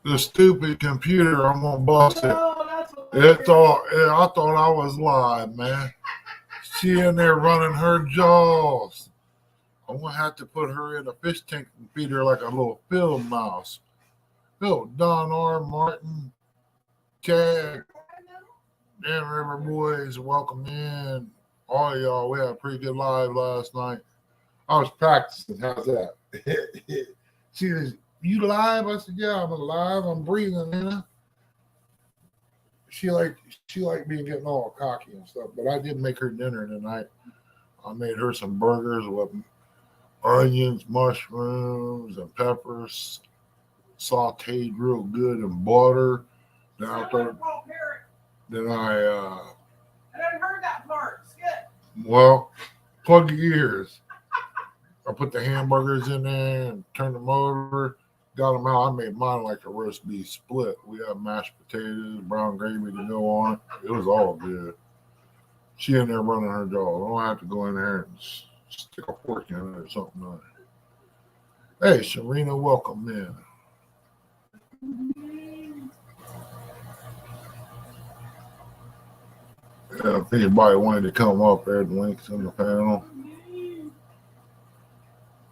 The stupid computer, I'm gonna bust it. I thought I was live, man. She in there running her jaws. I'm gonna have to put her in a fish tank and feed her like a little field mouse. Hello, Don R. Martin, Chad, and River Boys, welcome in. All y'all, we had a pretty good live last night. I was practicing. How's that? She was, you live? I said, yeah, I'm alive. I'm breathing, man. She like being getting all cocky and stuff, but I did make her dinner tonight. I made her some burgers with onions, mushrooms, and peppers, sauteed real good in butter. Then I heard that part. Skip. Well, plug your ears. I put the hamburgers in there and turned them over. Got them out. I made mine like a roast beef split. We had mashed potatoes, brown gravy to go on it. It was all good. She in there running her jaw. I don't have to go in there and stick a fork in it or something like that. Hey, Sharina, welcome in. Yeah, if anybody wanted to come up, there's links in the panel.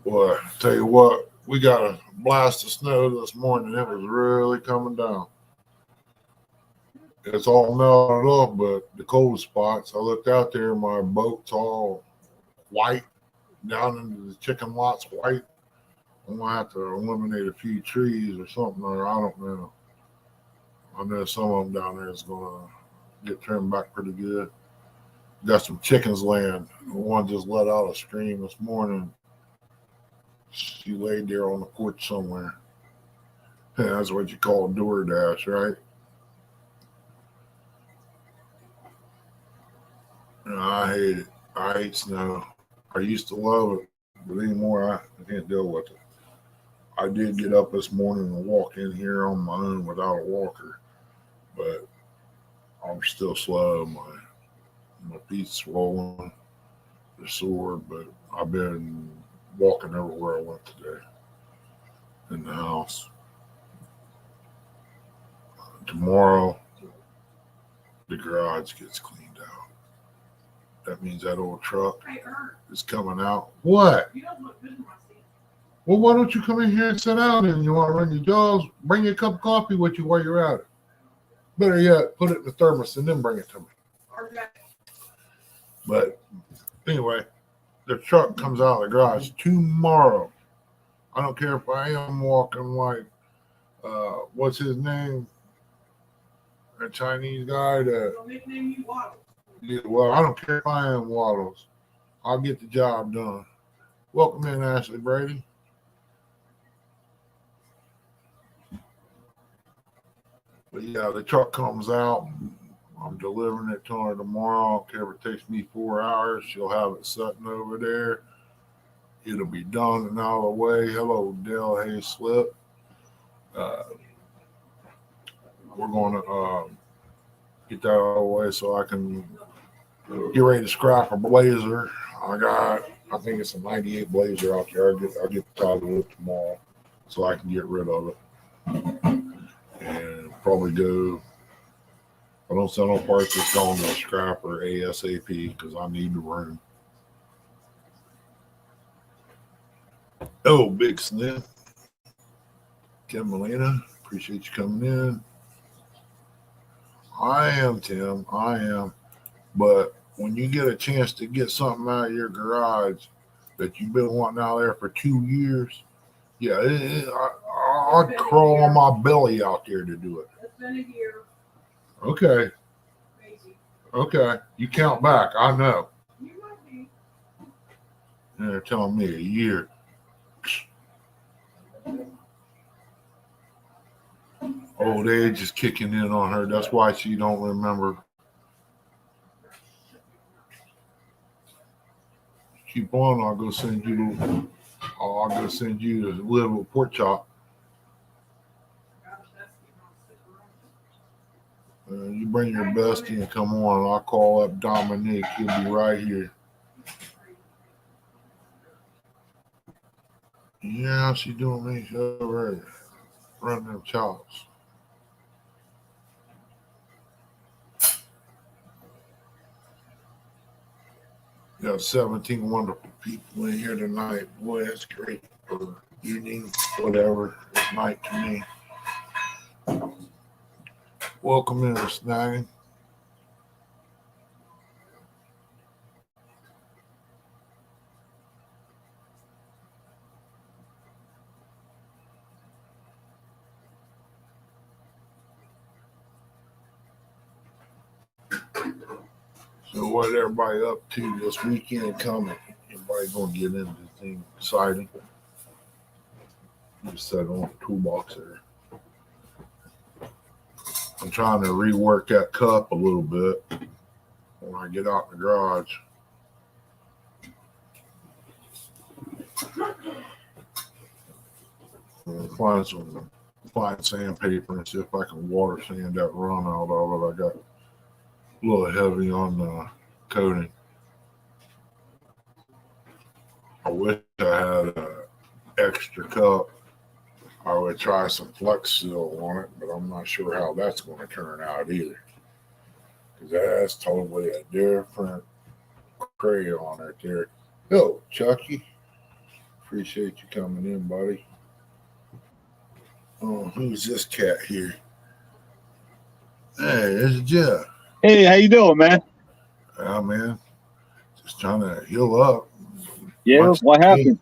Boy, tell you what, we got a blast of snow this morning. It was really coming down. It's all melted off, but the cold spots, I looked out there, my boat's all white, down into the chicken lots white. I'm going to have to eliminate a few trees or something, or I don't know. I know some of them down there is going to get trimmed back pretty good. Got some chickens laying. One just let out a scream this morning. She laid there on the porch somewhere. That's what you call DoorDash, right? I hate it. I hate snow. I used to love it, but anymore I can't deal with it. I did get up this morning and walk in here on my own without a walker, but I'm still slow. My feet's swollen, they're sore, but I've been walking everywhere I went today in the house. Tomorrow, the garage gets cleaned out. That means that old truck is coming out. What? Well, why don't you come in here and sit down and you want to run your jaws? Bring your cup of coffee with you while you're at it. Better yet, put it in the thermos and then bring it to me. But anyway, the truck comes out of the garage tomorrow. I don't care if I am walking like, what's his name? A Chinese guy that. Nickname you Waddles. Yeah, well, I don't care if I am Waddles. I'll get the job done. Welcome in, Ashley Brady. But yeah, the truck comes out. I'm delivering it to her tomorrow. I don't care if it takes me 4 hours. She'll have it sitting over there. It'll be done and out of the way. Hello, Dale Hayslip. We're going to get that out of the way so I can get ready to scrap a Blazer. I think it's a 98 Blazer out there. I'll get the title of it tomorrow so I can get rid of it. And probably go. If I don't sell no parts, it's going to a scrapper ASAP because I need the room. Oh, Big Sniff. Tim Molina, appreciate you coming in. I am, Tim. I am. But when you get a chance to get something out of your garage that you've been wanting out there for 2 years, yeah, I'd crawl on my belly out there to do it. It's been a year. Okay. Crazy. Okay. You count back. I know. You might be. They're telling me a year. Old age is kicking in on her. That's why she don't remember. Keep on. I'll go send you a little pork chop. You bring your bestie and come on. I'll call up Dominique. He'll be right here. Yeah, she doing me so right. run them chops. Got 17 wonderful people in here tonight. Boy, that's great. Or evening, whatever. It's night to me. Welcome in, Snag. So what everybody up to this weekend coming? Everybody gonna get into anything exciting? Just set on the toolbox there. I'm trying to rework that cup a little bit when I get out in the garage. I'm gonna find sandpaper and see if I can water sand that run out of it. I got a little heavy on the coating. I wish I had an extra cup. I would try some Flex Seal on it, but I'm not sure how that's going to turn out either. Because that's totally a different crayon right there. Yo, Chucky. Appreciate you coming in, buddy. Oh, who's this cat here? Hey, it's Jeff. Hey, how you doing, man? Yeah, man. Just trying to heal up. Yeah, what happened?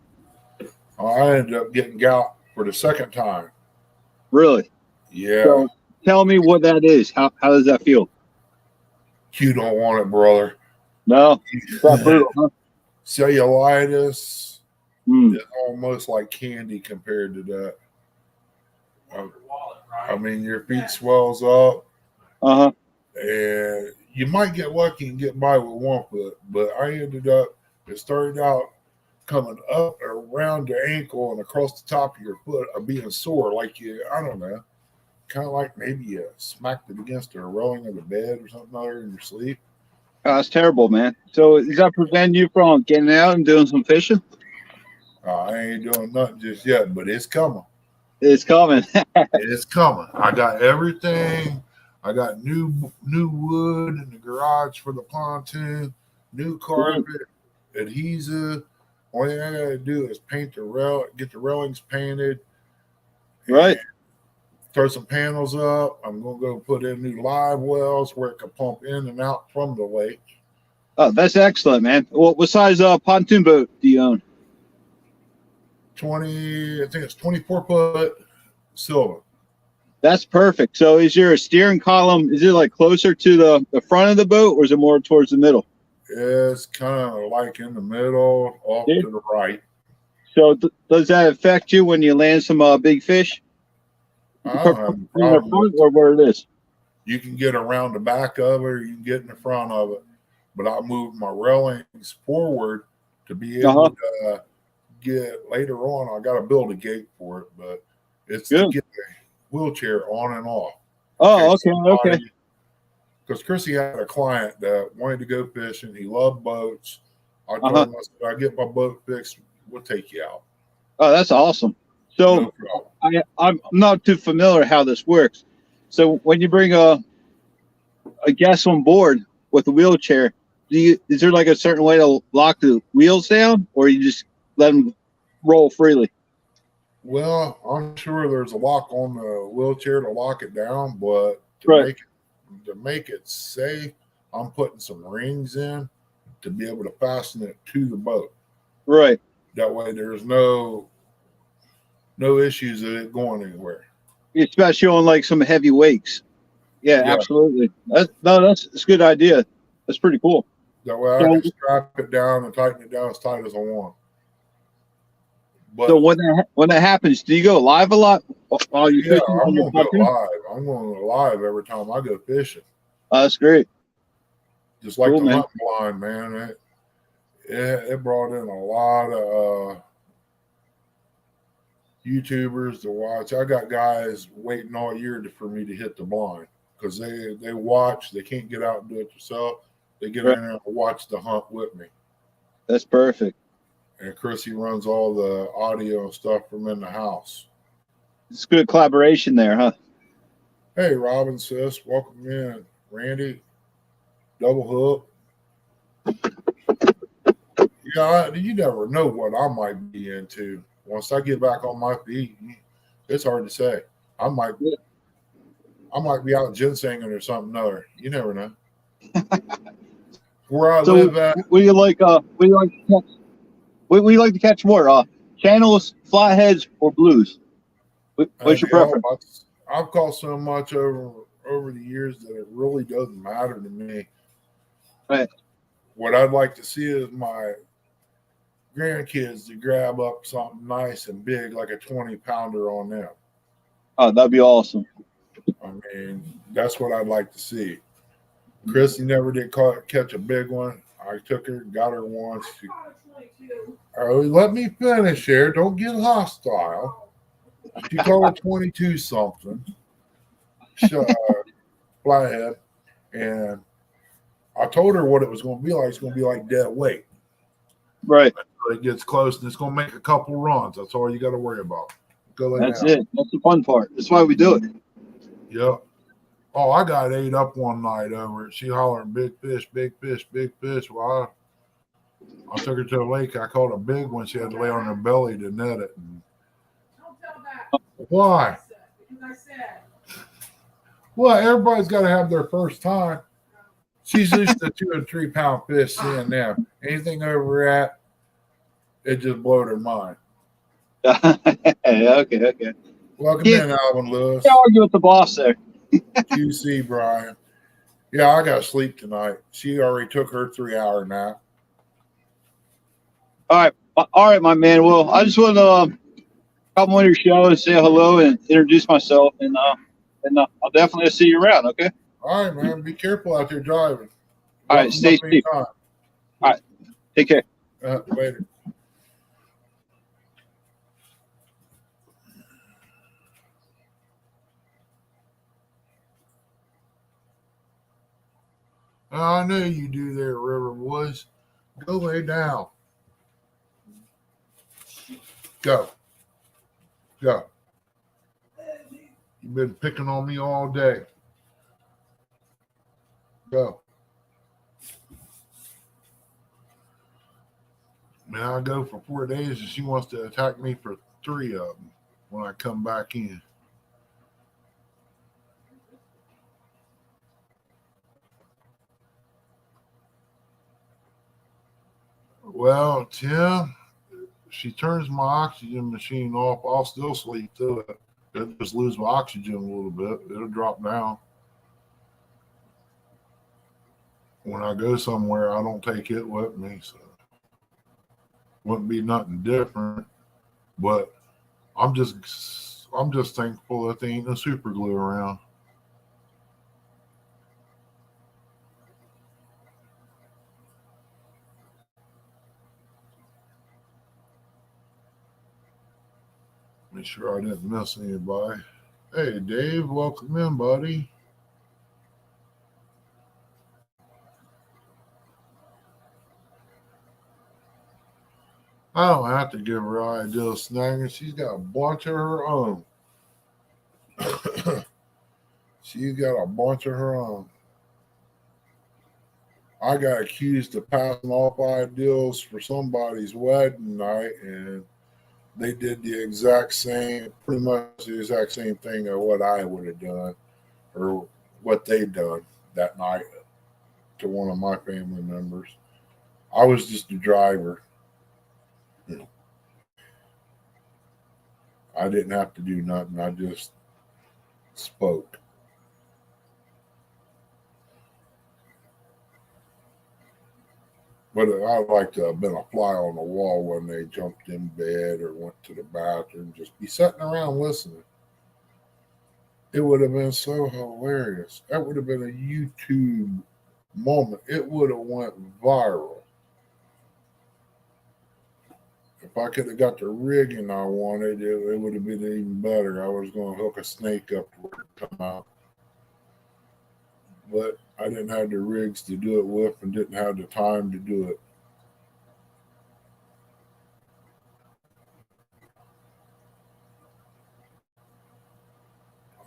I ended up getting gout for the second time. Really? Yeah. So tell me what that is. How does that feel? You don't want it, brother. No? It's that brutal, huh? Cellulitis is almost like candy compared to that. I mean, your feet swells up. Uh-huh. And you might get lucky and get by with one foot, but I ended up, it started out coming up around your ankle and across the top of your foot of being sore, like you, I don't know, kind of like maybe you smacked it against the railing of the bed or something other in your sleep. Oh, that's terrible, man. So does that prevent you from getting out and doing some fishing? I ain't doing nothing just yet, but it's coming. It's coming. It's coming. I got everything. I got new wood in the garage for the pontoon, new carpet, adhesive. Only thing I gotta do is paint get the railings painted. Right. Throw some panels up. I'm gonna go put in new live wells where it can pump in and out from the lake. Oh, that's excellent, man. What size pontoon boat do you own? 20, I think it's 24-foot silver. That's perfect. So is your steering column, is it like closer to the front of the boat or is it more towards the middle? It's kind of like in the middle, off to the right. So does that affect you when you land some big fish? I don't have a problem with or where it is. You can get around the back of it or you can get in the front of it. But I moved my railings forward to be able to get later on. I got to build a gate for it, but it's to get the wheelchair on and off. Oh, okay. Because Chrissy had a client that wanted to go fishing. He loved boats. I told him, I said, I get my boat fixed, we'll take you out. Oh, that's awesome. So no I'm not too familiar how this works. So when you bring a guest on board with a wheelchair, is there like a certain way to lock the wheels down, or you just let them roll freely? Well, I'm sure there's a lock on the wheelchair to lock it down, but to make it safe, I'm putting some rings in to be able to fasten it to the boat. Right. That way there's no issues of it going anywhere. Especially on like some heavy wakes. Yeah. Absolutely. That's a good idea. That's pretty cool. That way I can strap it down and tighten it down as tight as I want. But so when that happens, do you go live a lot? While you're fishing? I'm going to go live. I'm going to live every time I go fishing. That's great. Just like the hunting blind, man. It brought in a lot of YouTubers to watch. I got guys waiting all year for me to hit the blind because they watch. They can't get out and do it themselves. They get in there and watch the hunt with me. That's perfect. And Chrissy runs all the audio and stuff from in the house. it's good collaboration there, huh? Hey, Robin, sis, welcome in. Randy, double hook. Yeah, you never know what I might be into. Once I get back on my feet, it's hard to say. I might be out ginsenging or something other. You never know. Where I live at. What do you like? What do you like to catch? What do you like to catch more? Channels, flatheads, or blues? What's your preference? I've caught so much over the years that it really doesn't matter to me. Right. What I'd like to see is my grandkids to grab up something nice and big, like a 20-pounder on them. Oh, that'd be awesome. I mean, that's what I'd like to see. Chrissy never did catch a big one. I took her, got her once. Let me finish here. Don't get hostile. She caught a 22 something flathead, and I told her what it was going to be like. It's going to be like dead weight. Right. Until it gets close, and it's going to make a couple runs. That's all you got to worry about. That's it. That's the fun part. That's why we do it. Yep. Oh, I got ate up one night over it. She hollering, big fish, big fish, big fish. Well, I took her to the lake. I caught a big one. She had to lay on her belly to net it. Why? Well, everybody's got to have their first time. She's used to 2 and 3 pound fish seeing them. Anything over that, it just blowed her mind. Okay. Welcome in, Alvin Lewis. Can't argue with the boss there. QC Brian. Yeah, I got to sleep tonight. She already took her 3-hour nap. All right, my man. Well, I just want to come on your show and say hello and introduce myself, and I'll definitely see you around. Okay. All right, man. Be careful out there driving. All right, stay safe. All right, take care. Later. I know you do there, River Boys. Go lay down. Go. You've been picking on me all day. Go. Man, I go for 4 days and she wants to attack me for 3 of them when I come back in. Well, Tim, she turns my oxygen machine off. I'll still sleep through it. It'll just lose my oxygen a little bit. It'll drop down. When I go somewhere, I don't take it with me, so wouldn't be nothing different. But I'm just thankful that there ain't no super glue around. Make sure I didn't miss anybody. Hey, Dave, welcome in, buddy. I don't have to give her ideal snagging. She's got a bunch of her own. She's got a bunch of her own. I got accused of passing off ideals for somebody's wedding night, and they did the exact same, pretty much the exact same thing of what I would have done or what they'd done that night to one of my family members. I was just a driver. I didn't have to do nothing. I just spoke. But I like to have been a fly on the wall when they jumped in bed or went to the bathroom, just be sitting around listening. It would have been so hilarious. That would have been a YouTube moment. It would have went viral. If I could have got the rigging I wanted, it would have been even better. I was going to hook a snake up to where it come out. But I didn't have the rigs to do it with and didn't have the time to do it.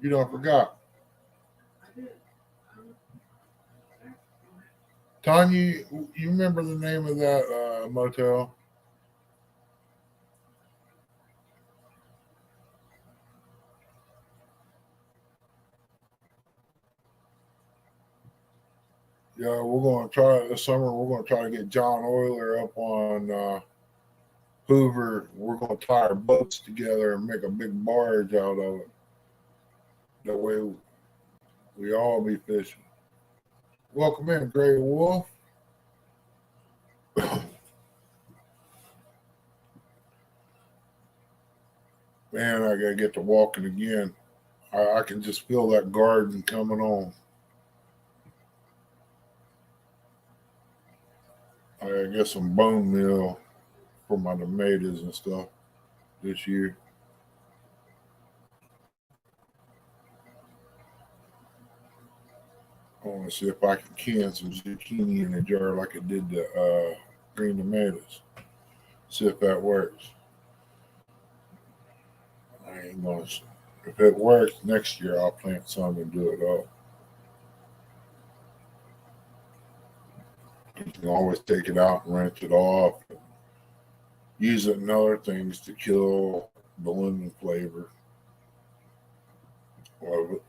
You don't forgot. Tanya, you remember the name of that motel? Yeah, we're going to try this summer. We're going to try to get John Euler up on Hoover. We're going to tie our boats together and make a big barge out of it. That way we all be fishing. Welcome in, Gray Wolf. Man, I got to get to walking again. I can just feel that garden coming on. I get some bone meal for my tomatoes and stuff this year. I want to see if I can some zucchini in a jar like I did the green tomatoes. See if that works. I ain't gonna. If it works, next year I'll plant some and do it all. You can always take it out and rinse it off. Use it in other things to kill the lemon flavor. Love it.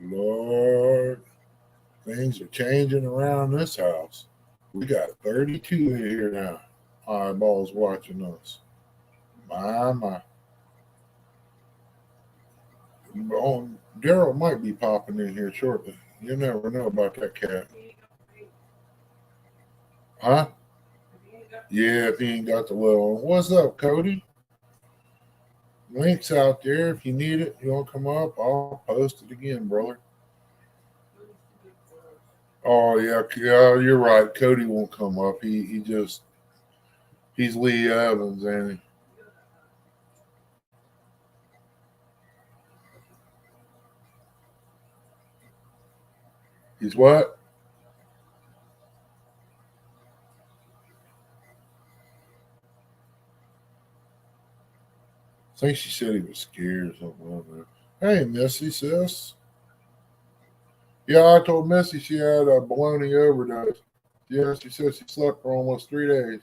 Lord, things are changing around this house. We got 32 in here now. Eyeballs watching us. My. Oh, Daryl might be popping in here shortly. You never know about that cat. Huh? Yeah, if he ain't got the little one. What's up, Cody? Link's out there. If you need it, you want to come up, I'll post it again, brother. Oh, yeah, you're right. Cody won't come up. He's Lee Evans, ain't he? He's what? I think she said he was scared or something like that. Hey, Missy, sis. Yeah, I told Missy she had a baloney overdose. Yeah, she said she slept for almost 3 days.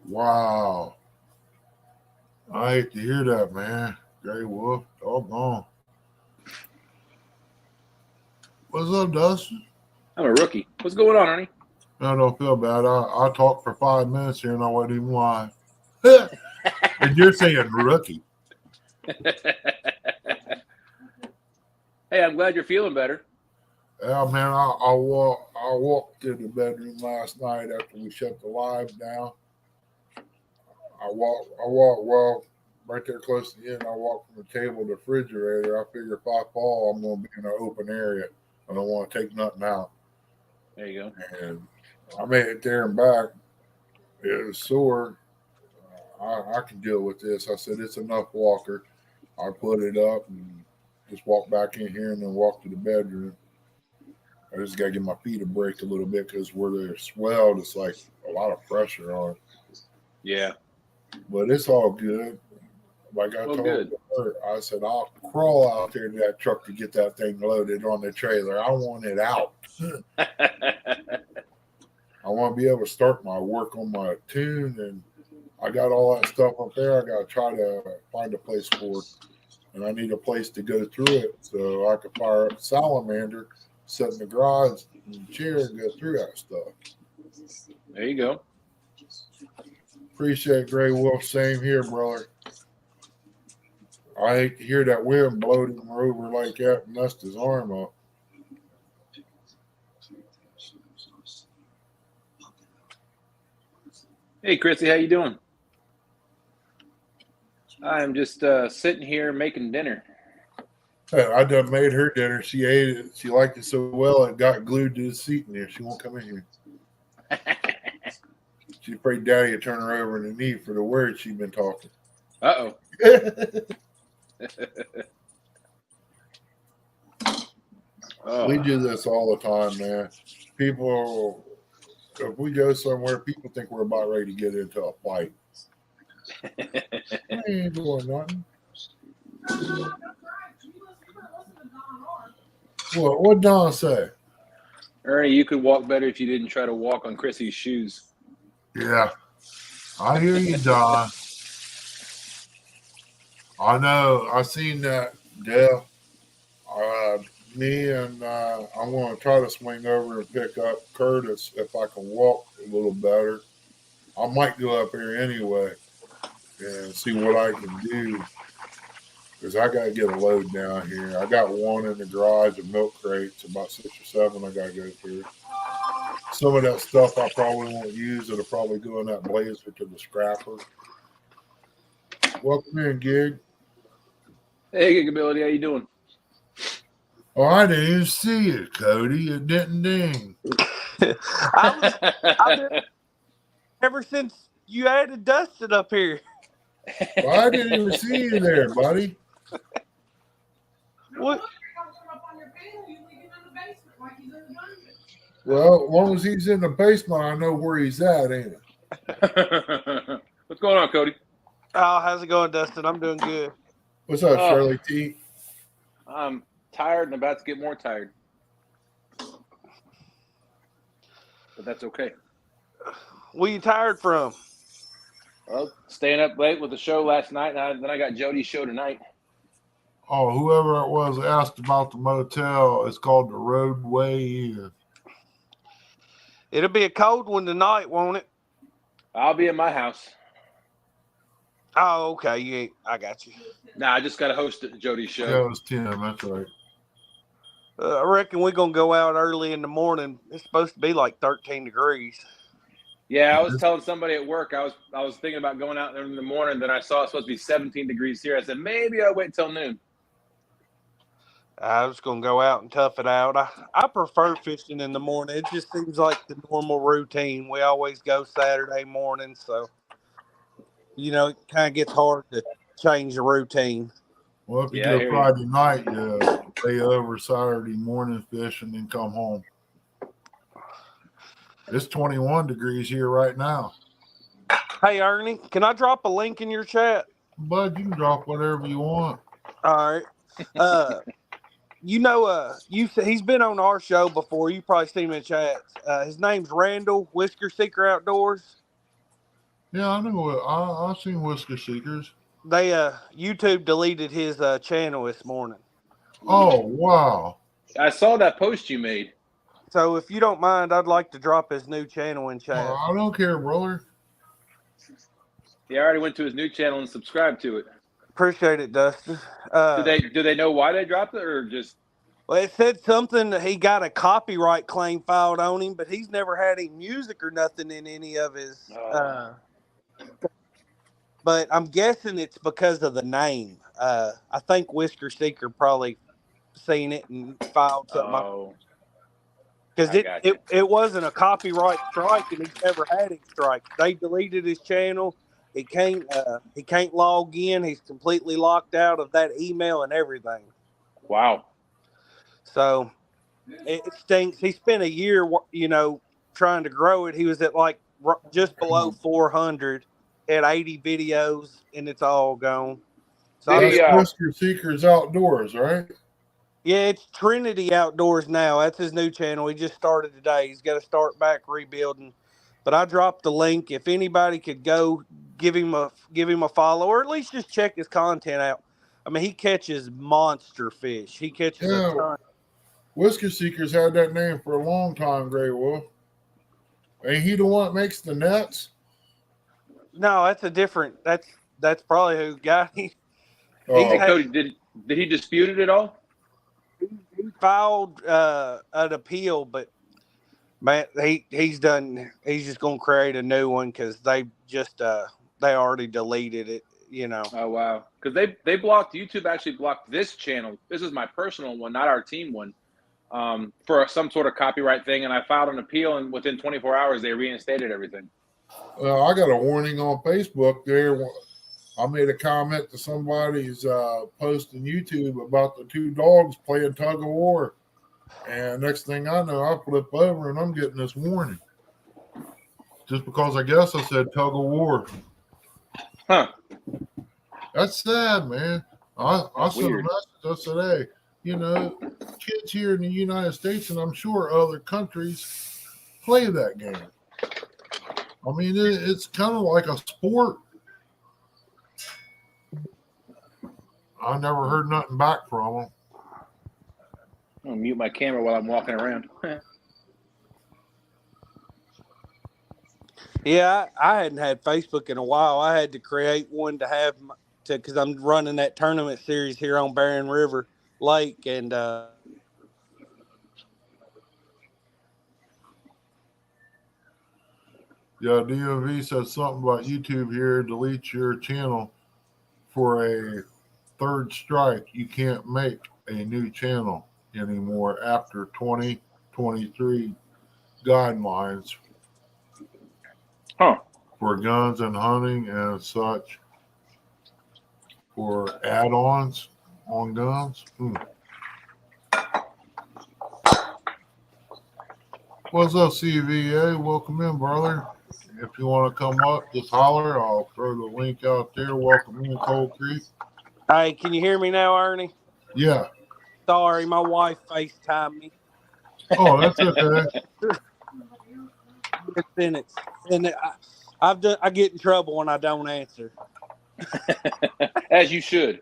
Wow. I hate to hear that, man. Gray Wolf, doggone. What's up, Dustin? I'm a rookie. What's going on, Ernie? I don't feel bad. I talked for 5 minutes here and I wasn't even live. And you're saying rookie. Hey, I'm glad you're feeling better. Yeah, man, I walked to the bedroom last night after we shut the live down. I walk well right there close to the end. I walk from the table to the refrigerator. I figure if I fall, I'm going to be in an open area. I don't want to take nothing out. There you go. And I made it there and back. It was sore. I can deal with this. I said, it's enough, Walker. I put it up and just walk back in here and then walk to the bedroom. I just got to give my feet a break a little bit because where they're swelled, it's like a lot of pressure on it. Yeah. But it's all good. Like I told her, I said, I'll crawl out there to that truck to get that thing loaded on the trailer. I want it out. I want to be able to start my work on my tune, and I got all that stuff up there. I got to try to find a place for it, and I need a place to go through it so I can fire up Salamander, sit in the garage in the chair, and go through that stuff. There you go. Appreciate Gray Wolf. Same here, brother. I hate to hear that wind blowed him over like that and messed his arm up. Hey, Chrissy, how you doing? I'm just sitting here making dinner. Hey, I done made her dinner. She ate it. She liked it so well it got glued to the seat in there. She won't come in here. She's afraid Daddy will turn her over in the knee for the words she's been talking. Uh-oh. We do this all the time, man. People, if we go somewhere, people think we're about ready to get into a fight. We ain't doing nothing. What Don say? Ernie, you could walk better if you didn't try to walk on Chrissy's shoes. Yeah, I hear you, Don. I know. I seen that, Dale. Me and I'm going to try to swing over and pick up Curtis if I can walk a little better. I might go up here anyway and see what I can do because I got to get a load down here. I got one in the garage of milk crates, about 6 or 7 I got to go through. Some of that stuff I probably won't use. It'll probably go in that blazer to the scrapper. Welcome in, Gig. Hey, Gigability, how you doing? Oh, I didn't even see it, Cody. It didn't ding. Ever since you added Dustin up here. Well, I didn't even see you there, buddy. What? Well, as long as he's in the basement, I know where he's at, ain't it? What's going on, Cody? Oh, how's it going, Dustin? I'm doing good. What's up, Shirley T? I'm tired and about to get more tired. But that's okay. What are you tired from? Well, staying up late with the show last night, and then I got Jody's show tonight. Oh, whoever it was asked about the motel. It's called the Roadway Inn. It'll be a cold one tonight, won't it? I'll be in my house. Oh, okay. I got you. Nah, I just got to host Jody's show. Yeah, it was 10. That's right. I reckon we're going to go out early in the morning. It's supposed to be like 13 degrees. Yeah, I was telling somebody at work, I was thinking about going out in the morning, then I saw it's supposed to be 17 degrees here. I said, maybe I'll wait till noon. I was going to go out and tough it out. I prefer fishing in the morning. It just seems like the normal routine. We always go Saturday morning, so, it kind of gets hard to change the routine. Well, if you go Friday night, you stay over Saturday morning fishing and come home. It's 21 degrees here right now. Hey, Ernie, can I drop a link in your chat? Bud, you can drop whatever you want. All right. He's been on our show before. You probably seen him in chats. His name's Randall, Whisker Seeker Outdoors. Yeah, I know it. I've seen Whisker Seekers. They YouTube deleted his channel this morning. Oh, wow. I saw that post you made. So if you don't mind, I'd like to drop his new channel in chat. I don't care, brother. Yeah, I already went to his new channel and subscribed to it. Appreciate it, Dustin. Do they know why they dropped it, or just? Well, it said something that he got a copyright claim filed on him, but he's never had any music or nothing in any of his. But I'm guessing it's because of the name. I think Whisker Seeker probably seen it and filed something. Oh. Because it wasn't a copyright strike, and he's never had any strike. They deleted his channel. He can't log in. He's completely locked out of that email and everything. Wow. So it stinks. He spent a year, trying to grow it. He was at like just below 400, had 80 videos, and it's all gone. So Whisker Seekers Outdoors, right? Yeah, it's Trinity Outdoors now. That's his new channel. He just started today. He's got to start back rebuilding. But I dropped the link. If anybody could go give him a follow, or at least just check his content out. I mean, he catches monster fish. He catches a ton. Whisker Seekers had that name for a long time, Gray Wolf. Ain't he the one that makes the nets? No, that's a different. That's probably who got him. Hey, Cody, did he dispute it at all? He filed an appeal, but man, he's done. He's just gonna create a new one because they already deleted it. you know. Oh wow, because they blocked YouTube. Actually blocked this channel. This is my personal one, not our team one, for some sort of copyright thing. And I filed an appeal, and within 24 hours they reinstated everything. Well, I got a warning on Facebook there. I made a comment to somebody's post on YouTube about the two dogs playing tug of war. And next thing I know, I flip over and I'm getting this warning. Just because I guess I said tug of war. Huh. That's sad, man. I sent a Weird. message. I said, hey, you know, kids here in the United States, and I'm sure other countries, play that game. I mean, it's kind of like a sport. I never heard nothing back from them. I'm gonna mute my camera while I'm walking around. Yeah, I hadn't had Facebook in a while. I had to create one to have because I'm running that tournament series here on Barron River Lake, and Yeah, DOV said something about YouTube here. Delete your channel for a third strike. You can't make a new channel anymore after 2023 guidelines for guns and hunting and such. For add-ons on guns. What's up, CVA? Welcome in, brother. If you want to come up, just holler. I'll throw the link out there. Welcome in, Cold Creek. hey, can you hear me now, Ernie? Yeah. Sorry, my wife FaceTimed me. Oh, that's okay. Sentence. And I get in trouble when I don't answer. As you should.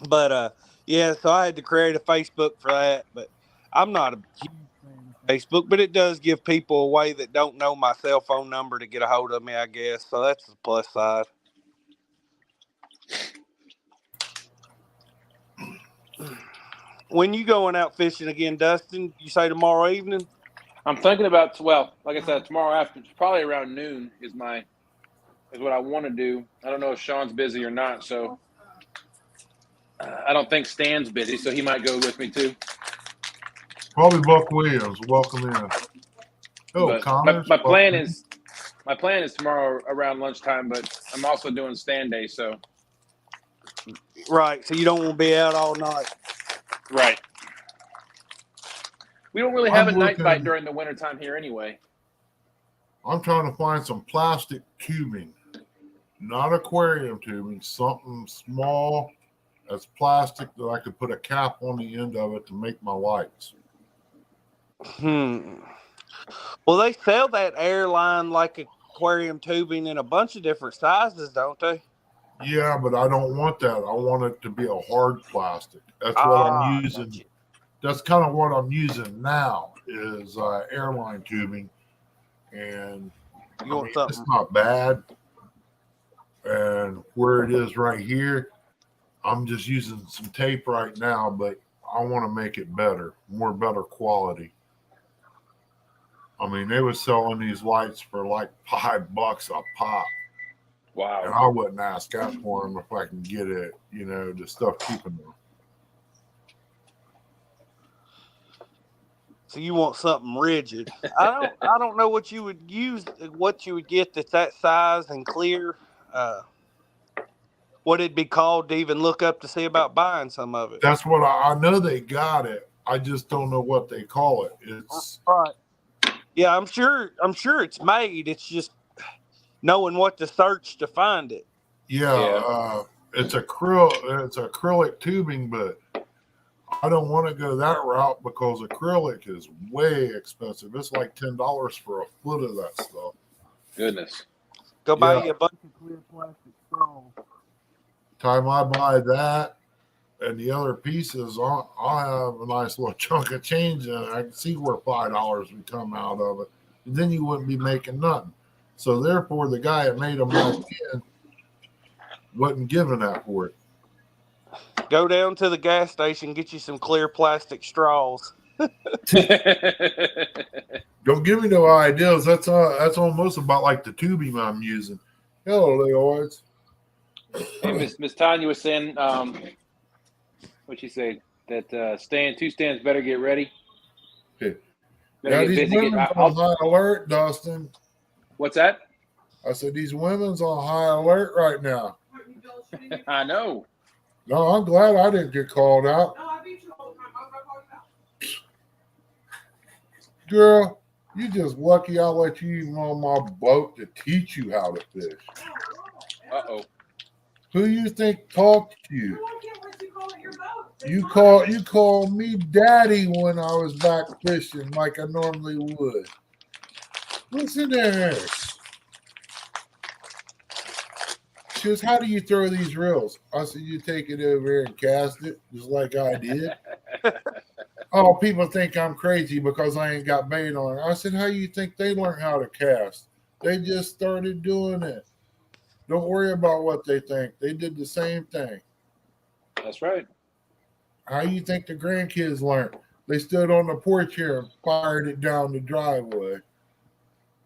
But yeah, so I had to create a Facebook for that. But I'm not a huge fan of Facebook, but it does give people a way that don't know my cell phone number to get a hold of me, I guess. So that's the plus side. When you going out fishing again, Dustin? You say tomorrow evening? I'm thinking about, well, like I said, tomorrow after, probably around noon is what I want to do. I don't know if Sean's busy or not, so I don't think Stan's busy, so he might go with me too. Probably Buck Williams. Welcome in. Oh, Connors. My plan is tomorrow around lunchtime, but I'm also doing Stan Day, so. Right, so you don't want to be out all night. Right. We don't really have a night bite during the wintertime here anyway. I'm trying to find some plastic tubing, not aquarium tubing, something small that's plastic that I could put a cap on the end of it to make my lights. Well, they sell that airline like aquarium tubing in a bunch of different sizes, don't they? Yeah, but I don't want that. I want it to be a hard plastic. That's what I'm using. Gotcha. That's kind of what I'm using now is airline tubing. And it's not bad. And where it is right here, I'm just using some tape right now, but I want to make it better, better quality. I mean, they were selling these lights for like $5 a pop. Wow. And I wouldn't ask out for them if I can get it, the stuff keeping them. So you want something rigid. I don't know what you would use, what you would get that's that size and clear. What it'd be called to even look up to see about buying some of it. That's what I know they got it. I just don't know what they call it. It's right. Yeah, I'm sure it's made. It's just knowing what to search to find it. Yeah. It's acrylic tubing, but I don't want to go that route because acrylic is way expensive. It's like $10 for a foot of that stuff. Goodness. Go buy you a bunch of clear plastic straws. Time I buy that and the other pieces, I'll have a nice little chunk of change in it. I can see where $5 would come out of it. And then you wouldn't be making nothing. So therefore, the guy that made them back then wasn't giving that for it. Go down to the gas station, get you some clear plastic straws. Don't give me no ideas. That's almost about like the tubing I'm using. Hello, Leoids. Hey, Miss Tanya was saying, what'd she say? That two stands better get ready. Yeah, Better get these busy. women's on high alert, Dustin. What's that? I said these women's on high alert right now. I know. No, I'm glad I didn't get called out. No, I beat you all the time. I was not calling you out. Girl, you just lucky I let you even on my boat to teach you how to fish. Uh-oh. Who you think taught you? No, I can't let you call it your boat. You call me daddy when I was back fishing like I normally would. Listen there. She goes, how do you throw these reels? I said, you take it over here and cast it, just like I did. Oh, people think I'm crazy because I ain't got bait on it. I said, how you think they learned how to cast? They just started doing it. Don't worry about what they think. They did the same thing. That's right. How you think the grandkids learned? They stood on the porch here and fired it down the driveway.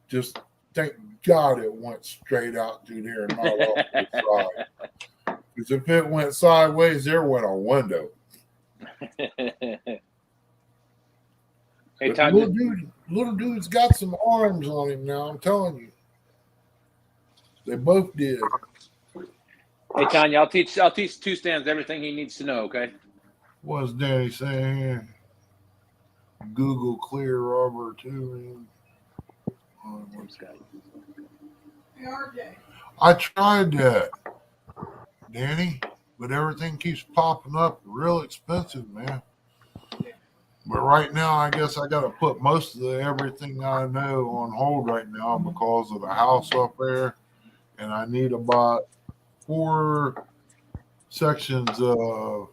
Just thank God it went straight out through there and not off the side. Because if it went sideways, there went a window. Hey, But Tanya. little dude's got some arms on him now, I'm telling you. They both did. Hey, Tanya, I'll teach two stands everything he needs to know, okay? What's Danny saying here? Google clear rubber tubing. Hey, RJ. I tried that, Danny, but everything keeps popping up real expensive, man. But right now, I guess I got to put most of everything I know on hold right now because of the house up there. And I need about 4 sections of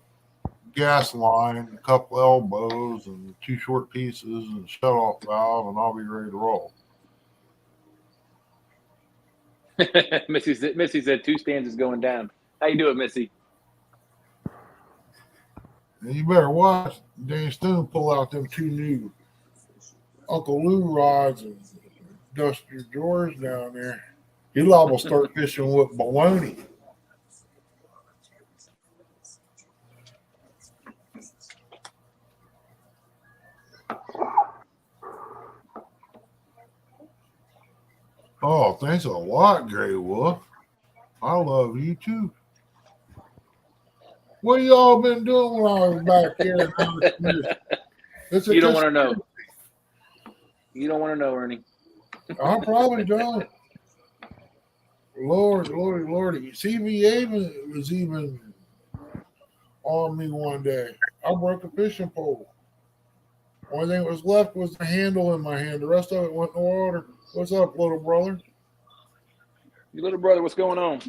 gas line, a couple elbows, and 2 short pieces, and shut-off valve, and I'll be ready to roll. Missy said two stands is going down. How you doing, Missy? And you better watch Dan Stone pull out them 2 new Uncle Lou rods and dust your drawers down there. He'll liable start fishing with baloney. Oh, thanks a lot, Gray Wolf. I love you too. What y'all been doing when I was back here? You don't want to know. You don't want to know, Ernie. I probably don't. Lord. CVA was even on me one day. I broke a fishing pole. Only thing that was left was the handle in my hand. The rest of it went in the water. What's up, little brother? Your little brother, what's going on?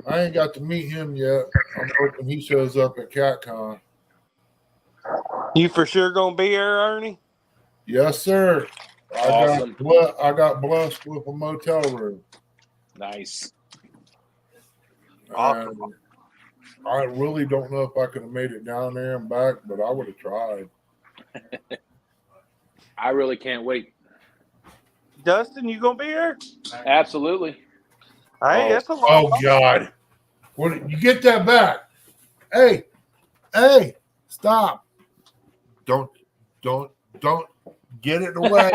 I ain't got to meet him yet. I'm hoping he shows up at CatCon. You for sure gonna be here, Ernie? Yes, sir. Awesome. I got blessed with a motel room. Nice. Awesome. I really don't know if I could have made it down there and back, but I would have tried. I really can't wait. Dustin, you gonna be here? Absolutely. Hey, that's a lot. Oh God! What? You get that back? Hey, stop! Don't get it away.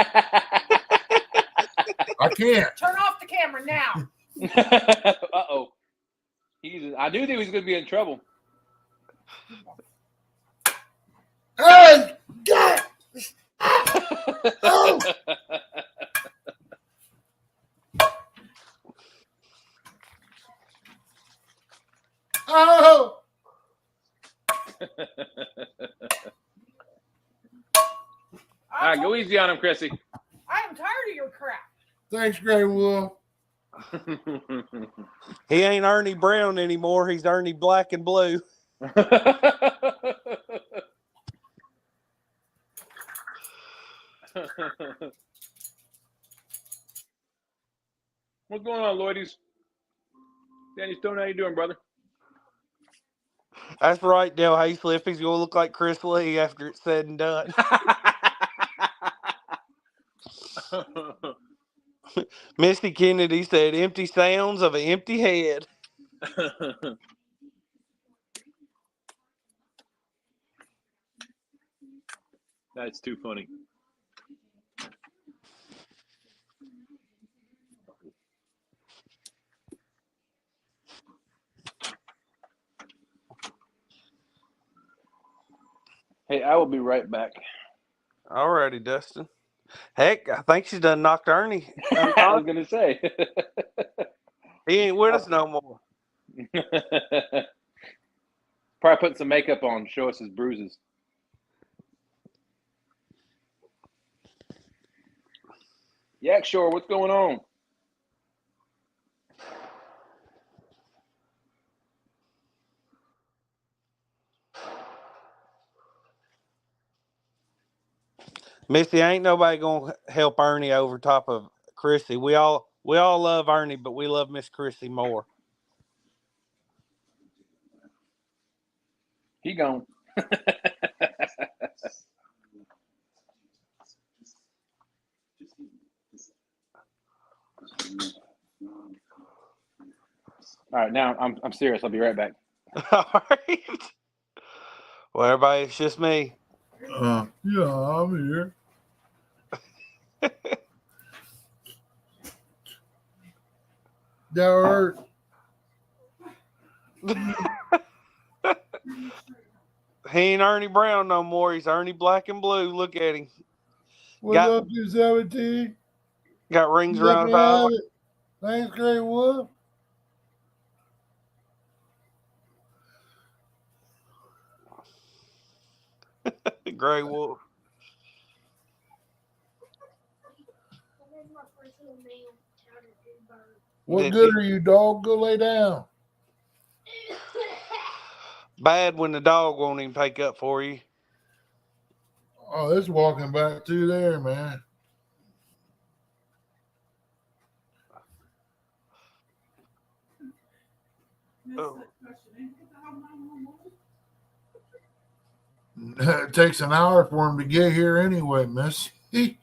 I can't. Turn off the camera now. Uh-oh. I knew he was going to be in trouble. Hey, God! Oh. Oh! All right, go easy on him, Chrissy. I am tired of your crap. Thanks, Gray Wolf. He ain't Ernie Brown anymore. He's Ernie Black and Blue. What's going on, Lloydies? Danny Stone, how you doing, brother? That's right, Dale Hayslip. He's gonna look like Chris Lee after it's said and done. Misty Kennedy said, "Empty sounds of an empty head." That's too funny. Hey, I will be right back. Alrighty, Dustin. Heck, I think she's done knocked Ernie. I was gonna say. He ain't with us no more. Probably putting some makeup on, show us his bruises. Yak Shore, what's going on? Missy, ain't nobody gonna help Ernie over top of Chrissy. We all love Ernie, but we love Miss Chrissy more. He gone. All right, now I'm serious. I'll be right back. All right. Well, everybody, it's just me. Yeah, I'm here. That hurt. He ain't Ernie Brown no more. He's Ernie Black and Blue. Look at him. What's up, 217? Got rings Let around me his eyes. have it. Thanks, Great Wolf. Gray Wolf. What Did good he? are you, dog? Go lay down. Bad when the dog won't even take up for you. Oh, it's walking back through there, man. Oh. It takes an hour for him to get here anyway, miss. You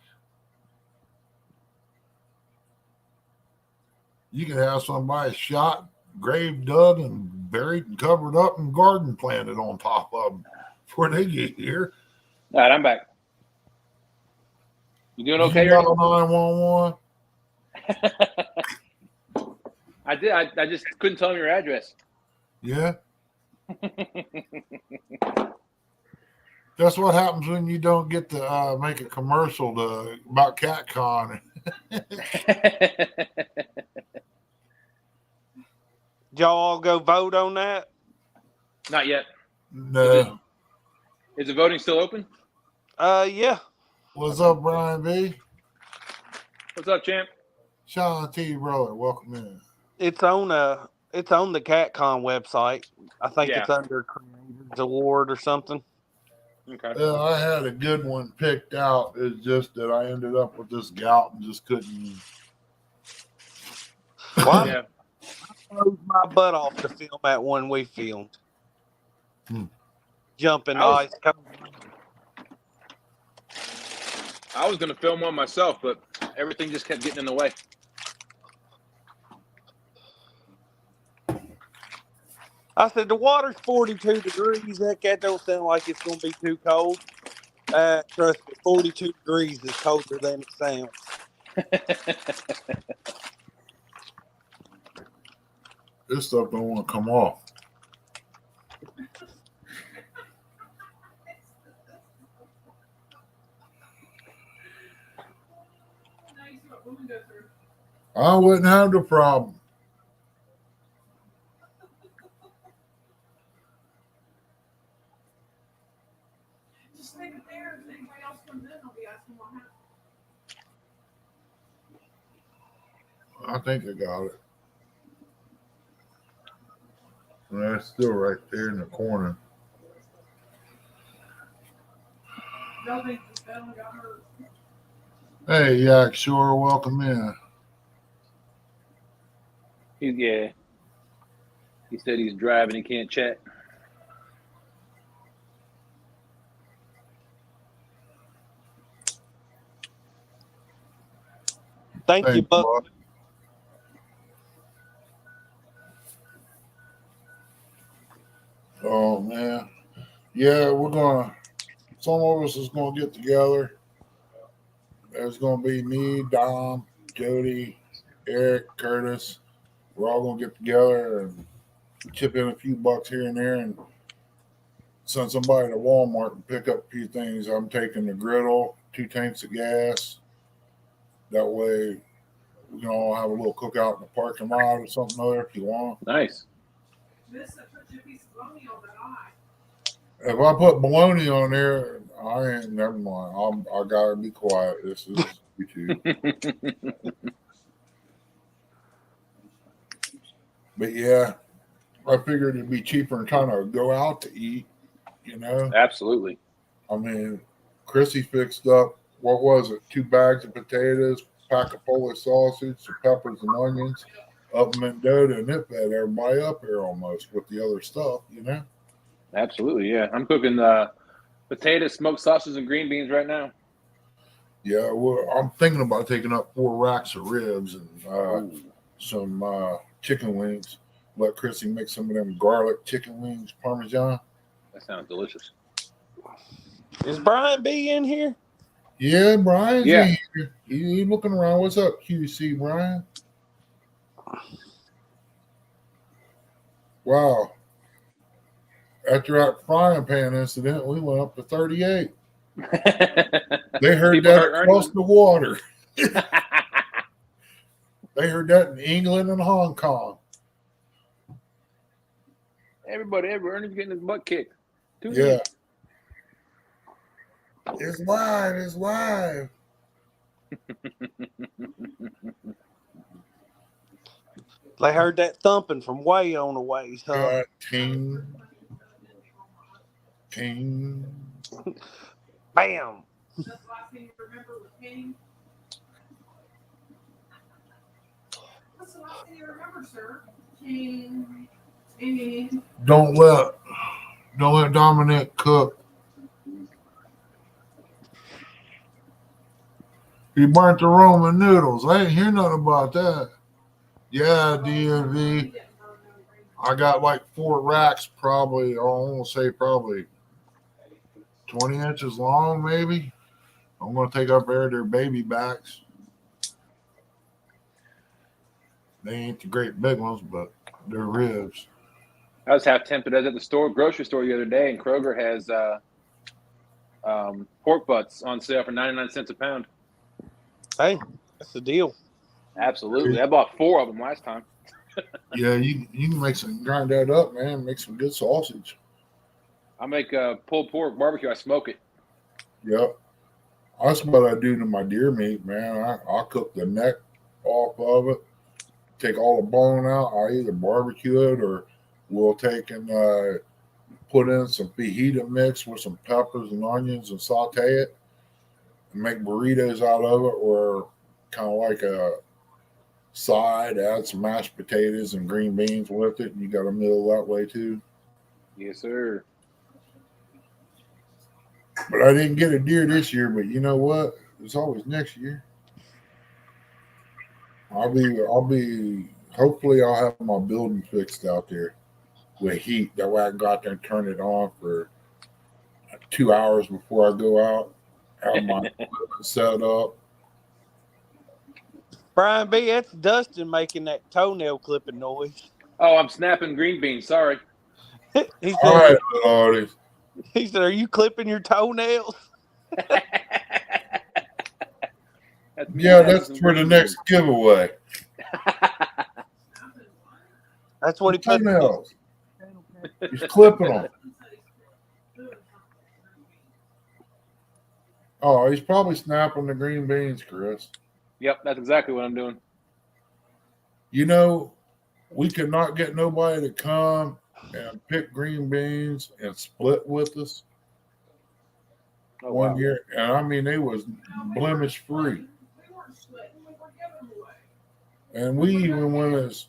could have somebody shot, grave dug, and buried and covered up and garden planted on top of them before they get here. All right, I'm back. You doing okay, You Ernie? got 911? I did. I just couldn't tell him your address. Yeah. That's what happens when you don't get to make a commercial about CatCon. Did y'all all go vote on that? Not yet. No. Is the voting still open? Yeah. What's up, Brian B? What's up, champ? Sean T. Brother, welcome in. It's on the CatCon website. I think Yeah. it's under Creators Award or something. Okay. I had a good one picked out. It's just that I ended up with this gout and just couldn't. Well, Yeah. I froze my butt off to film that one we filmed. Jumping ice. I was going to film one myself, but everything just kept getting in the way. I said, the water's 42 degrees. Heck, that don't sound like it's going to be too cold. Trust me, 42 degrees is colder than it sounds. This stuff don't want to come off. I wouldn't have the problem. Just leave it there. If anybody else comes in, I'll be asking what happened. I think I got it. And that's still right there in the corner. Y'all think this fella got hurt? Hey, Yak Shore, welcome in. Yeah. He said he's driving. He can't chat. Thank you, Buck. Yeah, some of us is gonna get together. There's gonna be me, Dom, Jody, Eric, Curtis. We're all gonna get together and chip in a few bucks here and there and send somebody to Walmart and pick up a few things. I'm taking the griddle, 2 tanks of gas. That way we can all have a little cookout in the parking lot or something other if you want. Nice. If I put bologna on there, I ain't never mind. I gotta be quiet. This is YouTube. But yeah, I figured it'd be cheaper and kind of go out to eat, you know. Absolutely. I mean, Chrissy fixed up, what was it, 2 bags of potatoes, pack of Polish sausage, some peppers and onions, up in Mendota, and it fed everybody up here almost with the other stuff, you know. Absolutely, yeah. I'm cooking potatoes, smoked sausage, and green beans right now. Yeah, well, I'm thinking about taking up 4 racks of ribs and some chicken wings. Let Chrissy make some of them garlic chicken wings, Parmesan. That sounds delicious. Is Brian B in here? Yeah, Brian's Yeah. in here. He looking around. What's up, QC, Brian? Wow. After that frying pan incident, we went up to 38. They heard People that hurt across the water. They heard that in England and Hong Kong. Ernie's getting his butt kicked. Yeah. It's live. It's live. They heard that thumping from way on the ways, huh? Ting. Ting. Bam. That's the last thing you remember was pain. What's the last thing you remember, sir? Pain. Pain. Don't let Dominic cook. He burnt the Roman noodles. I ain't hear nothing about that. Yeah, DMV. I got like 4 racks, probably. I want to say probably 20 inches long, maybe. I'm going to take up there their baby backs. They ain't the great big ones, but they're ribs. I was half tempted. I was at the grocery store the other day, and Kroger has pork butts on sale for 99 cents a pound. Hey, that's the deal. Absolutely. I bought 4 of them last time. Yeah, you can grind that up, man. Make some good sausage. I make pulled pork barbecue. I smoke it. Yep. That's what I do to my deer meat, man. I cook the neck off of it, take all the bone out. I either barbecue it or we'll take and put in some fajita mix with some peppers and onions and saute it and make burritos out of it, or kind of like a side, add some mashed potatoes and green beans with it. And you got a meal that way too. Yes, sir. But I didn't get a deer this year, but you know what? It's always next year. Hopefully I'll have my building fixed out there with heat. That way I can go out there and turn it on for 2 hours before I go out. Have my equipment set up. Brian B, that's Dustin making that toenail clipping noise. Oh, I'm snapping green beans. Sorry. He All said, right, Lordy. he said, are you clipping your toenails? That's for the next giveaway. That's what he put. Toenails. He's clipping them. Oh, he's probably snapping the green beans, Chris. Yep, that's exactly what I'm doing. You know, we could not get nobody to come and pick green beans and split with us one year. And I mean, they was blemish free. And we even went as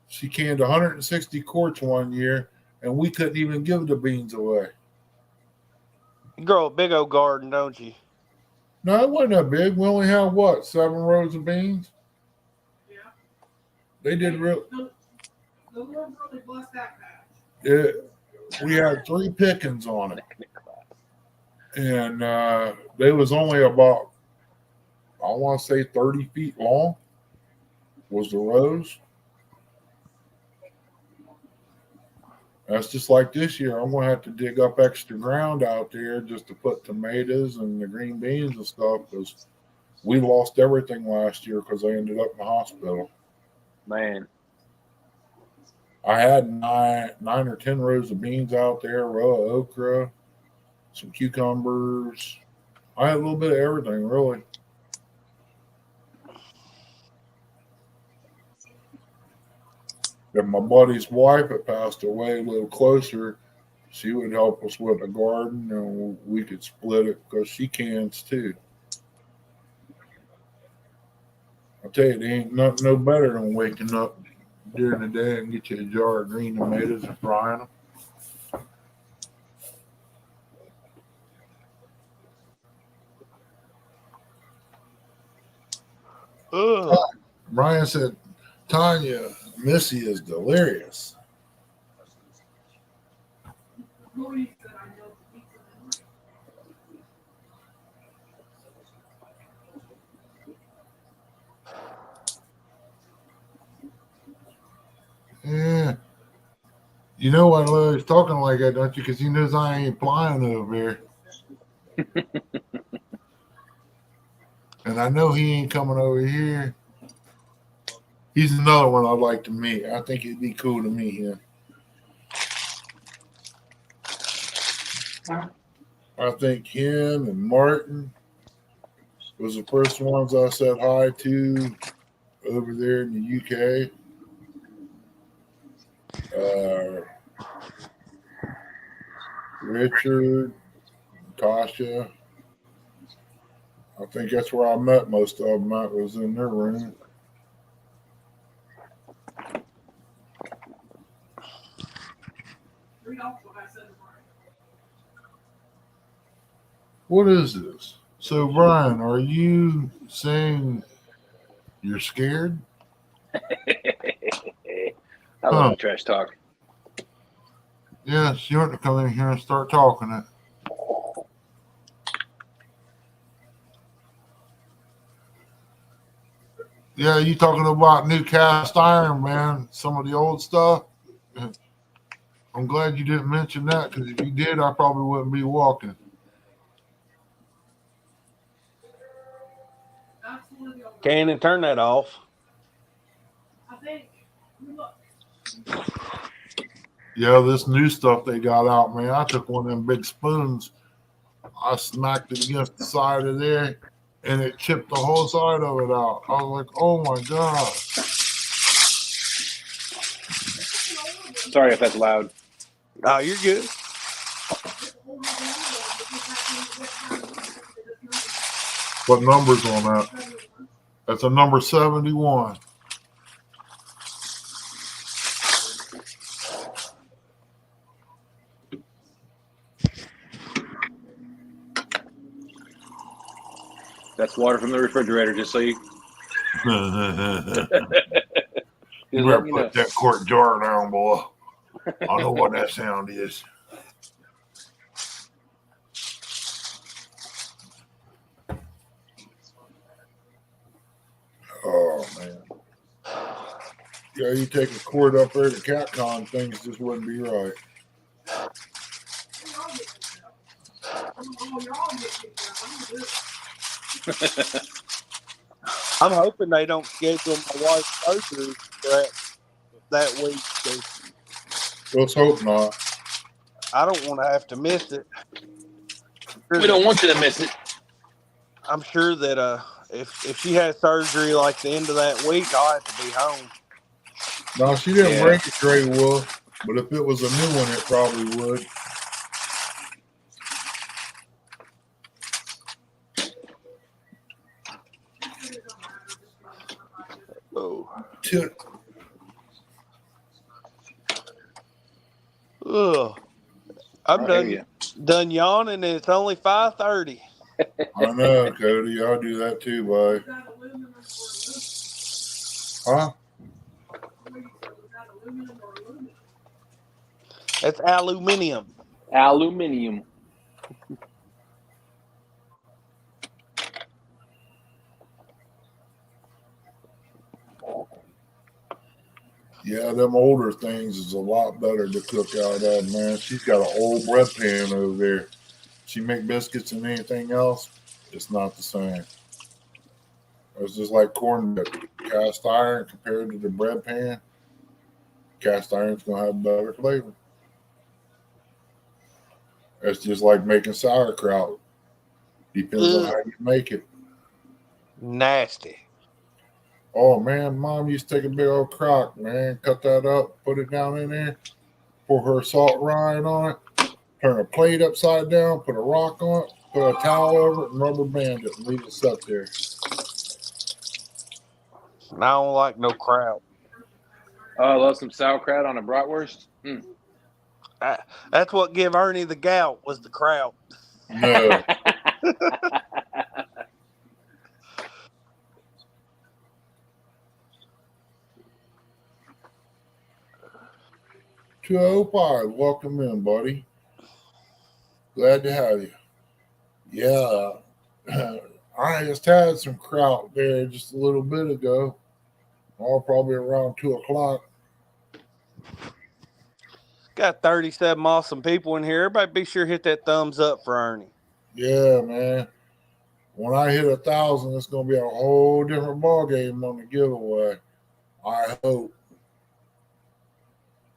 she canned 160 quarts one year, and we couldn't even give the beans away. You grow a big old garden, don't you? No, it wasn't that big. We only have 7 rows of beans? Yeah. They did real. The Lord really blessed that patch. Yeah, we had 3 pickings on it. And they was only about, I want to say 30 feet long was the rows. That's just like this year. I'm going to have to dig up extra ground out there just to put tomatoes and the green beans and stuff because we lost everything last year because I ended up in the hospital. Man. I had nine or 10 rows of beans out there, a row of okra, some cucumbers. I had a little bit of everything, really. If my buddy's wife had passed away a little closer, she would help us with the garden and we could split it because she cans too. I'll tell you, there ain't nothing no better than waking up during the day and get you a jar of green tomatoes and frying them. Ugh. Brian said, Tanya, Missy is delirious. Yeah. You know why Larry's talking like that, don't you? Because he knows I ain't flying over here. And I know he ain't coming over here. He's another one I'd like to meet. I think it'd be cool to meet him. I think him and Martin was the first ones I said hi to over there in the UK. Richard, Tasha. I think that's where I met most of them. I was in their room. What is this? So, Brian, are you saying you're scared? I love the trash talk. Yes, you ought to come in here and start talking it. Yeah, you talking about new cast iron, man? Some of the old stuff. I'm glad you didn't mention that because if you did, I probably wouldn't be walking. Cannon, turn that off. Yeah, this new stuff they got out, man. I took one of them big spoons. I smacked it against the side of there, and it chipped the whole side of it out. I was like, oh, my God. Sorry if that's loud. Oh, you're good. What number's on that? That's a number 71. That's water from the refrigerator, just so you. You better put that quart jar down, boy. I know what that sound is. Oh, man. Yeah, you take a quart up there to CatCon, things just wouldn't be right. I'm hoping they don't schedule my wife's surgery that week. Let's hope not. I don't want to have to miss it. We don't want you to miss it. I'm sure that if she has surgery like the end of that week, I'll have to be home. No, she didn't break it, Gray Wolf, but if it was a new one, it probably would. Oh. Ugh. I'm done yawning, and it's only 5:30. I know, Cody. I'll do that too, boy. Huh? That's aluminium. Aluminium. Yeah, them older things is a lot better to cook out of, man. She's got an old bread pan over there. She make biscuits and anything else, it's not the same. It's just like corn dip. Cast iron compared to the bread pan, cast iron's gonna have better flavor. It's just like making sauerkraut. Depends on Ugh, how you make it. nasty. Oh man, mom used to take a big old crock, man, cut that up, put it down in there, pour her salt rind on it, turn a plate upside down, put a rock on it, put a towel over it, and rubber band it, and leave it sit there. And I don't like no kraut. Oh, I love some sauerkraut on a bratwurst. That's what give Ernie the gout was the kraut. No. 205, welcome in, buddy. Glad to have you. Yeah, I just had some kraut there just a little bit ago. Oh, probably around 2 o'clock. Got 37 awesome people in here. Everybody be sure to hit that thumbs up for Ernie. Yeah, man. When I hit 1,000, it's going to be a whole different ballgame on the giveaway. I hope.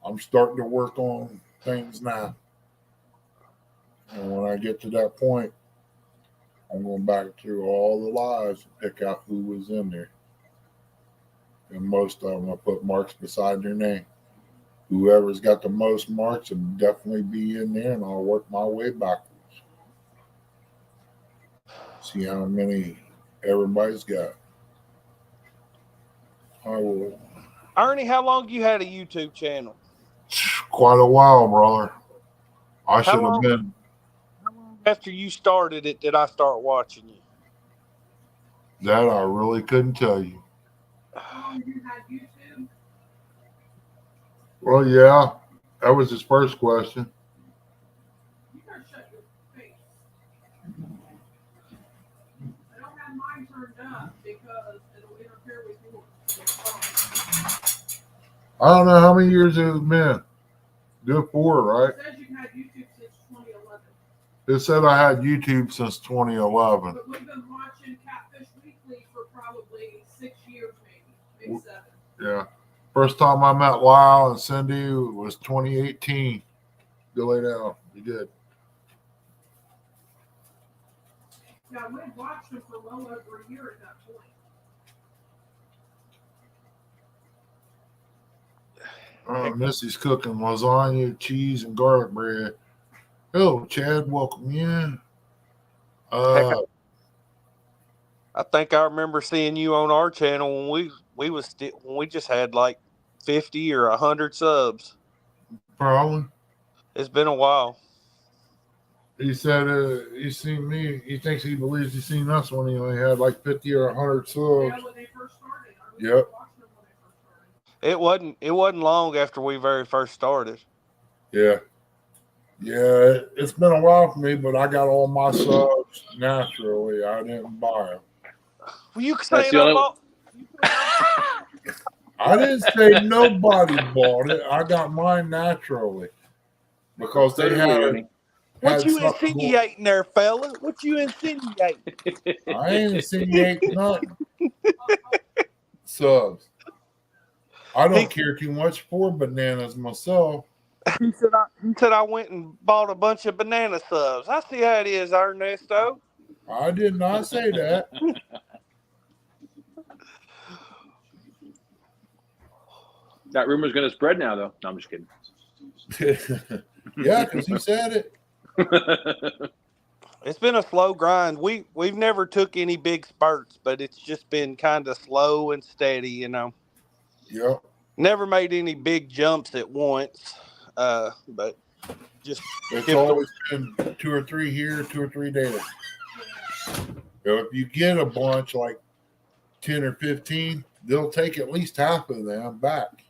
I'm starting to work on things now. And when I get to that point, I'm going back through all the lives and pick out who was in there. And most of them, I put marks beside their name. Whoever's got the most marks will definitely be in there, and I'll work my way backwards. See how many everybody's got. I will. Ernie, how long you had a YouTube channel? Quite a while, brother. I How should have long been. after you started it did I start watching you? That I really couldn't tell you. How long you had YouTube? Well, yeah, that was his first question. You better shut your face. I don't have mine turned up because it'll interfere with yours. I don't know how many years it's been. Good 4, right? It says you've had YouTube since 2011. It said I had YouTube since 2011. But we've been watching Catfish Weekly for probably 6 years, maybe 7. Yeah. First time I met Lyle and Cindy was 2018. Go lay down. You good. Yeah, we had watched them for well over a year at that point. Missy's cooking lasagna, cheese, and garlic bread. Hello, Chad. Welcome in. Heck, I think I remember seeing you on our channel when we just had like 50 or 100 subs. Probably. It's been a while. He said he's seen me. He thinks he believes he's seen us when he only had like 50 or 100 subs. Yeah, when they first started. Yep. Watching them when they first started. It wasn't long after we very first started. Yeah. Yeah, it's been a while for me, but I got all my subs naturally. I didn't buy them. Well, you saying I bought? I didn't say nobody bought it. I got mine naturally because they had. What you insinuating there, fella? What you insinuating? I ain't insinuating nothing. Subs. I don't care too much for bananas myself. He said I went and bought a bunch of banana subs. I see how it is, Ernesto. I did not say that. That rumor's going to spread now, though. No, I'm just kidding. Yeah, because he said it. It's been a slow grind. We've never took any big spurts, but it's just been kind of slow and steady, you know. Yep. Never made any big jumps at once, but just it's always been 2 or 3 here, 2 or 3 there. So if you get a bunch like 10 or 15, they'll take at least half of them back.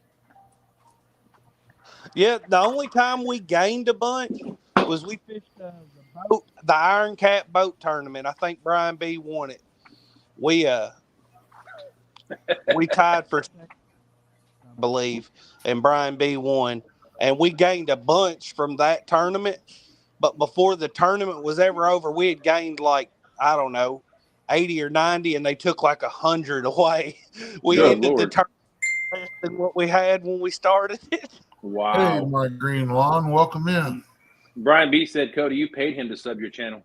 Yeah, the only time we gained a bunch was we fished the Iron Cat boat tournament. I think Brian B won it. We tied for second, I believe, and Brian B won. And we gained a bunch from that tournament. But before the tournament was ever over, we had gained like, I don't know, 80 or 90, and they took like 100 away. We Good ended the Lord. tournament less than what we had when we started it. Hey, Wow. my green lawn, welcome in. Brian B said, Cody, you paid him to sub your channel.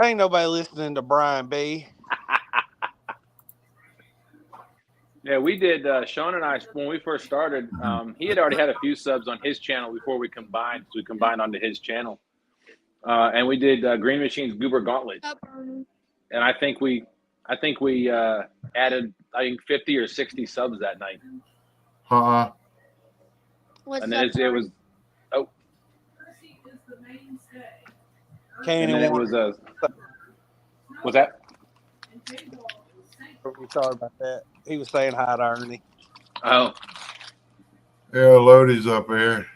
Ain't nobody listening to Brian B. Yeah, we did. Sean and I, when we first started, he had already had a few subs on his channel before we combined. So we combined onto his channel, and we did Green Machine's Goober Gauntlet. And I think we added 50 or 60 subs that night. And then it was Can't and then it was what's that? Sorry about that. He was saying hi to Ernie. Oh, Yeah, Lodi's up there.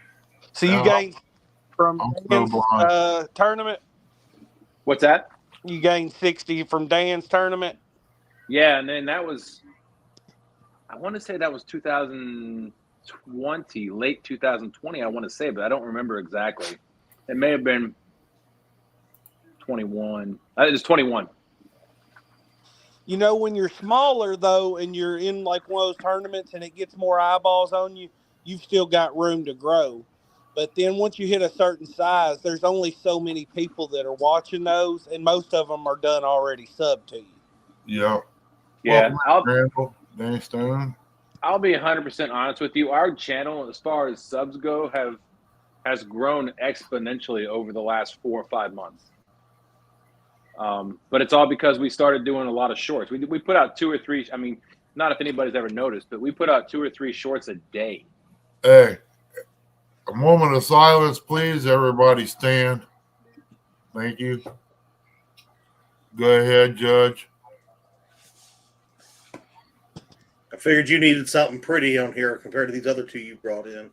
So you gained from I'm Dan's so blind. tournament? what's that? You gained 60 from Dan's tournament? Yeah, and then that was, I want to say that was 2020, late 2020, I want to say, but I don't remember exactly. It may have been 21. It was 21. You know, when you're smaller, though, and you're in like one of those tournaments and it gets more eyeballs on you, you've still got room to grow. But then once you hit a certain size, there's only so many people that are watching those, and most of them are done already sub to you. Yeah. Yeah, Danny Stone. I'll be 100% honest with you. Our channel, as far as subs go, has grown exponentially over the last 4 or 5 months. But it's all because we started doing a lot of shorts. We put out 2 or 3. I mean, not if anybody's ever noticed, but we put out 2 or 3 shorts a day. Hey, a moment of silence, please. Everybody stand. Thank you. Go ahead, Judge. I figured you needed something pretty on here compared to these other two you brought in.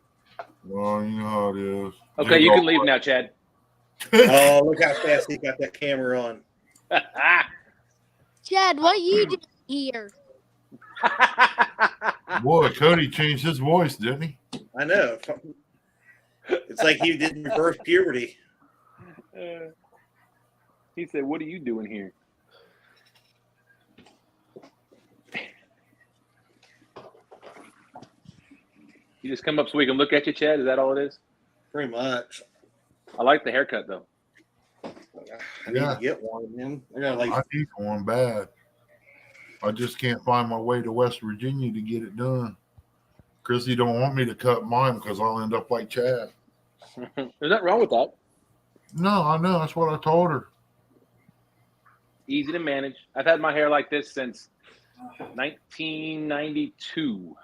Well, you know how it is. Okay, you can leave now, Chad. Oh, look how fast he got that camera on. Chad, what you do here? Boy, Cody changed his voice, didn't he? I know. It's like he did reverse puberty. He said, "What are you doing here?" You just come up so we can look at you, Chad? Is that all it is? Pretty much. I like the haircut, though. I need to get one, man. I need one bad. I just can't find my way to West Virginia to get it done. Chrissy don't want me to cut mine because I'll end up like Chad. There's nothing wrong with that. No, I know. That's what I told her. Easy to manage. I've had my hair like this since 1992.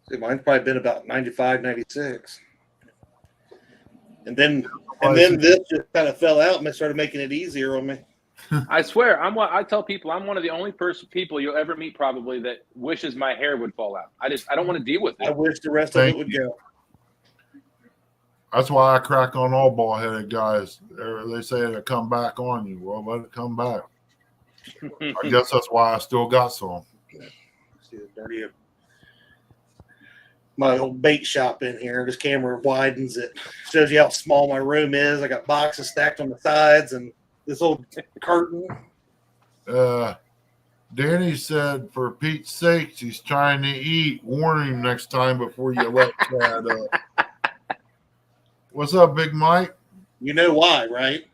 See, mine's probably been about 95, 96. And then this just kind of fell out and they started making it easier on me. I swear, I tell people I'm one of the only people you'll ever meet probably that wishes my hair would fall out. I don't want to deal with it. I wish the rest of it would go. That's why I crack on all bald-headed guys. They say it'll come back on you. Well, let it come back. I guess that's why I still got some. See the dirty my old bait shop in here. This camera widens it. Shows you how small my room is. I got boxes stacked on the sides and this old curtain. Danny said, for Pete's sakes, he's trying to eat. Warn him next time before you let Chad up. What's up, Big Mike? You know why, right?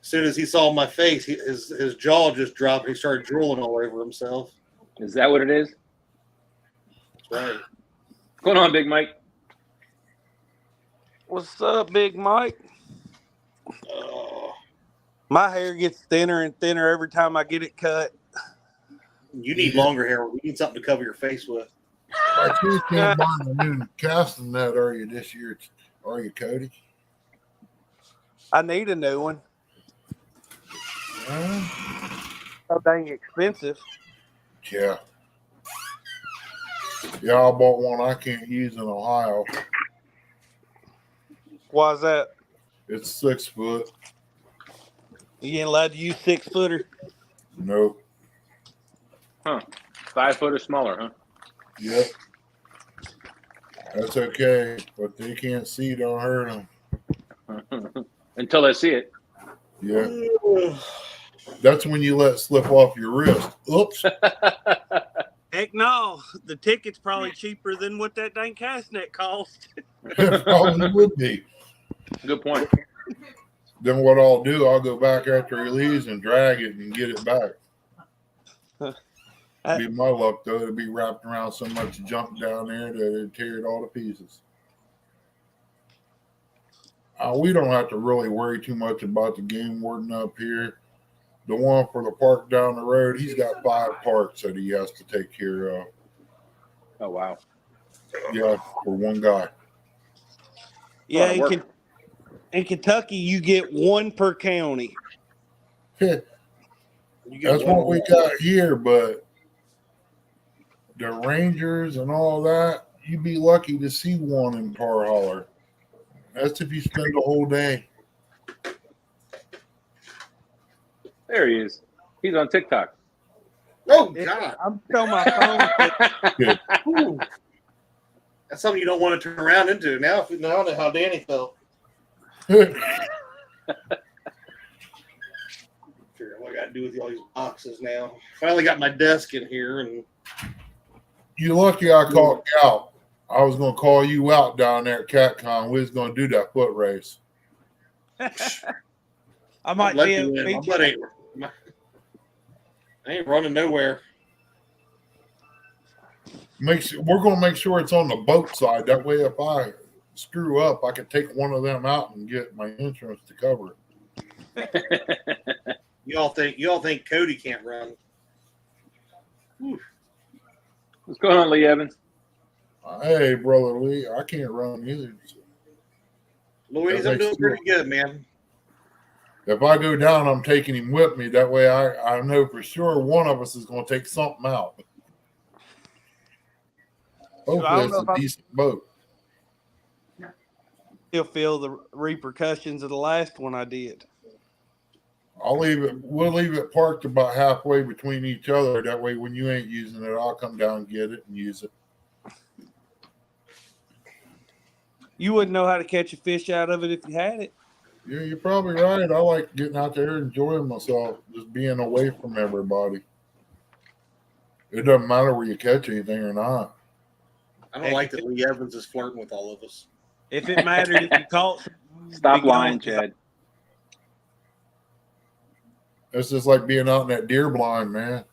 As soon as he saw my face, his jaw just dropped. He started drooling all over himself. Is that what it is? That's right. What's going on, Big Mike? What's up, Big Mike? My hair gets thinner and thinner every time I get it cut. You need longer hair. We need something to cover your face with. I sure can't buy a new casting net, are you, this year? Are you, Cody? I need a new one. So dang expensive. Yeah. Yeah, I bought one I can't use in Ohio. Why is that? It's 6 foot. You ain't allowed to use 6-footer? Nope. Huh. 5 foot or smaller, huh? Yep. That's okay, but they can't see. Don't hurt them. Until they see it. Yeah. That's when you let slip off your wrist. Oops. Heck no. The ticket's probably cheaper than what that dang cast net cost. It probably would be. Good point. Then what I'll do, I'll go back after he leaves and drag it and get it back. Be my luck, though. It'd be wrapped around so much junk down there that it'd tear it all to pieces. We don't have to really worry too much about the game warden up here. The one for the park down the road, he's got 5 parks that he has to take care of. Oh, wow. Yeah, for one guy. Yeah, in Kentucky, you get 1 per county. That's what we got here, but the Rangers and all that, you'd be lucky to see one in Tar Holler. That's if you spend the whole day. There he is. He's on TikTok. Oh, God. I'm showing my phone. Ooh. That's something you don't want to turn around into. Now I know how Danny felt. Figure out what I got to do with all these boxes now. Finally got my desk in here. And You're lucky I called you out. I was going to call you out down there at CatCon. We was going to do that foot race. I might be able to beat you. I ain't running nowhere. We're going to make sure it's on the boat side. That way, if I screw up, I can take one of them out and get my insurance to cover it. Y'all think Cody can't run? Whew. What's going on, Lee Evans? Hey, brother Lee, I can't run either. Louise, I'm doing pretty good, man. If I go down, I'm taking him with me. That way, I know for sure one of us is going to take something out. Hopefully, it's a decent boat. Still feel the repercussions of the last one I did. We'll leave it parked about halfway between each other. That way, when you ain't using it, I'll come down and get it and use it. You wouldn't know how to catch a fish out of it if you had it. Yeah, you're probably right. I like getting out there and enjoying myself, just being away from everybody. It doesn't matter where you catch anything or not. I don't like that Lee Evans is flirting with all of us. If it mattered if you caught, Stop lying, Chad. It's just like being out in that deer blind, man.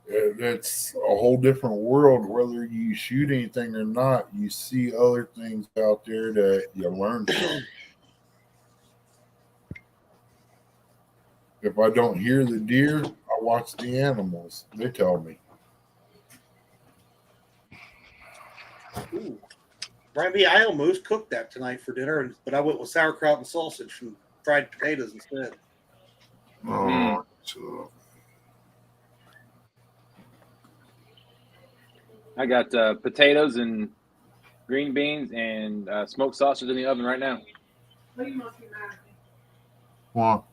It's a whole different world. Whether you shoot anything or not, you see other things out there that you learn from. If I don't hear the deer, I watch the animals. They tell me. Ooh. Brian B., I almost cooked that tonight for dinner, but I went with sauerkraut and sausage and fried potatoes instead. Oh, I got potatoes and green beans and smoked sausage in the oven right now. Lee must be mad at me. well,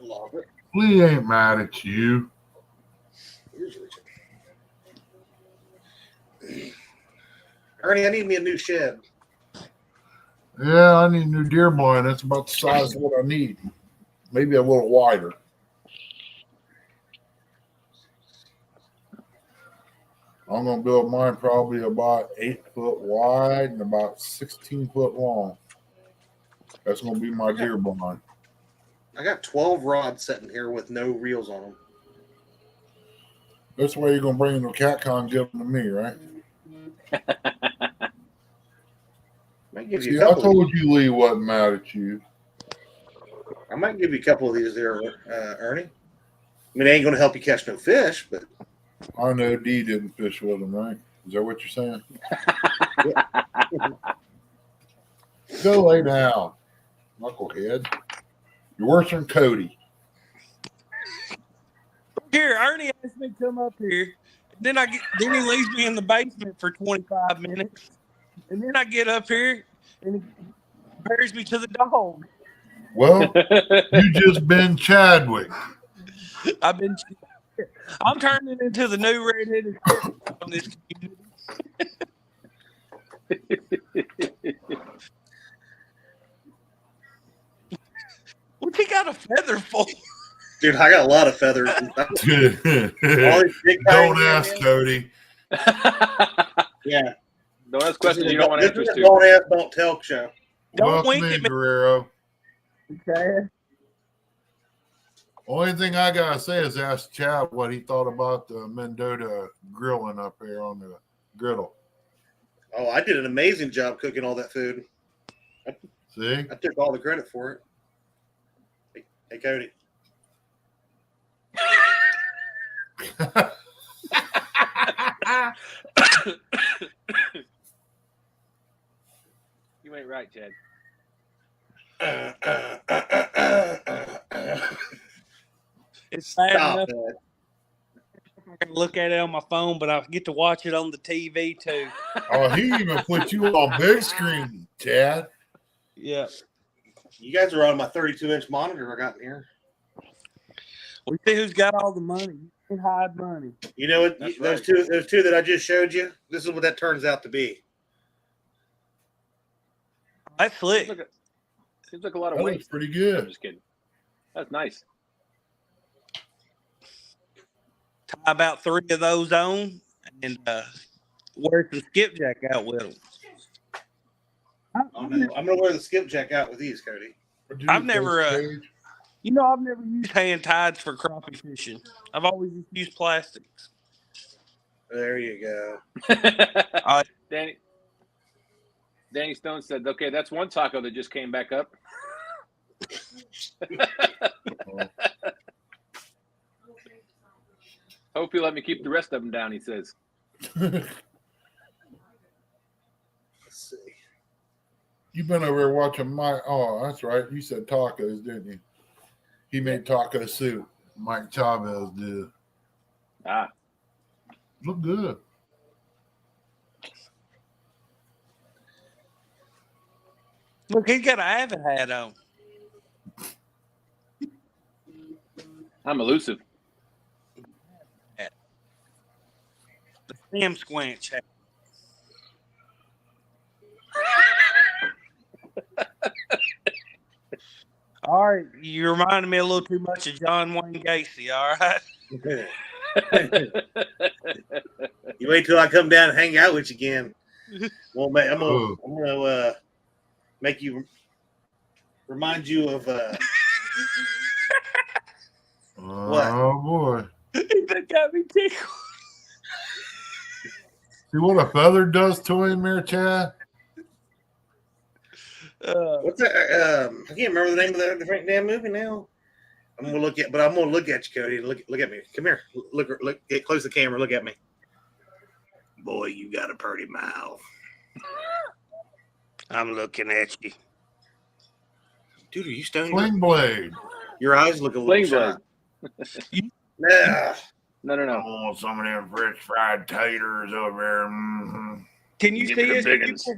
Love it. Lee ain't mad at you. Here's Richard. Ernie, I need me a new shed. Yeah, I need a new deer blind. That's about the size of what I need. Maybe a little wider. I'm going to build mine probably about 8 foot wide and about 16 foot long. That's going to be my deer blind. I got 12 rods sitting here with no reels on them. That's why you're going to bring them to CatCon and give them to me, right? See, I told you Lee wasn't mad at you. I might give you a couple of these there, Ernie. I mean, they ain't going to help you catch no fish, but. I know Dee didn't fish with him, right? Is that what you're saying? Go lay down, knucklehead. You're worse than Cody. Here, Ernie asked me to come up here. Then he leaves me in the basement for 25 minutes, and then I get up here and he compares me to the dog. Well, you just been Chadwick. I'm turning into the new redheaded on this community. What's he got a feather for? Dude, I got a lot of feathers. Don't ask, Cody. Yeah. Don't ask questions you don't want answers to. Don't ask, don't tell show. Don't Welcome wink in, at me. Guerrero. Okay. Only thing I gotta say is ask Chad what he thought about the Mendota grilling up here on the griddle. Oh, I did an amazing job cooking all that food. See? I took all the credit for it. Hey Cody. You ain't right, Chad. It's bad Stop enough it. I can look at it on my phone, but I get to watch it on the TV too. Oh, he even put you on big screen, Chad. Yeah. You guys are on my 32-inch monitor I got in here. We see who's got all the money. You can hide money. You know what? That's Those right. two that I just showed you. This is what that turns out to be. That's slick. Seems like a lot of That weight. was pretty I'm good. just kidding. That's nice. Tie about 3 of those on and wear some skipjack out with them. I'm gonna wear the skipjack out with these, Cody. I've never used hand tides for crappie fishing. I've always used plastics. There you go. Danny Stone said, "Okay, that's one taco that just came back up." Hope you let me keep the rest of them down. He says. Let's see. You've been over here watching Mike. Oh, that's right. You said tacos, didn't you? He made taco soup. Mike Chavez did. Ah, Look good. Look, he's got an Avid hat on. I'm elusive. The Sam Squanch hat. All right, you reminded me a little too much of John Wayne Gacy. All right. You wait till I come down and hang out with you again. Well, I'm gonna make you remind you of what? Oh boy! That got me tickled. See what a feather does to him, there, Chad. What's that? I can't remember the name of that damn movie now. I'm gonna look at you, Cody. Look at me. Come here. Look. Get close to the camera. Look at me. Boy, you got a pretty mouth. I'm looking at you. Dude, are you stoned? Sling blade. Your eyes look a little Sling shot. blade. Yeah. No. I want some of them French fried taters over there. Mm-hmm. Can you Give me see the it? big uns.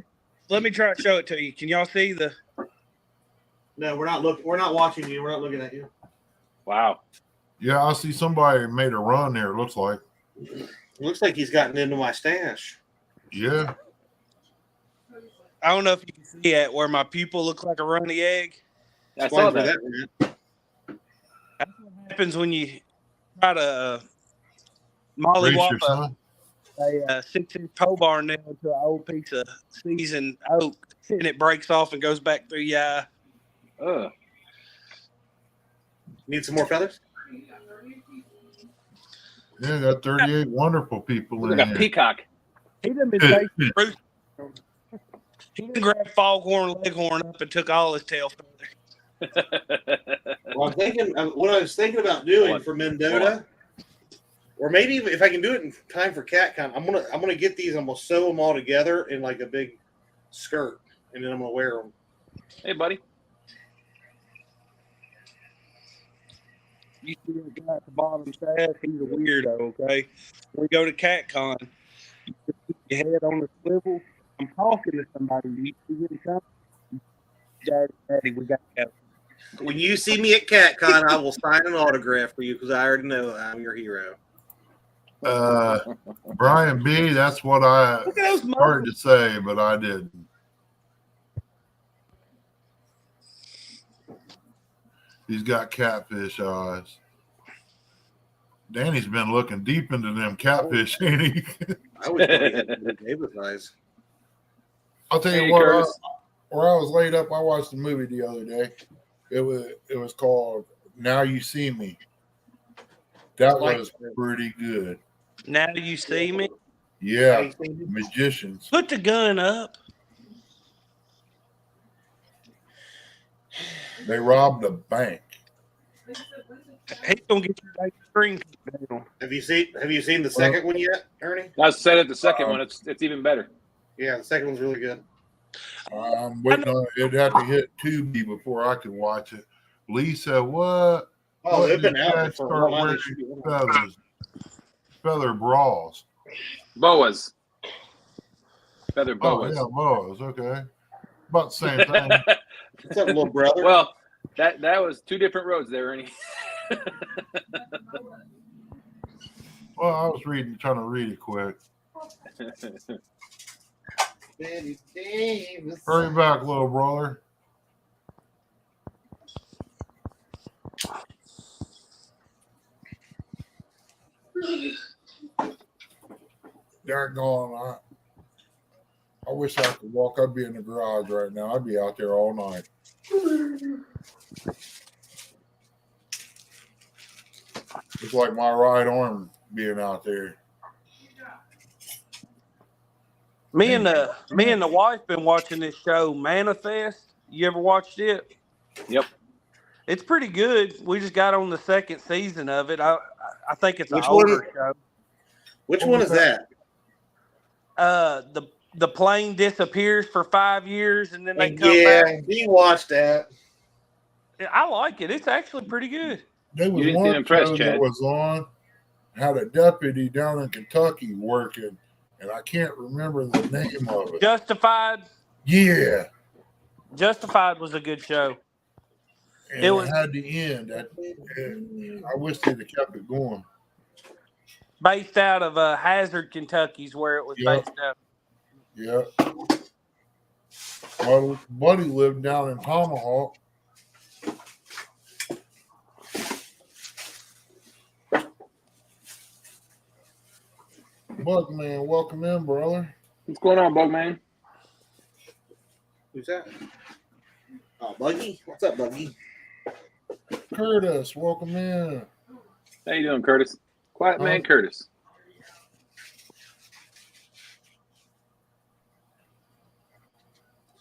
Let me try to show it to you. Can y'all see the? No, we're not looking. We're not watching you. We're not looking at you. Wow. Yeah, I see somebody made a run there. It looks like. It looks like he's gotten into my stash. Yeah. I don't know if you can see it where my pupil looks like a runny egg. I saw that. That's what happens when you try to Race mollywop your son. a 6-inch pole barn nail into an old piece of seasoned oak, and it breaks off and goes back through your eye. Ugh. Need some more feathers? Yeah, got 38 wonderful people Look in like a here. peacock. He done been chasing rooster. He done grabbed foghorn leghorn up and took all his tail feathers. Well, I'm thinking what I was thinking about doing for Mendota, or maybe if I can do it in time for CatCon, I'm gonna get these. I'm gonna sew them all together in like a big skirt, and then I'm gonna wear them. Hey, buddy. You see the guy at the bottom shaft, he's a weirdo, okay? We go to CatCon, you put your head on the swivel. I'm talking to somebody. You see him coming? Daddy, we got to go. When you see me at CatCon, I will sign an autograph for you because I already know I'm your hero. Brian B, that's what I Look at those started to say, but I didn't. He's got catfish eyes. Danny's been looking deep into them catfish, ain't he? I always thought he had David eyes. I'll tell you Hey, what, Curtis. where I was laid up, I watched a movie the other day. It was called Now You See Me. That was pretty good. Now you see me? Yeah, magicians. Put the gun up. They robbed a bank. He's gonna get you like screen down. Have you seen the second one yet, Ernie? I said it. The second one, it's even better. Yeah, the second one's really good. I'm waiting on it'd have to hit Tubi before I could watch it. Lee said, "What? Oh, What they've been did out Dad for a start while. wearing feather bras?" Boas. Feather Oh boas. yeah, boas. Okay, about the same thing. What's up, little brother? Well, that was two different roads there, Ernie. Well, I was trying to read it quick. Hurry back, little brother. Daggone, I wish I could walk. I'd be in the garage right now. I'd be out there all night. It's like my right arm being out there. Me and the wife been watching this show Manifest. You ever watched it? Yep. It's pretty good. We just got on the second season of it. I think it's Which an older show. Which one is that? The plane disappears for 5 years and then they come Yeah, back. we watched that. I like it. It's actually pretty good. There was You didn't one seem impressed, show that Chad. was on, had a deputy down in Kentucky working, and I can't remember the name of it. Justified. Yeah. Justified was a good show. And it had the end. I wish they'd have kept it going. Based out of Hazard, Kentucky is where it was based out. Yeah. My buddy lived down in Tomahawk. Bugman, welcome in, brother. What's going on, Bugman? Who's that? Oh, Buggy. What's up, Buggy? Curtis, welcome in. How you doing, Curtis? Quiet man, Curtis.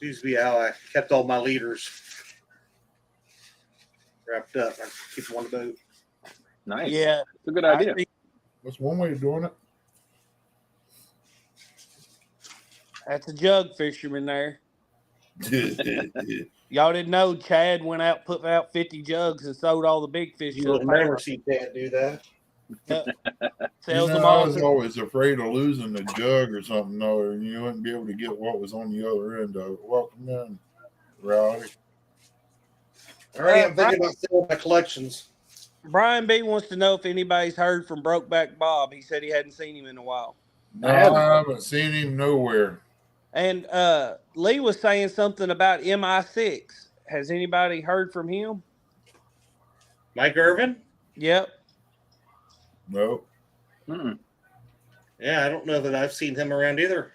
Used to be how I kept all my leaders wrapped up. I keep them on the boat. Nice. Yeah. It's a good idea. That's one way of doing it. That's a jug fisherman there. Y'all didn't know Chad went out, put out 50 jugs and sold all the big fish. You will never see Dad do that. Sells You know, them I all. was always afraid of losing the jug or something, though, and you wouldn't be able to get what was on the other end of it. Welcome in, Rowdy. All right, I'm thinking about selling my collections. Brian B wants to know if anybody's heard from Brokeback Bob. He said he hadn't seen him in a while. No, I haven't seen him nowhere. And Lee was saying something about MI6. Has anybody heard from him? Mike Irvin? Yep. Nope. Mm-mm. Yeah, I don't know that I've seen him around either.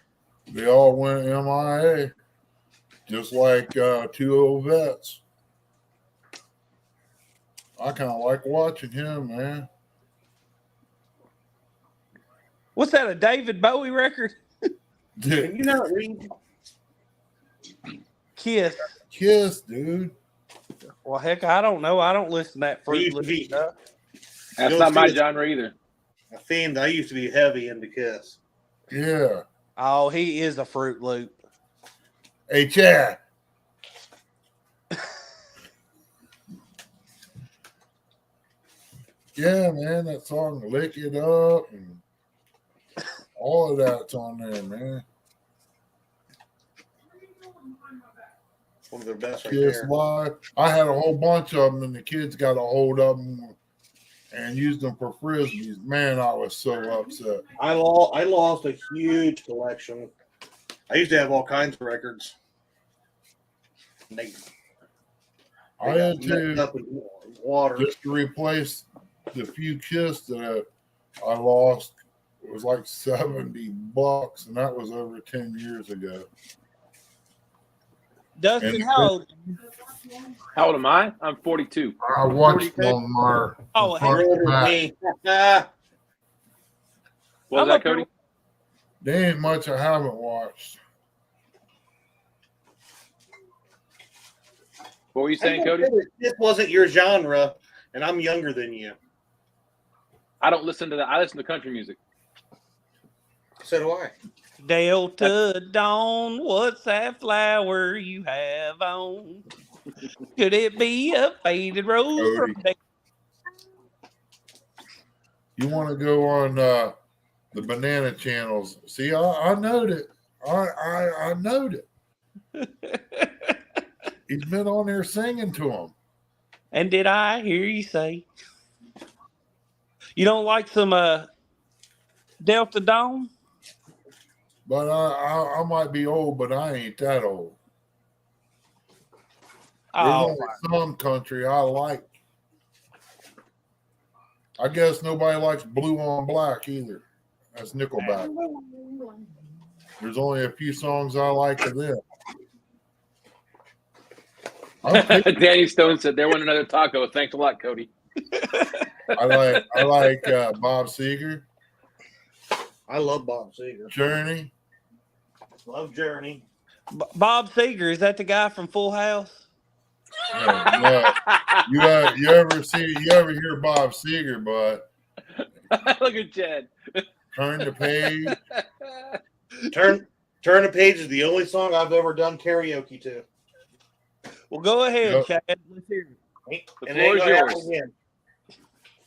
They all went MIA, just like two old vets. I kind of like watching him, man. What's that, a David Bowie record? Can you not read? Kiss. Kiss, dude. Well, heck, I don't know. I don't listen to that Fruit Loop stuff. That's not my genre either. I used to be heavy into Kiss. Yeah. Oh, he is a Fruit Loop. Hey, Chad. Yeah, man, that song "Lick It Up" and all of that's on there, man. One of their best right Kiss there. Live. I had a whole bunch of them, and the kids got a hold of them and used them for frisbees. Man, I was so upset. I lost a huge collection. I used to have all kinds of records. They I got had messed up to in water. just to replace the few Kiss that I lost. It was like $70, and that was over 10 years ago. Dustin, And how old? How old am I? I'm 42. I watched 42? them on Oh, front You're to older than back. me. What was I'm that, up here- Cody? There ain't much I haven't watched. What were you saying, Cody? This wasn't your genre, and I'm younger than you. I don't listen to that. I listen to country music. So do I. Delta Dawn, what's that flower you have on? Could it be a faded rose from Cody. You want to go on the banana channels? See, I knowed it. I knowed it. He's been on there singing to him. And did I hear you say you don't like some Delta Dawn? But I might be old, but I ain't that old. There's Oh, only some country I like. I guess nobody likes Blue on Black either. That's Nickelback. There's only a few songs I like of them. Danny Stone said there went another taco. Thanks a lot, Cody. I like Bob Seger, I love Bob Seger. Journey. Love Journey. Bob Seger, is that the guy from Full House? No. You ever hear Bob Seger, but Look at Chad. Turn the Page. Turn the Page is the only song I've ever done karaoke to. Well, go ahead, Yep. Chad. Let's hear it. The And floor it is ain't gonna happen yours. again.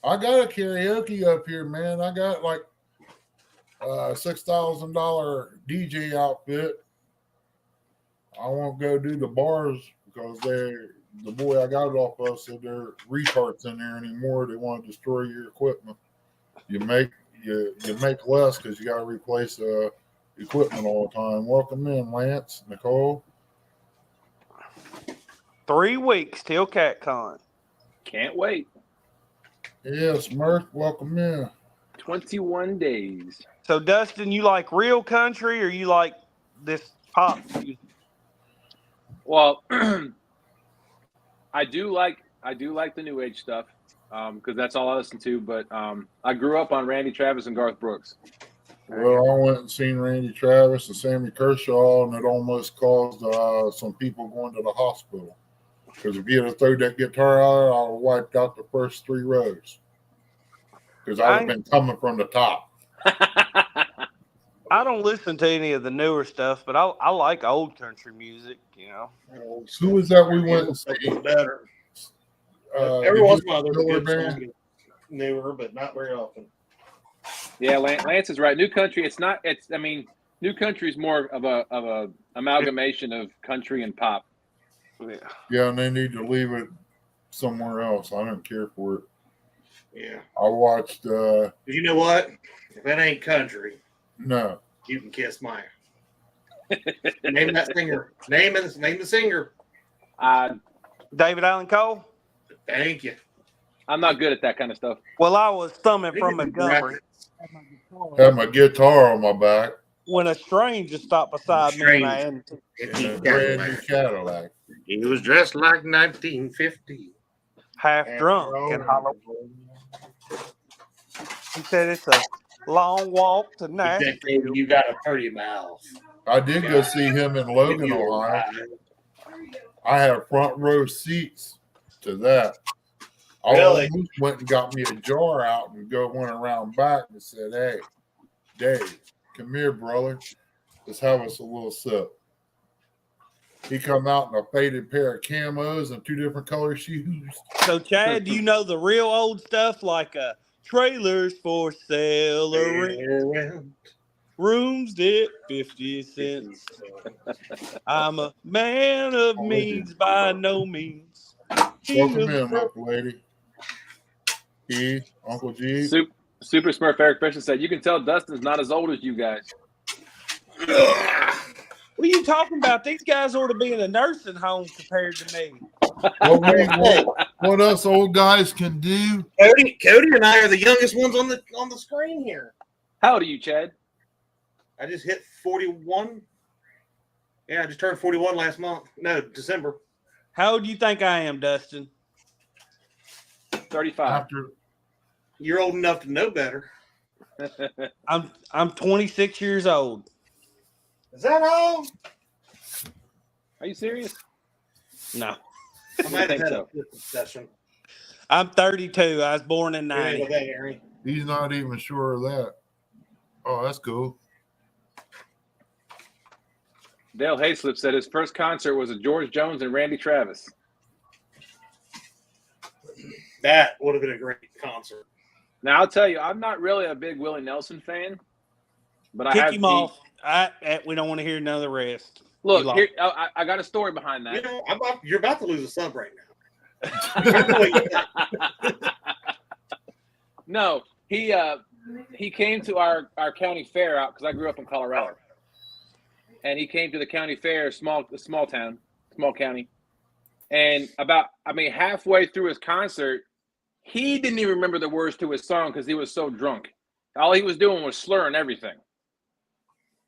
I got a karaoke up here, man. I got like a $6,000 DJ outfit. I won't go do the bars because the boy I got it off of said they're retards in there anymore. They want to destroy your equipment. You make less because you got to replace equipment all the time. Welcome in, Lance, Nicole. 3 weeks till CatCon. Can't wait. Yes, Murph, welcome in. 21 days. So, Dustin, you like real country or you like this pop music? Well, I do like the new age stuff because that's all I listen to. But I grew up on Randy Travis and Garth Brooks. Well, I went and seen Randy Travis and Sammy Kershaw, and it almost caused some people going to the hospital. Because if you had thrown that guitar out, I would have wiped out the first 3 rows. Because I would have been coming from the top. I don't listen to any of the newer stuff, but I like old country music, you know. Who was that we went and see? Better. Every once in a while there's a good song newer, but not very often. Yeah, Lance is right. New country. New country is more of a amalgamation of country and pop. Yeah, and they need to leave it somewhere else. I don't care for it. Yeah. I watched. You know what? If that ain't country, no. you can kiss mine. Name that singer. Name the singer. David Allen Cole? Thank you. I'm not good at that kind of stuff. Well, I was thumbing from Montgomery Had my guitar on my back when a stranger stopped beside me and I had in a brand new Cadillac. He was dressed like 1950. half drunk and hollow. He said it's a long walk to Nashville. You got a pretty mouth. I did go see him in Logan, Ohio. I had front row seats to that. I Really? almost went and got me a jar out and went around back and said, "Hey, Dave, come here, brother. Let's have us a little sip." He come out in a faded pair of camos and 2 different color shoes. So, Chad, do you know the real old stuff like trailers for sale or rent, rooms at 50 cents? I'm a man of means by no means. Welcome in, Uncle Lady. Uncle G. Super Smurf Eric Fisher said, you can tell Dustin's not as old as you guys. What are you talking about? These guys ought to be in a nursing home compared to me. What us old guys can do. Cody and I are the youngest ones on the screen here. How old are you, Chad? I just hit 41. Yeah, I just turned 41 last month. No, December. How old do you think I am, Dustin? 35. You're old enough to know better. I'm 26 years old. Is that all? Are you serious? No. I might have had a discussion. I'm 32. I was born in 90. He's not even sure of that. Oh, that's cool. Dale Hayslip said his first concert was with George Jones and Randy Travis. That would have been a great concert. Now, I'll tell you, I'm not really a big Willie Nelson fan, but I Kick have him off. We don't want to hear none of the rest. Look, here, I got a story behind that. You know, you're about to lose a sub right now. No, he came to our county fair out because I grew up in Colorado, and he came to the county fair, small county, and halfway through his concert, he didn't even remember the words to his song because he was so drunk. All he was doing was slurring everything.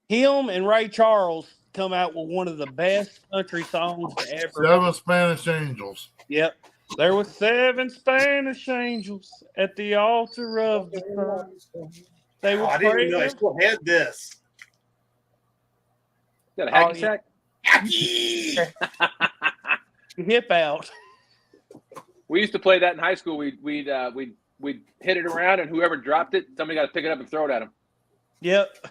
Him and Ray Charles come out with one of the best country songs ever. 7 Spanish Angels. Yep. There were 7 Spanish angels at the altar of the sun. They were I didn't know I still had this. Got a hacky sack? Hip out. We used to play that in high school. We'd hit it around, and whoever dropped it, somebody got to pick it up and throw it at him. Yep.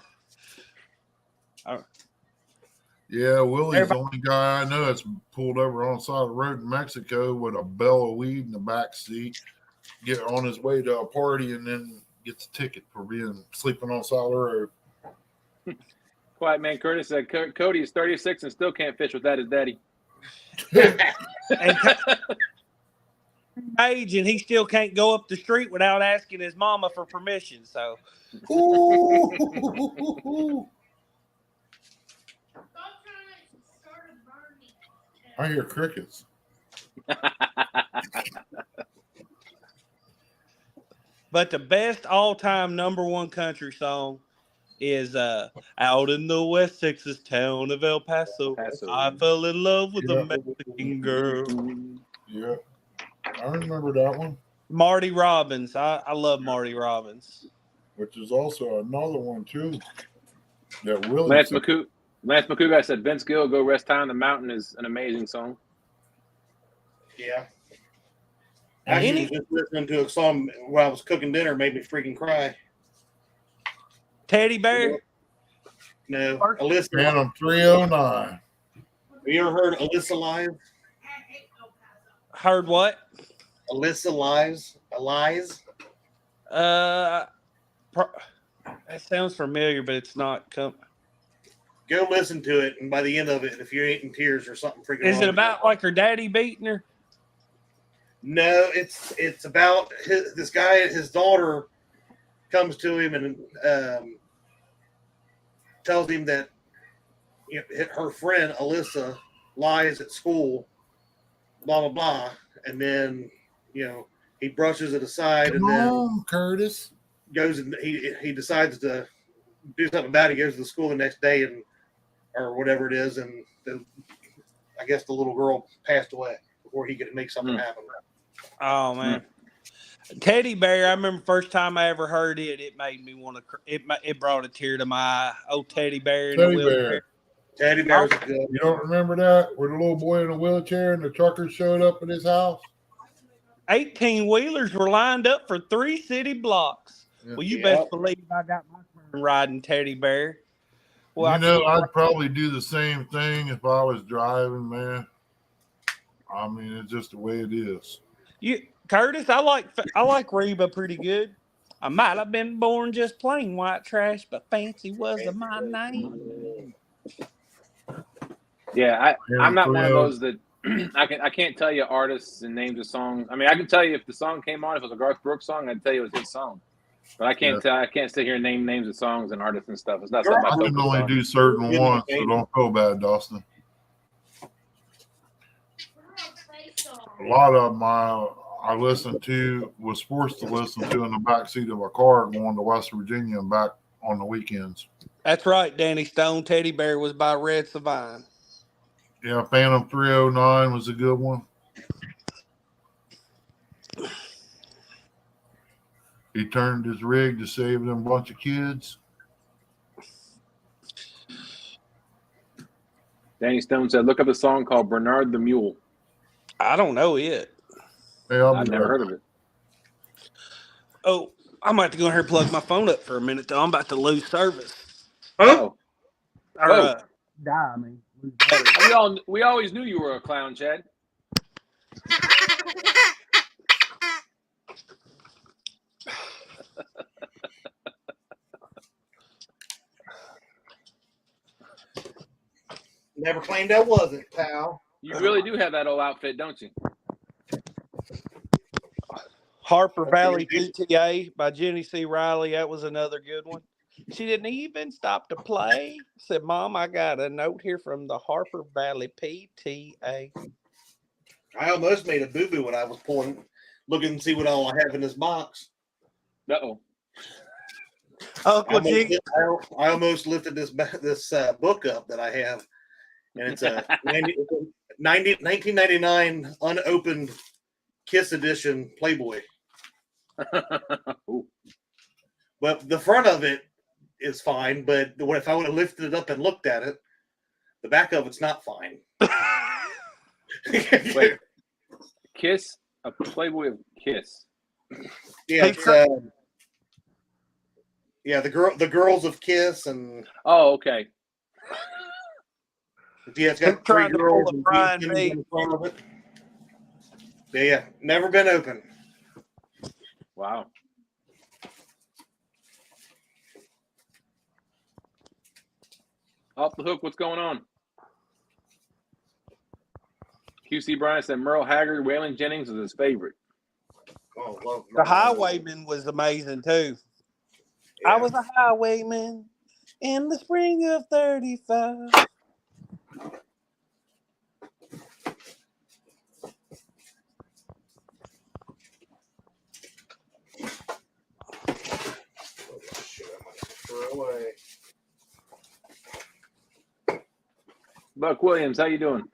Yeah, Willie's the only guy I know that's pulled over on the side of the road in Mexico with a bell of weed in the back seat, get on his way to a party, and then gets a ticket for sleeping on the side of the road. Quiet Man Curtis said, Cody is 36 and still can't fish without his daddy. Age, and he still can't go up the street without asking his mama for permission. So, I hear crickets. But the best all-time #1 country song is out in the West Texas town of El Paso. I fell in love with a Mexican girl. Yeah, I remember that one. Marty Robbins. I love Marty Robbins. Which is also another one, too. That Willie Lance McCougar said, Vince Gill, Go Rest Time on the Mountain is an amazing song. Yeah. Actually, just listening to a song while I was cooking dinner made me freaking cry. Teddy Bear? No. Alyssa. Phantom 309. Have you ever heard Alyssa Live? Heard what? Alyssa Lives? That sounds familiar, but it's not. Go listen to it, and by the end of it, if you ain't in tears or something freaking Is it about like her daddy beating her? No, it's about this guy. His daughter comes to him and tells him that her friend Alyssa lies at school, blah blah blah, and then he brushes it aside. Come on, Curtis. Goes and he decides to do something about it. He goes to the school the next day or whatever it is, and I guess the little girl passed away before he could make something happen. Oh man, Teddy Bear! I remember first time I ever heard it. It made me want to. It brought a tear to my eye. Oh, Teddy Bear! Teddy Bear was good. You don't remember that? Where the little boy in a wheelchair and the truckers showed up at his house? 18-wheelers were lined up for 3 city blocks. Yeah. Well, you best believe I got my turn riding Teddy Bear. Well, I'd probably do the same thing if I was driving, man. I mean, it's just the way it is. Curtis, I like Reba pretty good. I might have been born just plain white trash, but fancy wasn't my name. Yeah, I'm not one of 3-0. those that I can't tell you artists and names of songs. I mean, I can tell you if the song came on, if it was a Garth Brooks song, I'd tell you it was his song. But I can't tell. I can't sit here and name names of songs and artists and stuff. It's not something I I can focus only on. do certain ones, so don't feel bad, Dustin. A lot of them I listened to, was forced to listen to in the backseat of a car going to West Virginia and back on the weekends. That's right, Danny Stone. Teddy Bear was by Red Savine. Yeah, Phantom 309 was a good one. He turned his rig to save them bunch of kids. Danny Stone said, "Look up a song called Bernard the Mule." I don't know it. Hey, I've never heard of it. Oh, I'm about to go in here and plug my phone up for a minute, though. I'm about to lose service. Oh, Or die, I mean. Lose battery. we always knew you were a clown, Chad. Never claimed I wasn't, pal. You really do have that old outfit, don't you? Harper Valley PTA by Jenny C. Riley. That was another good one. She didn't even stop to play. Said, "Mom, I got a note here from the Harper Valley PTA." I almost made a boo-boo when I was looking to see what all I have in this box. Uh-oh. Uncle G. I almost lifted this book up that I have, and it's a 1999 unopened Kiss edition Playboy. But the front of it is fine, but if I would have lifted it up and looked at it, the back of it's not fine. Wait, Kiss, a Playboy of Kiss. Yeah, it's, the girls of Kiss and okay. Yeah, it's got three girls and Brian in the front of it. Yeah, never been open. Wow. Off the hook, what's going on? QC Brian said Merle Haggard, Waylon Jennings was his favorite. Oh, love The Highwayman was amazing too. Yeah. I was a highwayman in the spring of 35. Buck Williams, how you doing?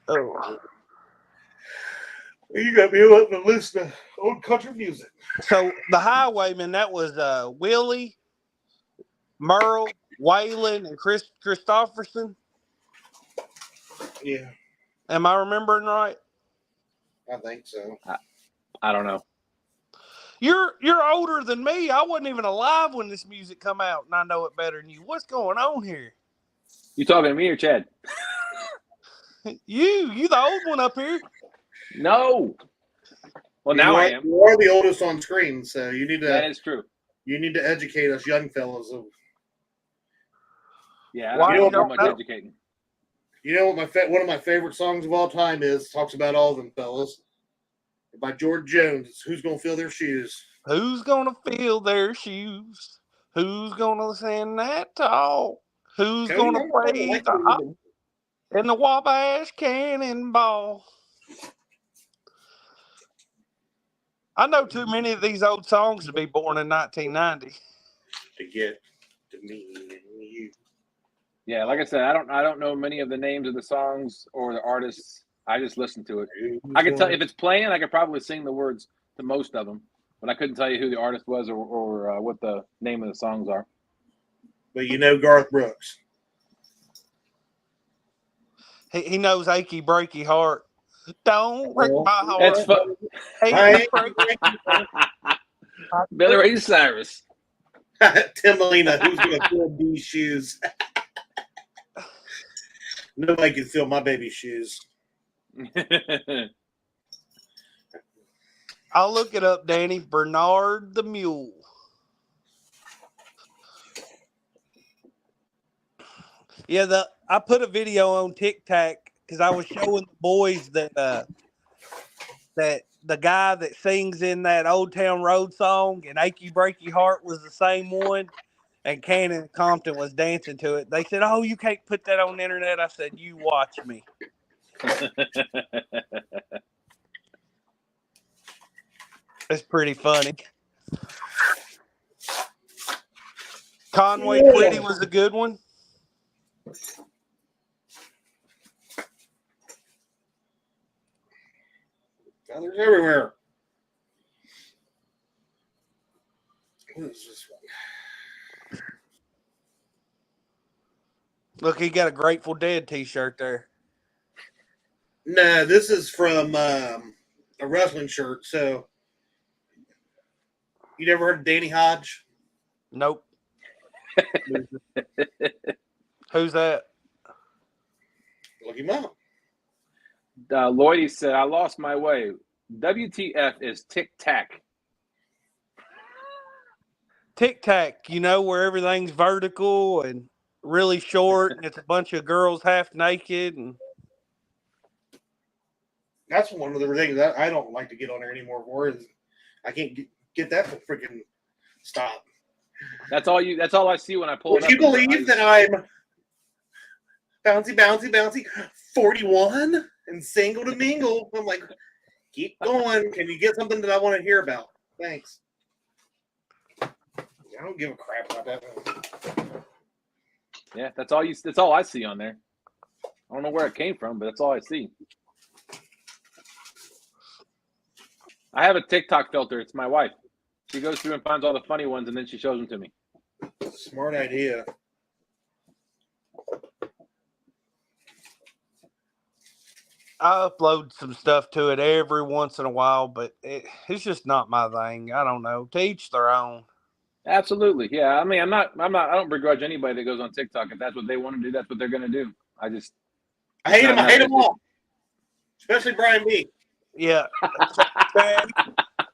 Oh, you got me up to listen to old country music. So the Highwayman, that was Willie, Merle, Waylon, and Chris Christopherson. Yeah. Am I remembering right? I think so. I don't know. You're older than me. I wasn't even alive when this music come out, and I know it better than you. What's going on here? You talking to me or Chad? You the old one up here. No. Well, now I am. You are the oldest on screen, so you need to. That is true. You need to educate us young fellas. Yeah, I don't know much educating. You know what one of my favorite songs of all time is? Talks about all of them fellas. By George Jones. It's Who's Gonna Fill Their Shoes? Who's gonna fill their shoes? Who's gonna stand that tall? Who's gonna play in the Wabash Cannonball? I know too many of these old songs to be born in 1990. To get to me and you. Yeah, like I said, I don't know many of the names of the songs or the artists. I just listen to it. I can tell if it's playing, I could probably sing the words to most of them, but I couldn't tell you who the artist was or what the name of the songs are. But you know Garth Brooks. He knows Achy Breaky Heart. Don't break my That's heart. fun. Hey, Billy Ray Cyrus. Timelina, who's going to fill these shoes? Nobody can fill my baby's shoes. I'll look it up, Danny. Bernard the Mule. Yeah, I put a video on TikTok because I was showing the boys that that the guy that sings in that Old Town Road song and Achy Breaky Heart was the same one, and Cannon Compton was dancing to it. They said, "Oh, you can't put that on the internet." I said, "You watch me." It's pretty funny. Conway Twitty was a good one. There's everywhere. What is this one? Look, he got a Grateful Dead t-shirt there. No, this is from a wrestling shirt. So, you never heard of Danny Hodge? Nope. Who's that? Look him up. Lloydie said, I lost my way. WTF is tic-tac. Tic-tac, where everything's vertical and really short, and it's a bunch of girls half naked. And that's one of the things that I don't like to get on there anymore for is I can't get that to freaking stop. That's all I see when I pull it up. Would you believe that I'm bouncy, 41 and single to mingle? I'm like, keep going. Can you get something that I want to hear about? Thanks. I don't give a crap about that. Yeah, that's all I see on there. I don't know where it came from, but that's all I see. I have a TikTok filter. It's my wife. She goes through and finds all the funny ones, and then she shows them to me. Smart idea. I upload some stuff to it every once in a while, but it's just not my thing. I don't know. To each their own. Absolutely, yeah. I mean, I don't begrudge anybody that goes on TikTok. If that's what they want to do, that's what they're going to do. I hate them. I hate them all, especially Brian B. Yeah,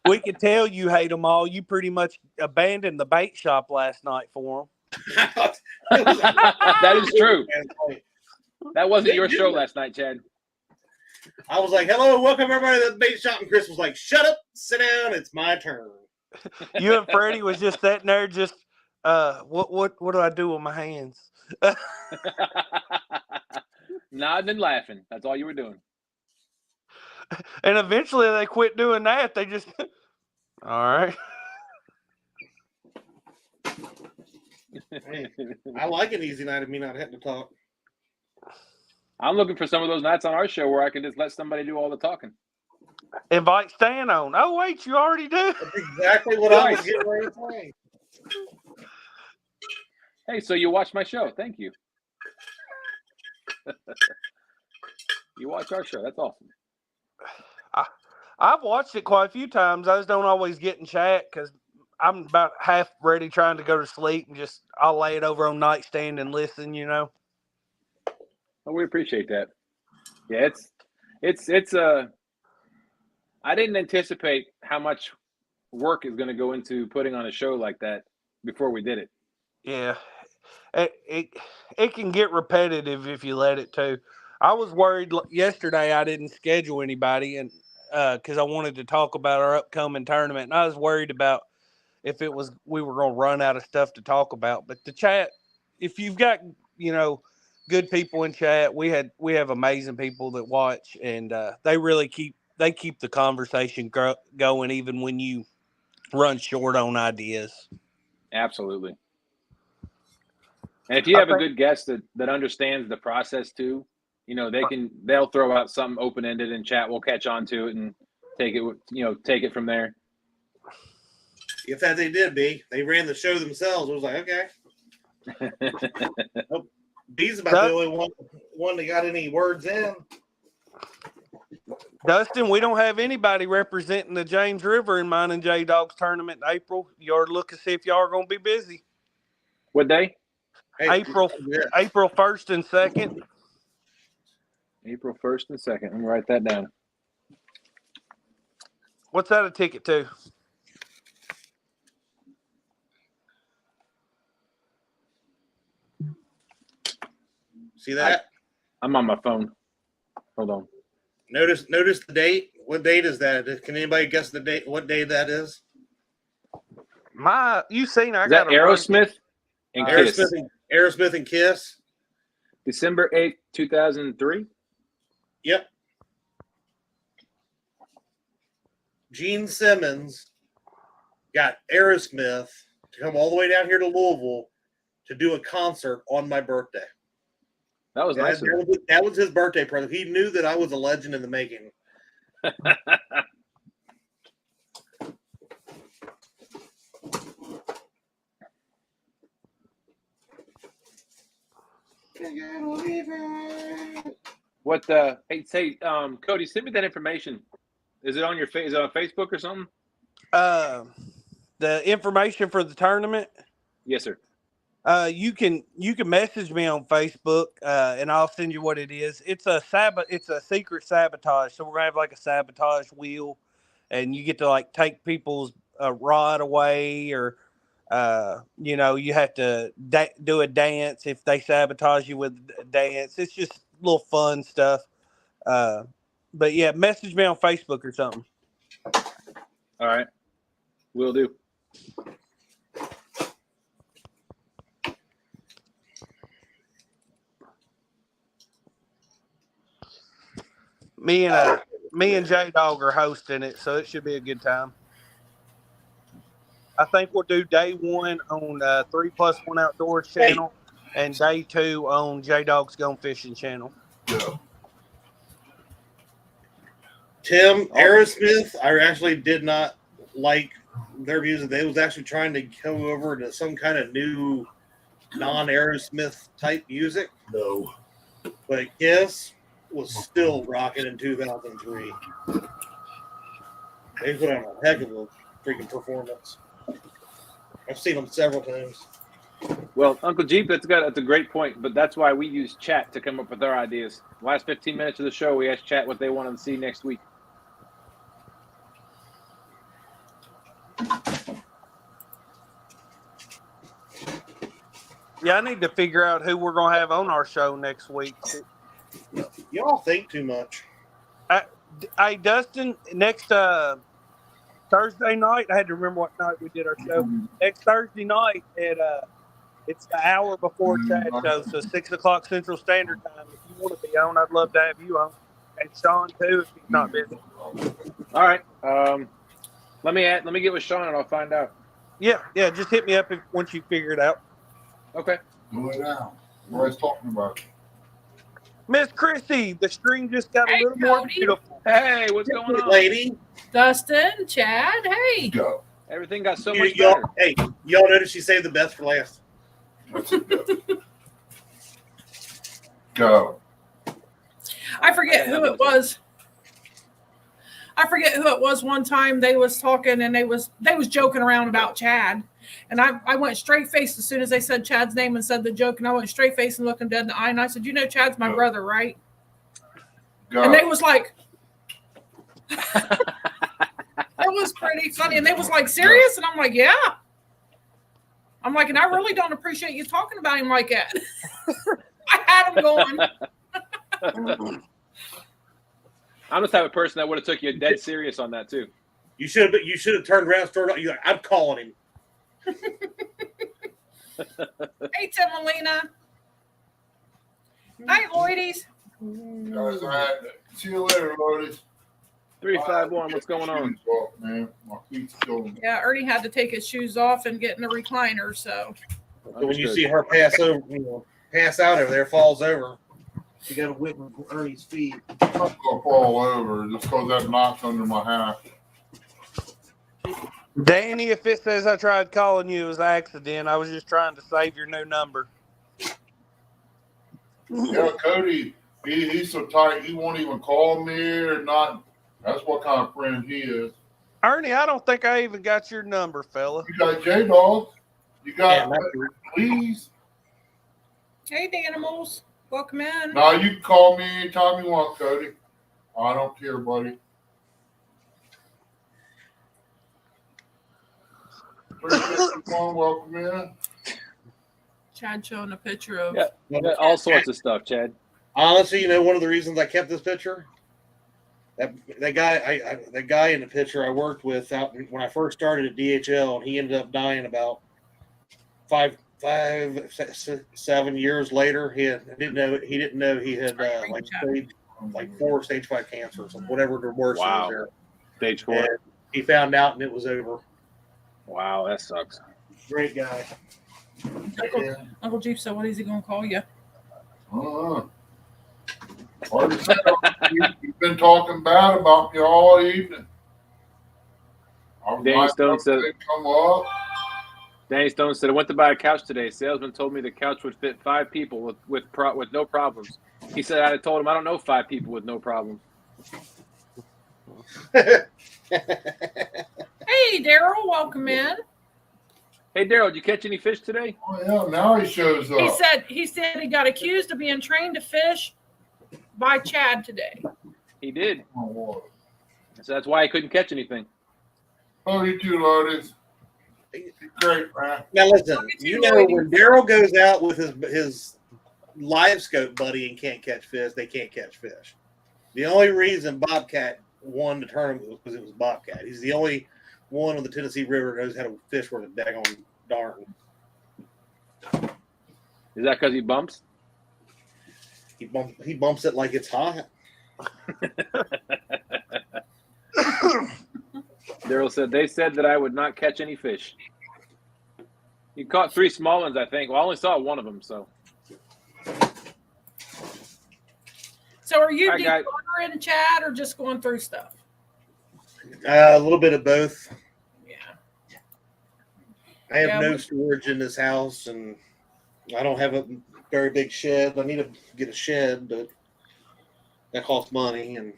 we can tell you hate them all. You pretty much abandoned the bait shop last night for them. That is true. That wasn't your show last night, Chad. I was like, "Hello, welcome everybody to the bait shop," and Chris was like, "Shut up, sit down. It's my turn." You and Freddie was just sitting there, just what do I do with my hands? Nodding and laughing. That's all you were doing. And eventually they quit doing that. They just, all right. Hey, I like an easy night of me not having to talk. I'm looking for some of those nights on our show where I can just let somebody do all the talking. Invite Stan on. Oh, wait, you already do? That's exactly what I was getting ready to say. Hey, so you watch my show. Thank you. You watch our show. That's awesome. I've watched it quite a few times. I just don't always get in chat because I'm about half ready trying to go to sleep and I'll lay it over on nightstand and listen, Oh, we appreciate that. Yeah, it's I didn't anticipate how much work is going to go into putting on a show like that before we did it. Yeah, it can get repetitive if you let it to. I was worried yesterday I didn't schedule anybody and because I wanted to talk about our upcoming tournament, and I was worried about if we were going to run out of stuff to talk about. But the chat, if you've got good people in chat, we have amazing people that watch, and they really keep the conversation going even when you run short on ideas. Absolutely. And if you have a good guest that understands the process too, they'll throw out something open-ended and chat will catch on to it and take it from there. If that they did, B, they ran the show themselves. I was like, okay. B's about the only one that got any words in. Dustin, we don't have anybody representing the James River in mine and J Dog's tournament in April. You ought to look and see if y'all are going to be busy. What day? Hey, April yeah. April 1st and 2nd. April 1st and 2nd. Let me write that down. What's that a ticket to? See that? I'm on my phone. Hold on. Notice the date. What date is that? Can anybody guess the date? What day that is? You seen I Is that got a Aerosmith and Kiss? Aerosmith and Kiss. December 8th, 2003. Yep. Gene Simmons got Aerosmith to come all the way down here to Louisville to do a concert on my birthday. That was nice. That was his birthday present. He knew that I was a legend in the making. What? Hey, say, Cody, send me that information. Is it on your Is it on Facebook or something? The information for the tournament. Yes, sir. You can message me on Facebook, and I'll send you what it is. It's a secret sabotage. So we're gonna have like a sabotage wheel, and you get to like take people's rod away, or you have to do a dance if they sabotage you with a dance. It's just little fun stuff. But yeah, message me on Facebook or something. All right, will do. Me and J Dog are hosting it, so it should be a good time. I think we'll do day 1 on 3+1 Outdoors channel, and day 2 on J Dog's Gone Fishing channel. Yeah. Tim, Aerosmith, I actually did not like their music. They was actually trying to go over to some kind of new non-Aerosmith type music. No. But Kiss was still rocking in 2003. They put on a heck of a freaking performance. I've seen them several times. Well, Uncle Jeep, that's a great point, but that's why we use chat to come up with our ideas. The last 15 minutes of the show, we asked chat what they wanted to see next week. Yeah, I need to figure out who we're gonna have on our show next week. Y'all think too much. Hey, Dustin, next Thursday night, I had to remember what night we did our show. Next Thursday night it's the hour before Chad show, so 6 o'clock Central Standard Time. If you want to be on, I'd love to have you on, and Sean too if he's not busy. All right. Let me get with Sean and I'll find out. Yeah. Just hit me up once you figure it out. Okay. Go down. We're always talking about it. Miss Chrissy, the string just got a little more beautiful. Hey, what's going on, lady? Dustin, Chad, hey. Go. Everything got so much better. Hey, y'all notice she saved the best for last. Go. I forget who it was. One time they was talking and they was joking around about Chad. And I went straight faced as soon as they said Chad's name and said the joke, and I went straight faced and looked him dead in the eye, and I said, "You know, Chad's my brother, right?" Go. And they was like, "That was pretty funny." And they was like, "Serious?" And I'm like, "Yeah." I'm like, "And I really don't appreciate you talking about him like that." I had him going. I'm the type of person that would have took you dead serious on that too. You should have turned around and started. You're like, I'm calling him. Hey, Timelina. Night, Lloydies. Guys, all right. See you later, Lloydies. 351. What's going on? Man, my feet's going. Yeah, Ernie had to take his shoes off and get in the recliner, so. So when you see her pass out over there, falls over, you got to whip Ernie's feet. I'm going to fall over just because that knot's under my hat. Danny, if it says I tried calling you, it was an accident. I was just trying to save your new number. Yeah, Cody, he's so tight, he won't even call me or not That's what kind of friend he is. Ernie, I don't think I even got your number, fella. You got J-Dog. You got Yeah, Please. Hey, Danimals. Welcome in. Now you can call me anytime you want, Cody. I don't care, buddy. 351, welcome in. Chad showing a picture of. Yeah, all sorts of stuff, Chad. honestly, one of the reasons I kept this picture, that guy in the picture I worked with out when I first started at DHL, and he ended up dying about 7 years later. He didn't know he had like 4 stage 5 cancer, or whatever the worst was there. Stage 4. And he found out, and it was over. Wow, that sucks. Great guy. Uncle Chief said, what is he going to call you? You've been talking bad about me all evening. Danny Stone said, come up. Danny Stone said, I went to buy a couch today. Salesman told me the couch would fit 5 people with no problems. He said I told him I don't know 5 people with no problems. Hey, Daryl, welcome in. Hey, Daryl, did you catch any fish today? Oh, yeah, now he shows up. He said he got accused of being trained to fish by Chad today. He did. Oh, So that's why I couldn't catch anything. oh, you too, Lotus. Great, man. Now listen, when Daryl goes out with his live scope buddy and can't catch fish, they can't catch fish. The only reason Bobcat won the tournament was because it was Bobcat. He's the only one on the Tennessee River knows how to fish worth a daggone darn. Is that because he bumps? He bumps it like it's hot. Daryl said, they said that I would not catch any fish. You caught 3 small ones, I think. Well, I only saw one of them, so. So are you Hi, guys. decluttering, Chad, or just going through stuff? A little bit of both. Yeah. I have no storage in this house, and I don't have a very big shed. I need to get a shed, but that costs money, and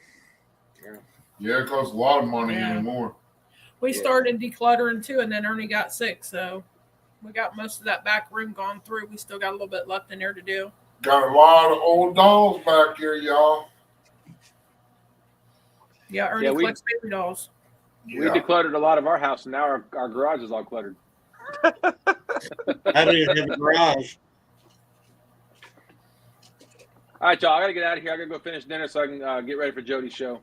Yeah, it costs a lot of money anymore. We started decluttering too, and then Ernie got sick, so we got most of that back room gone through. We still got a little bit left in there to do. Got a lot of old dolls back here, y'all. Yeah, Ernie collects baby dolls. We decluttered a lot of our house, and now our garage is all cluttered. I don't even have a garage. All right, y'all. I got to get out of here. I got to go finish dinner so I can get ready for Jody's show.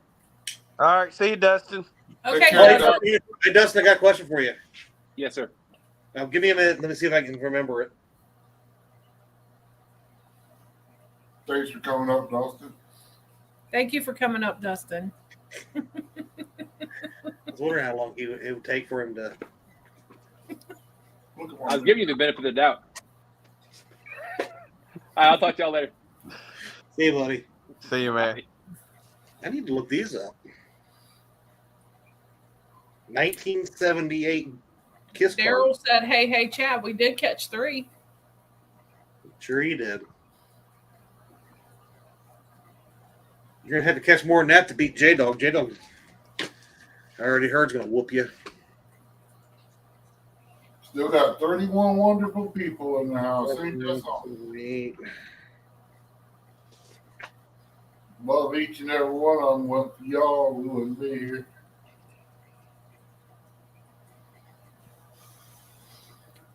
All right. See you, Dustin. Okay, Hey, Dustin, I got a question for you. Yes, sir. Now, give me a minute. Let me see if I can remember it. Thanks for coming up, Dustin. Thank you for coming up, Dustin. I was wondering how long it would take for him to. I was giving you the benefit of the doubt. All right, I'll talk to y'all later. See you, buddy. See you, man. I need to look these up. 1978 Kiss Daryl card. said, hey, Chad, we did catch 3. Sure you did. You're going to have to catch more than that to beat J-Dog. J-Dog, I already heard, is going to whoop you. Still got 31 wonderful people in the house. Ain't that something? Love each and every one of them. Went for y'all, we wouldn't be here.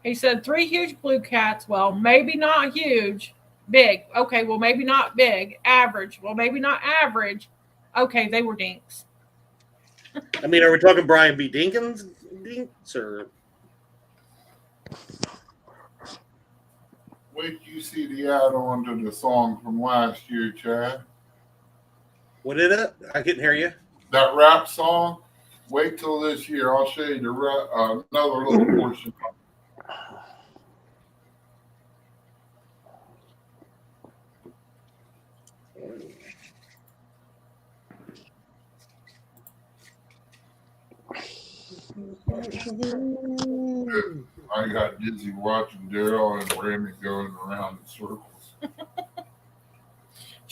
He said 3 huge blue cats. Well, maybe not huge. Big. Okay, well, maybe not big. Average. Well, maybe not average. Okay, they were dinks. I mean, are we talking Brian B. Dinkins? Dinks or? Wait till you see the add-on to the song from last year, Chad. What is it? I couldn't hear you. That rap song. Wait till this year. I'll show you the another little portion. I got dizzy watching Daryl and Remy going around in circles.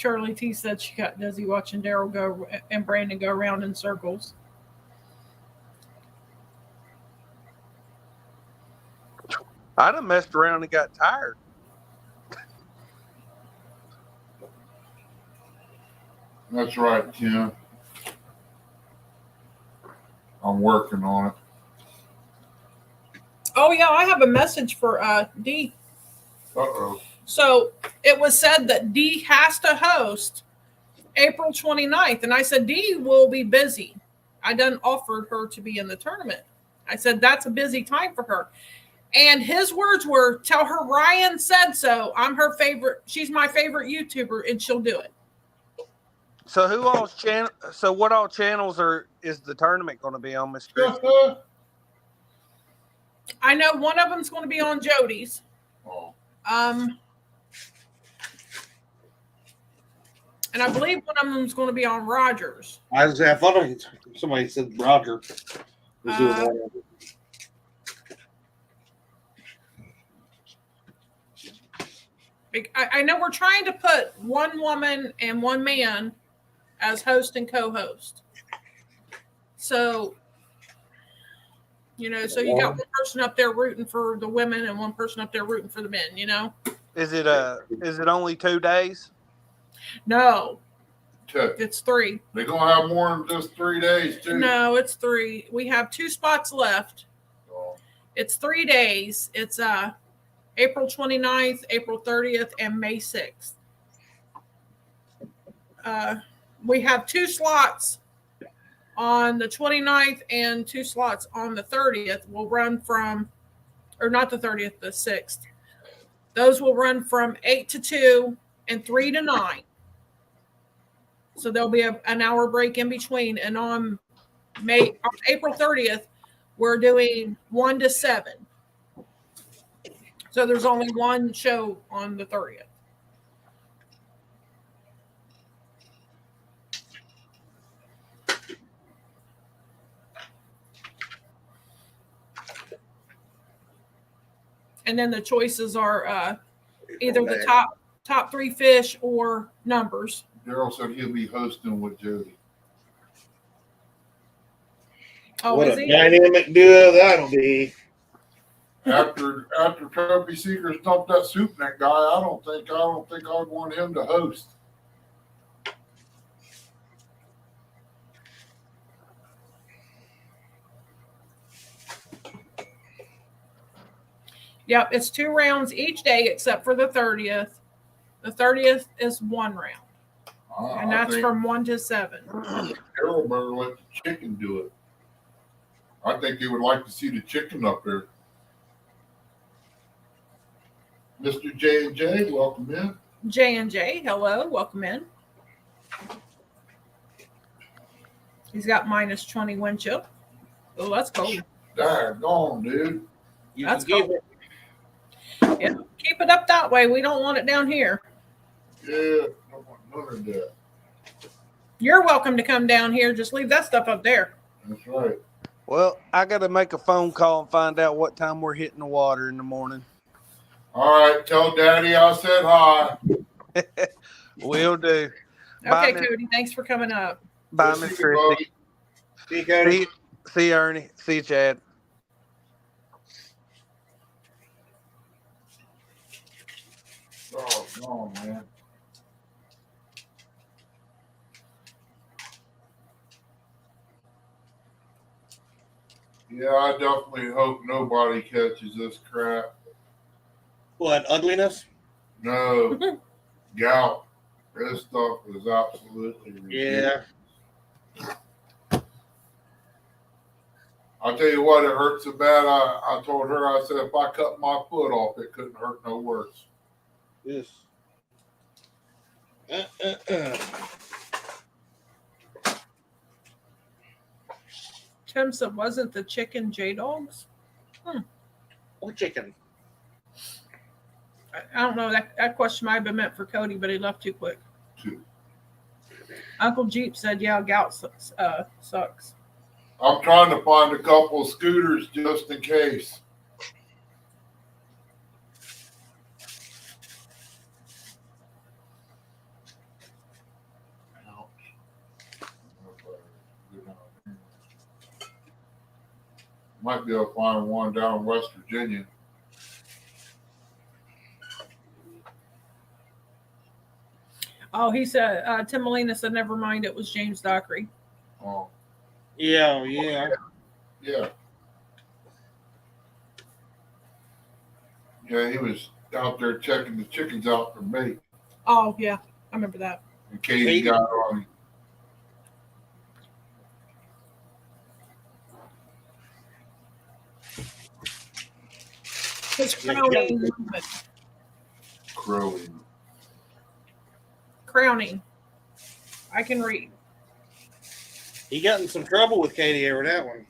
Charlie T said she got dizzy watching Daryl go and Brandon go around in circles. I done messed around and got tired. That's right, Tim. I'm working on it. Oh yeah, I have a message for D. Uh-oh. So it was said that D has to host April 29th. And I said, D will be busy. I done offered her to be in the tournament. I said, that's a busy time for her. And his words were, tell her Ryan said so. I'm her favorite. She's my favorite YouTuber and she'll do it. So who all's channel? So what all channels is the tournament going to be on, Miss Chris? I know one of them's going to be on Jody's. Oh. And I believe one of them's going to be on Rogers. I thought somebody said Roger was doing that. I know we're trying to put one woman and one man as host and co-host. So, you know, so you got one person up there rooting for the women and one person up there rooting for the men, you know? Is it only 2 days? No, Check. it's 3. They're going to have more than just 3 days, too. No, it's 3. We have 2 spots left. Oh. It's 3 days. It's April 29th, April 30th, and May 6th. We have 2 slots on the 29th and 2 slots on the 30th. We'll run from, or not the 30th, the 6th. Those will run from 8 to 2 and 3 to 9. So there'll be an hour break in between. And on April 30th, we're doing 1 to 7. So there's only one show on the 30th. And then the choices are either the top 3 fish or numbers. Daryl said he'll be hosting with Jody. Oh, What is a he? dynamic duo that'll be. After Trophy Seekers dumped that soup neck guy, I don't think I'd want him to host. Yep, it's 2 rounds each day except for the 30th. The 30th is 1 round. And that's from 1 to 7. Daryl better let the chicken do it. I think they would like to see the chicken up there. Mr. J&J, welcome in. J&J, hello, welcome in. He's got minus 20 wind chill. Oh, that's cold. Daggone, dude. That's cold. Yeah, keep it up that way. We don't want it down here. Yeah, I don't want none of that. You're welcome to come down here. Just leave that stuff up there. That's right. Well, I got to make a phone call and find out what time we're hitting the water in the morning. All right, tell Daddy I said hi. Will do. Okay, Bye, Cody. Thanks for coming up. Bye, See Miss you, Christie. Bobby. See you, Cody. See you, Ernie. See you, Chad. Oh, no, man. Yeah, I definitely hope nobody catches this crap. What, ugliness? No, gout. This stuff is absolutely ridiculous. Yeah. I'll tell you what, it hurts so bad. I told her, I said, if I cut my foot off, it couldn't hurt no worse. Yes. Tim said, wasn't the chicken J-Dogs? What chicken? I don't know. That question might have been meant for Cody, but he left too quick. Uncle Jeep said, yeah, gout sucks. I'm trying to find a couple of scooters just in case. Might be able to find one down in West Virginia. Oh, he said, Tim Molina said, never mind, it was James Dockery. Oh, Yeah. yeah. Yeah, he was out there checking the chickens out for bait. Oh, yeah, I remember that. And Katie got on him. His crowning moment. Crowing. Crowning. I can read. He got in some trouble with Katie over that one.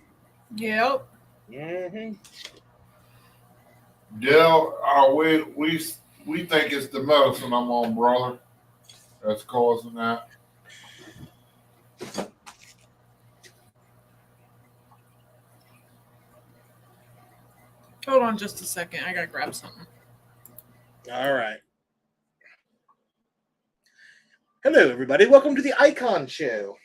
Yep. Mm-hmm. Yeah, we think it's the medicine I'm on, brother, that's causing that. Hold on just a second. I gotta grab something. All right. Hello, everybody. Welcome to the Icon Show.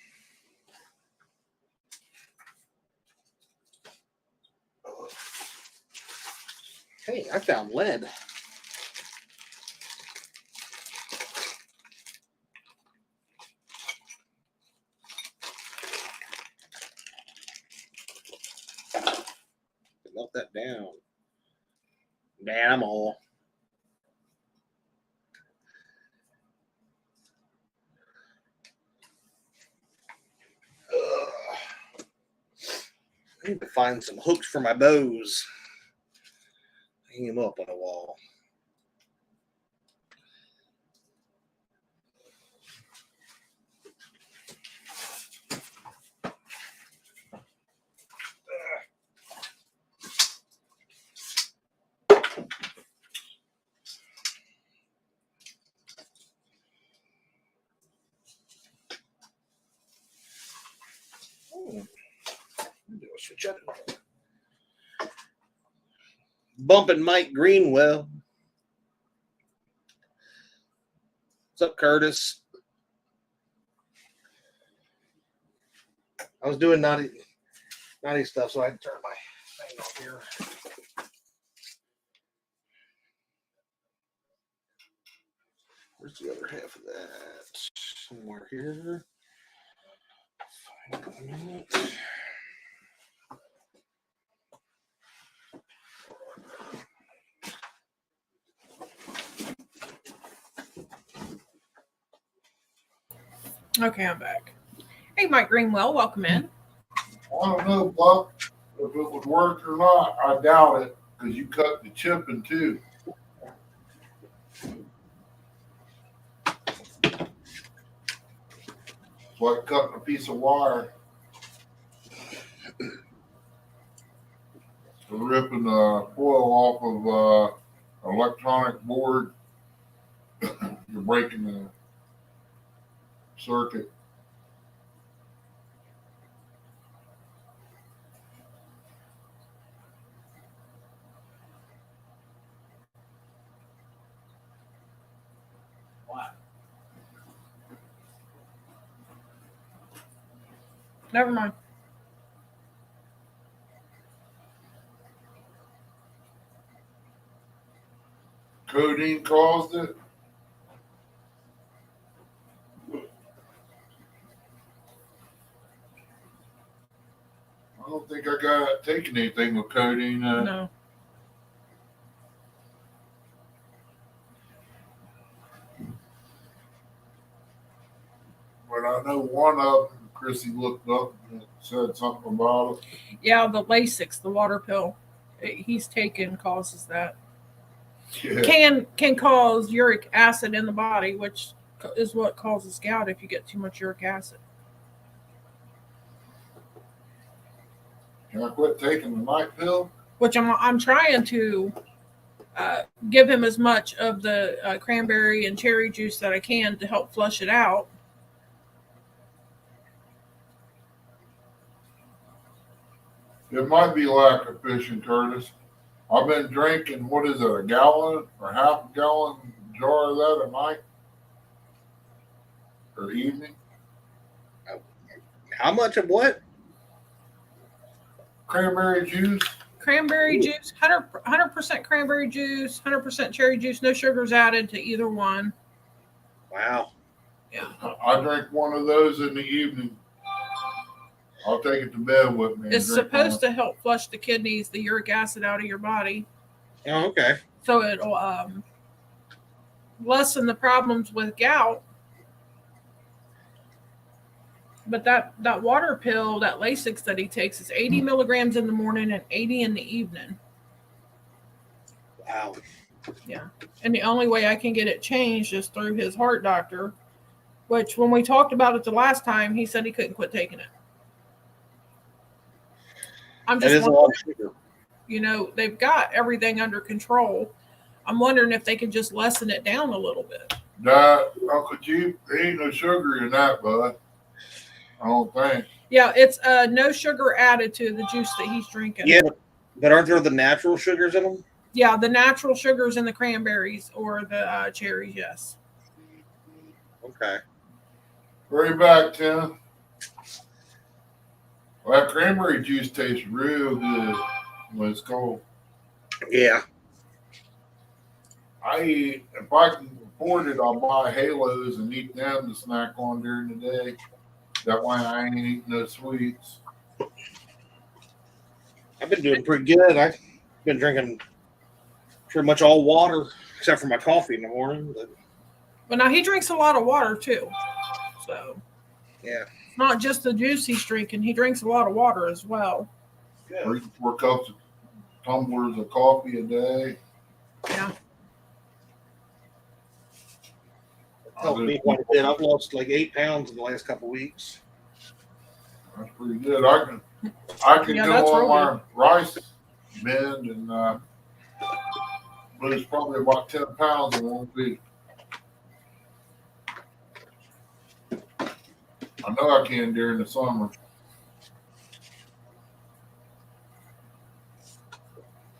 Hey, I found lead. Melt that down. Animal. I need to find some hooks for my bows. Hang them up on the wall. Bumping Mike Greenwell. What's up, Curtis? I was doing naughty stuff, so I had to turn my thing off here. Where's the other half of that? Somewhere here. Find a minute. Okay, I'm back. Hey, Mike Greenwell, welcome in. I don't know, Buck, if it would work or not. I doubt it, because you cut the chip in two. It's like cutting a piece of wire. Ripping the foil off of electronic board. You're breaking the circuit. Never mind. Codeine caused it. I don't think I got taken anything with codeine. No. But I know one of them, Chrissy looked up and said something about it. Yeah, the Lasix, the water pill he's taken causes that. Yeah. Can cause uric acid in the body, which is what causes gout if you get too much uric acid. Can I quit taking the night pill? Which I'm trying to give him as much of the cranberry and cherry juice that I can to help flush it out. It might be lack of fishing, Curtis. I've been drinking, what is it, a gallon or half a gallon jar of that a night or evening? How much of what? cranberry juice. Cranberry juice, 100% cranberry juice, 100% cherry juice, no sugars added to either one. Wow. Yeah. I drink one of those in the evening. I'll take it to bed with me. It's supposed to help flush the kidneys, the uric acid out of your body. Oh, okay. So it'll lessen the problems with gout. But that water pill, that Lasix that he takes, is 80 milligrams in the morning and 80 in the evening. Wow. Yeah. And the only way I can get it changed is through his heart doctor, which when we talked about it the last time, he said he couldn't quit taking it. I'm just wondering, you know, they've got everything under control. I'm wondering if they can just lessen it down a little bit. That, Uncle Chief, there ain't no sugar in that, bud. I don't think. Yeah, it's no sugar added to the juice that he's drinking. Yeah, but aren't there the natural sugars in them? Yeah, the natural sugars in the cranberries or the cherries, yes. Okay. Bring it back, Tim. Well, that cranberry juice tastes real good when it's cold. Yeah. If I can afford it, I'll buy Halos and eat them to snack on during the day. That way I ain't eating no sweets. I've been doing pretty good. I've been drinking pretty much all water except for my coffee in the morning. But now he drinks a lot of water too. So yeah. It's not just the juice he's drinking. He drinks a lot of water as well. 3 to 4 cups of tumblers of coffee a day. Yeah. Helped me quite a bit. I've lost like 8 pounds in the last couple of weeks. That's pretty good. I can go on my rice bend and lose probably about 10 pounds in 1 week. I know I can during the summer.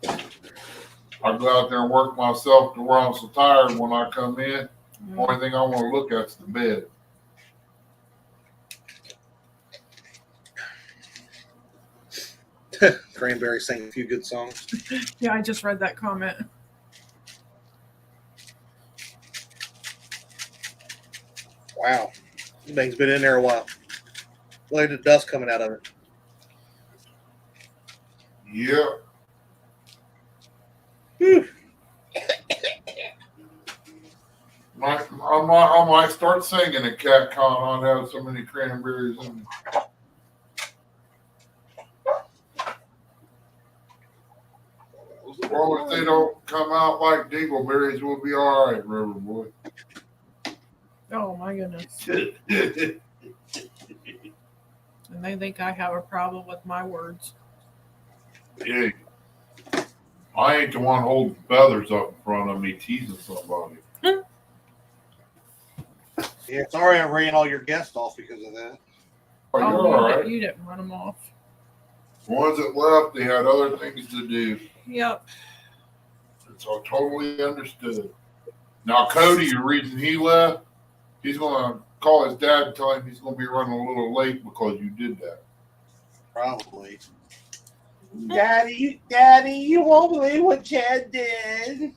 I go out there and work myself to where I'm so tired when I come in. The only thing I want to look at is the bed. Cranberry sang a few good songs. Yeah, I just read that comment. Wow. This thing's been in there a while. Look at the dust coming out of it. Yeah. I might start singing a cat con. I'd have so many cranberries in me. As long as they don't come out like dingleberries, we'll be all right, River Boy. Oh my goodness. And they think I have a problem with my words. Yeah. I ain't the one holding feathers up in front of me teasing somebody. Yeah, sorry I ran all your guests off because of that. Oh, you're all right. You didn't run them off. The ones that left, they had other things to do. Yep. It's all totally understood. Now, Cody, the reason he left, he's going to call his dad and tell him he's going to be running a little late because you did that. Probably. Daddy, you won't believe what Chad did.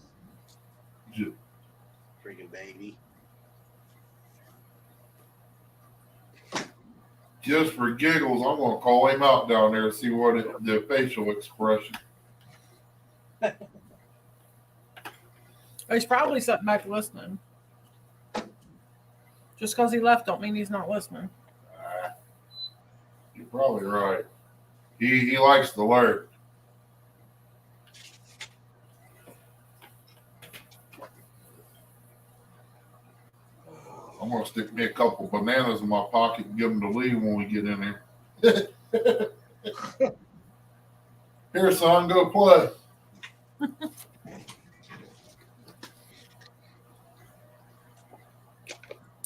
Freaking baby. Just for giggles, I'm going to call him out down there and see what the facial expression. He's probably sitting back listening. Just because he left don't mean he's not listening. You're probably right. He likes to learn. I'm going to stick me a couple bananas in my pocket and give them to Lee when we get in there. Here, son, go play.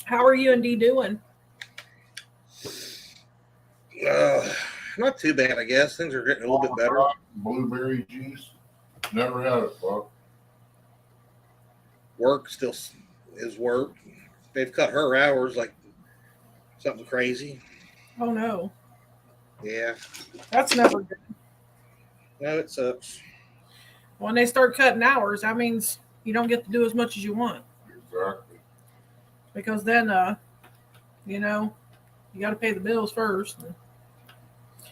How are you and Dee doing? Not too bad, I guess. Things are getting a little bit better. Blueberry juice. Never had it, Buck. Work still is work. They've cut her hours like something crazy. Oh no. Yeah. That's never good. No, it sucks. When they start cutting hours, that means you don't get to do as much as you want. Exactly. Because then, you know, you got to pay the bills first.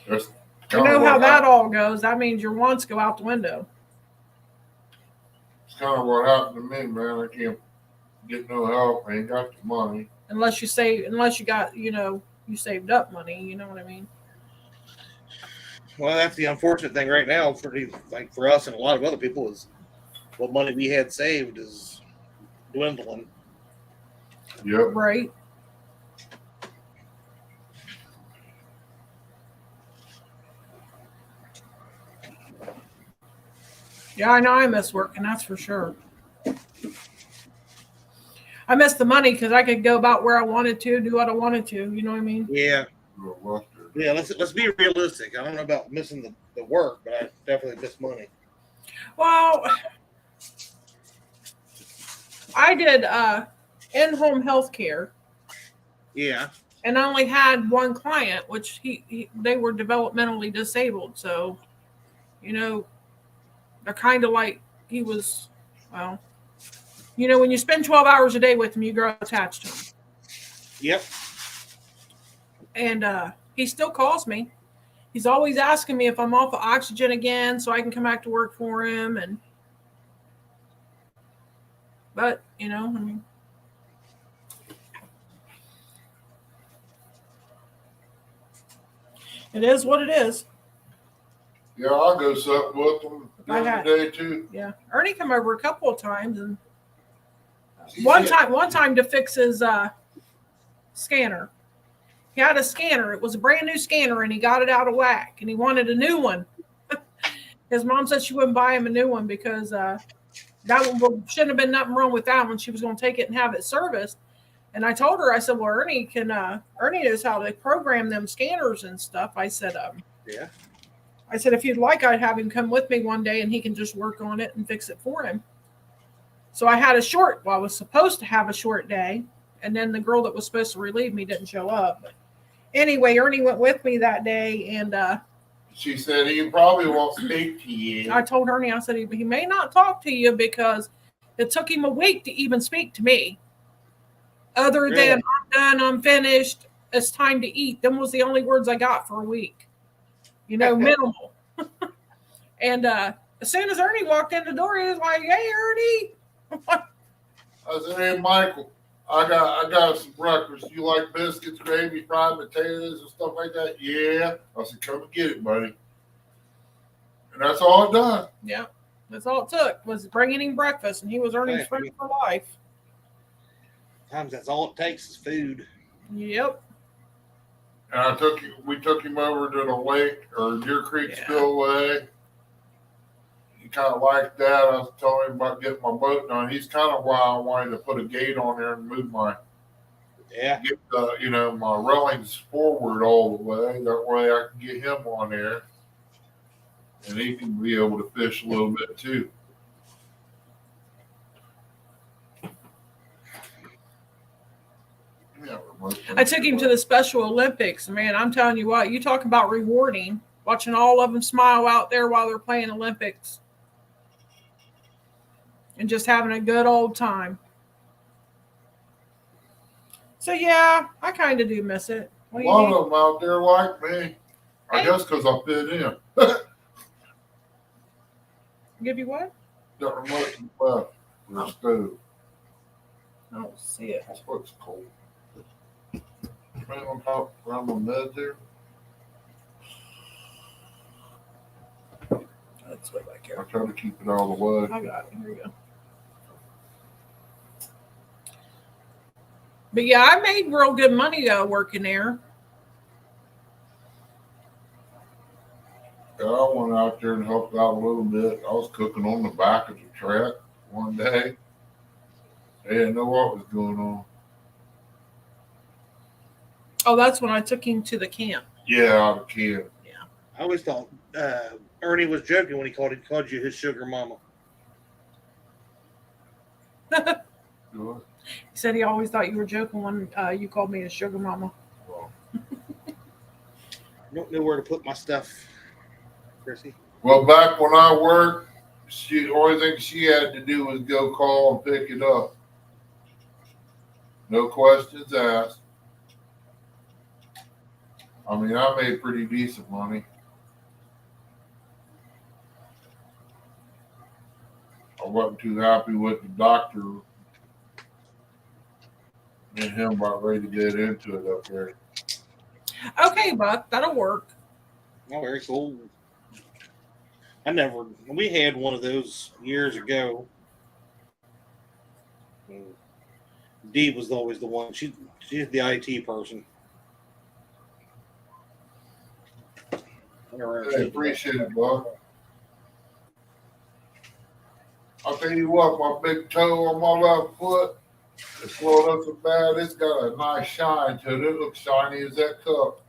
That's You kind of know how what that happened. all goes. That means your wants go out the window. It's kind of what happened to me, man. I can't get no help. I ain't got the money. Unless you got, you saved up money. You know what I mean? Well, that's the unfortunate thing right now for us and a lot of other people is what money we had saved is dwindling. Yep. Right. Yeah, I know I miss working, that's for sure. I miss the money because I could go about where I wanted to, do what I wanted to. You know what I mean? Yeah. Well, Yeah, let's be realistic. I don't know about missing the work, but I definitely miss money. Well, I did in-home health care. Yeah. And I only had one client, which they were developmentally disabled. So, they're kind of like he was, well, when you spend 12 hours a day with him, you grow attached to him. Yep. And he still calls me. He's always asking me if I'm off of oxygen again so I can come back to work for him. But, I mean, it is what it is. yeah, I'll go something with them during the day too. Yeah, Ernie come over a couple of times, and one time to fix his scanner. He had a scanner. It was a brand new scanner, and he got it out of whack, and he wanted a new one. His mom said she wouldn't buy him a new one because that one shouldn't have been nothing wrong with that one. She was going to take it and have it serviced. And I told her, I said, well, Ernie knows how to program them scanners and stuff. I said, yeah. I said, if you'd like, I'd have him come with me one day and he can just work on it and fix it for him. So I had I was supposed to have a short day, and then the girl that was supposed to relieve me didn't show up. But anyway, Ernie went with me that day, and she said he probably won't speak to you. I told Ernie, I said, he may not talk to you because it took him a week to even speak to me. Other than I'm done, I'm finished, it's time to eat. Them was the only words I got for a week. Minimal. And as soon as Ernie walked in the door, he was like, hey, Ernie. I said, hey, Michael, I got some breakfast. You like biscuits, gravy, fried potatoes, and stuff like that? Yeah. I said, come and get it, buddy. And that's all it done. Yeah. That's all it took was bringing him breakfast, and he was Ernie's friend for life. Sometimes that's all it takes is food. Yep. And we took him over to the lake or Deer Creek Spillway. He kind of liked that. I was telling him about getting my boat done. He's kind of why I wanted to put a gate on there and move my my railings forward all the way. That way I can get him on there, and he can be able to fish a little bit too. I took him to the Special Olympics. Man, I'm telling you what, you talk about rewarding, watching all of them smile out there while they're playing Olympics and just having a good old time. So, yeah, I kind of do miss it. A lot of them out there like me. I guess because I fit in. Give you what? Got remote left for the stove. I don't see it. That's what's cold. Right on top, around my bed there. Let's way back here. I try to keep it all the way. I got it. Here we go. But yeah, I made real good money though working there. Yeah, I went out there and helped out a little bit. I was cooking on the back of the truck one day. They didn't know what was going on. Oh, that's when I took him to the camp. Yeah, out of camp. Yeah. I always thought Ernie was joking when he called you his sugar mama. Good. He said he always thought you were joking when you called me a sugar mama. Well, I don't know where to put my stuff, Chrissy. Well, back when I worked, the only thing she had to do was go call and pick it up. No questions asked. I mean, I made pretty decent money. I wasn't too happy with the doctor. Me and him about ready to get into it up there. Okay, Buck, that'll work. Oh, very cool. We had one of those years ago. Dee was always the one. She's the IT person. I appreciate it, Buck. I'll tell you what, my big toe on my left foot, it's swelled up so bad, it's got a nice shine to it. It looks shiny as that cup.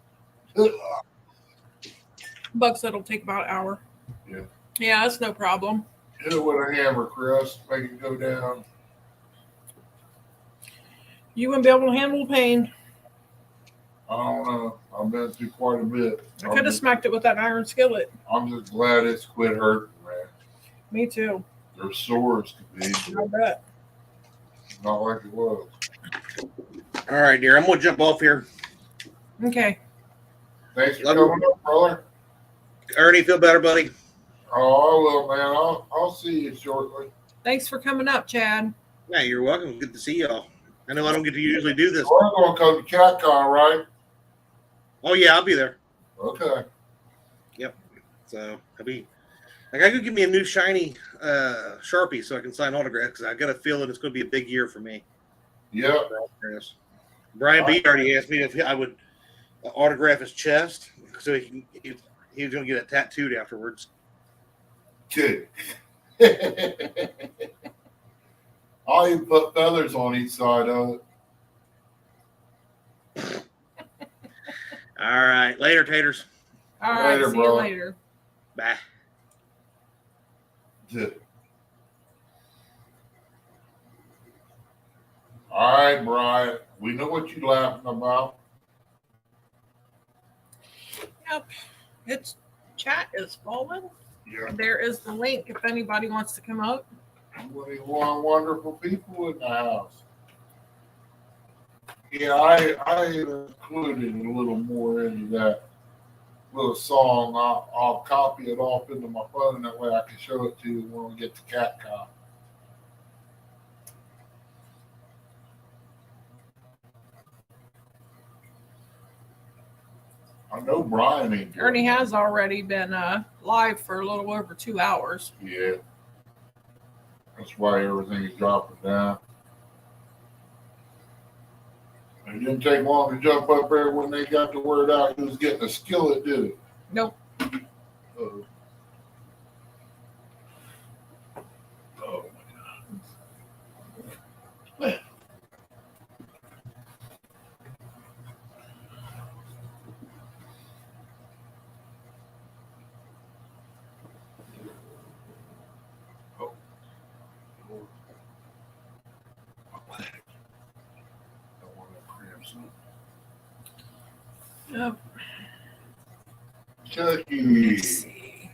Buck said it'll take about an hour. Yeah. Yeah, that's no problem. Hit it with a hammer, Chris. Make it go down. You wouldn't be able to handle the pain. I don't know. I've been through quite a bit. I could have smacked it with that iron skillet. I'm just glad it's quit hurting, man. Me too. They're sore as could be. I bet. Not like it was. All right, dear. I'm going to jump off here. Okay. Thanks for Love coming up, brother. Ernie, feel better, buddy? Oh, I will, man. I'll see you shortly. Thanks for coming up, Chad. Yeah, you're welcome. Good to see y'all. I know I don't get to usually do this. We're going to come to CatCon, right? Oh, yeah, I'll be there. Okay. So I gotta go get me a new shiny Sharpie so I can sign autographs because I got a feeling it's going to be a big year for me. Yep. Brian B already asked me if I would autograph his chest so he was going to get it tattooed afterwards. Good. I'll even put feathers on each side of it. All right, later, taters. All right. Later, See you bro. later. Bye. Good. All right, Brian. We know what you're laughing about. Yep. Its chat is falling. Yeah. There is the link if anybody wants to come up. 21 wonderful people in the house. Yeah, I included a little more into that little song. I'll copy it off into my phone. That way I can show it to you when we get to CatCon. I know Brian ain't doing Ernie it. has already been live for a little over 2 hours. Yeah. That's why everything is dropping down. It didn't take long to jump up there when they got the word out he was getting a skillet, did it? Nope. Oh my God. Yep. Chucky. Let's see.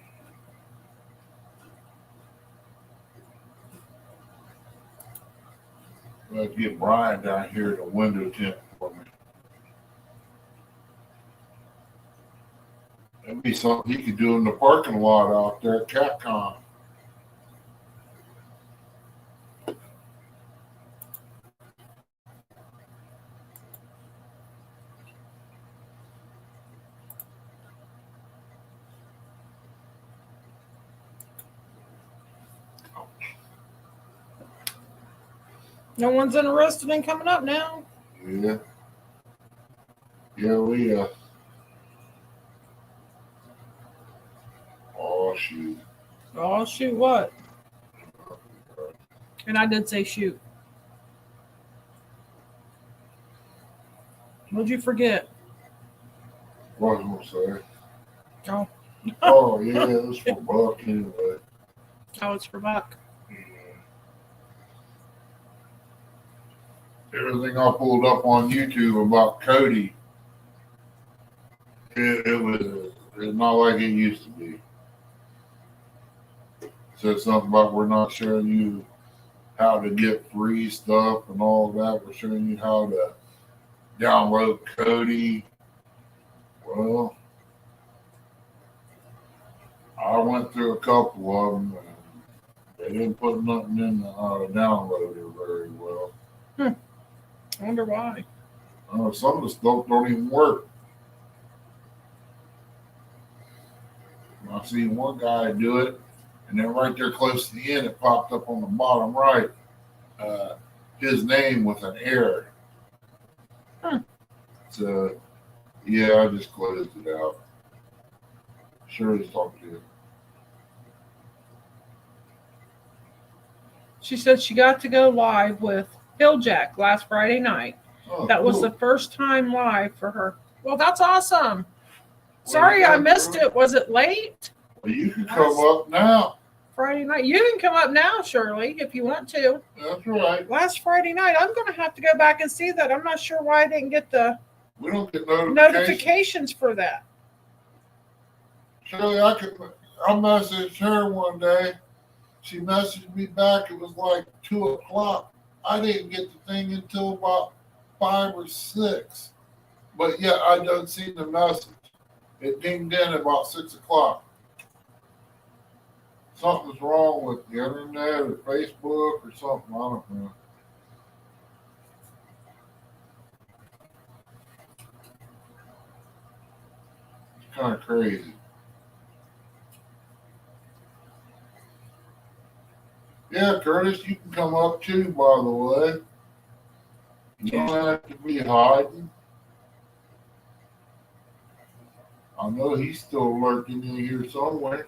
Let's get Brian down here at the window tint for me. That'd be something he could do in the parking lot out there at CatCon. No one's interested in coming up now. Yeah. Yeah, we oh shoot. Oh, shoot, what? And I did say shoot. What'd you forget? What was I gonna say? Oh. Oh yeah, it was for Buck anyway. Oh, it's for Buck. Yeah. Everything I pulled up on YouTube about Cody, it's not like it used to be. said something about we're not showing you how to get free stuff and all that. We're showing you how to download Cody. Well, I went through a couple of them, and they didn't put nothing in the downloader very well. I wonder why. Some of the stuff don't even work. I seen one guy do it, and then right there close to the end, it popped up on the bottom right, his name with an error. So, yeah, I just closed it out. Sure as talk to you. She said she got to go live with Hilljack last Friday night. Oh, That was cool. the first time live for her. Well, that's awesome. Sorry I missed it. Was it late? Well, you can come up now. Friday night. You can come up now, Shirley, if you want to. That's right. Last Friday night. I'm going to have to go back and see that. I'm not sure why I didn't get the We don't get notifications for that. Shirley, I messaged her one day. She messaged me back. It was like 2:00. I didn't get the thing until about 5 or 6. But yeah, I done seen the message. It dinged in about 6:00. Something's wrong with the internet or Facebook or something. I don't know. It's kind of crazy. Yeah, Curtis, you can come up too, by the way. You don't have to be hiding. I know he's still lurking in here somewhere.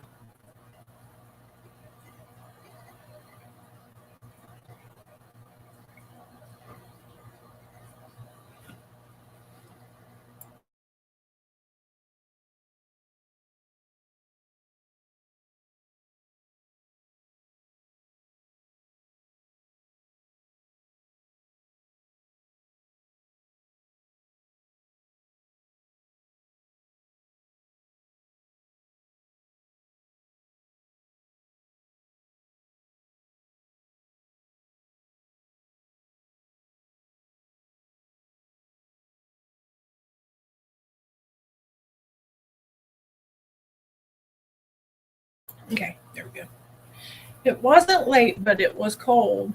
Okay, there we go. It wasn't late, but it was cold.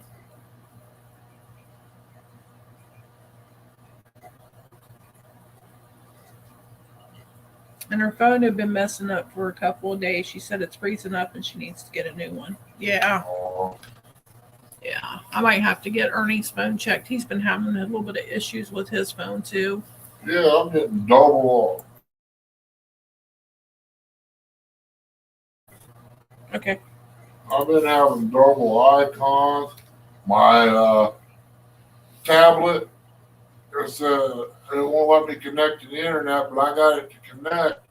And her phone had been messing up for a couple of days. She said it's freezing up and she needs to get a new one. Yeah. Yeah. I might have to get Ernie's phone checked. He's been having a little bit of issues with his phone too. Yeah, I'm getting double off. Okay. I've been having double icons. My tablet, it won't let me connect to the internet, but I got it to connect.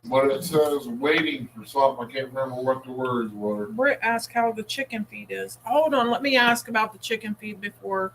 But it says waiting for something. I can't remember what the words were. Britt asked how the chicken feed is. Hold on, let me ask about the chicken feed before.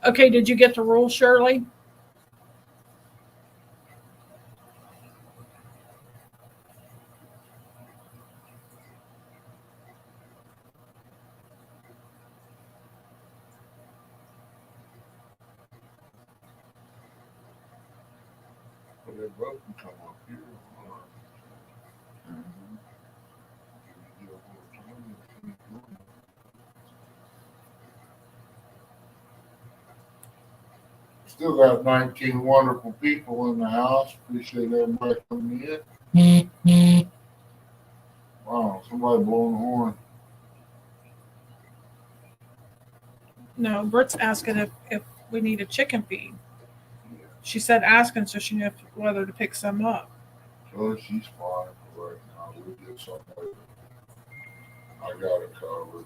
Okay, did you get the rule, Shirley? But they both can come up here. Still got 19 wonderful people in the house. Appreciate everybody coming in. Wow, somebody blowing the horn. No, Britt's asking if we need a chicken feed. She said asking so she knew whether to pick some up. So she's fine for right now. We'll get some later. I got it covered.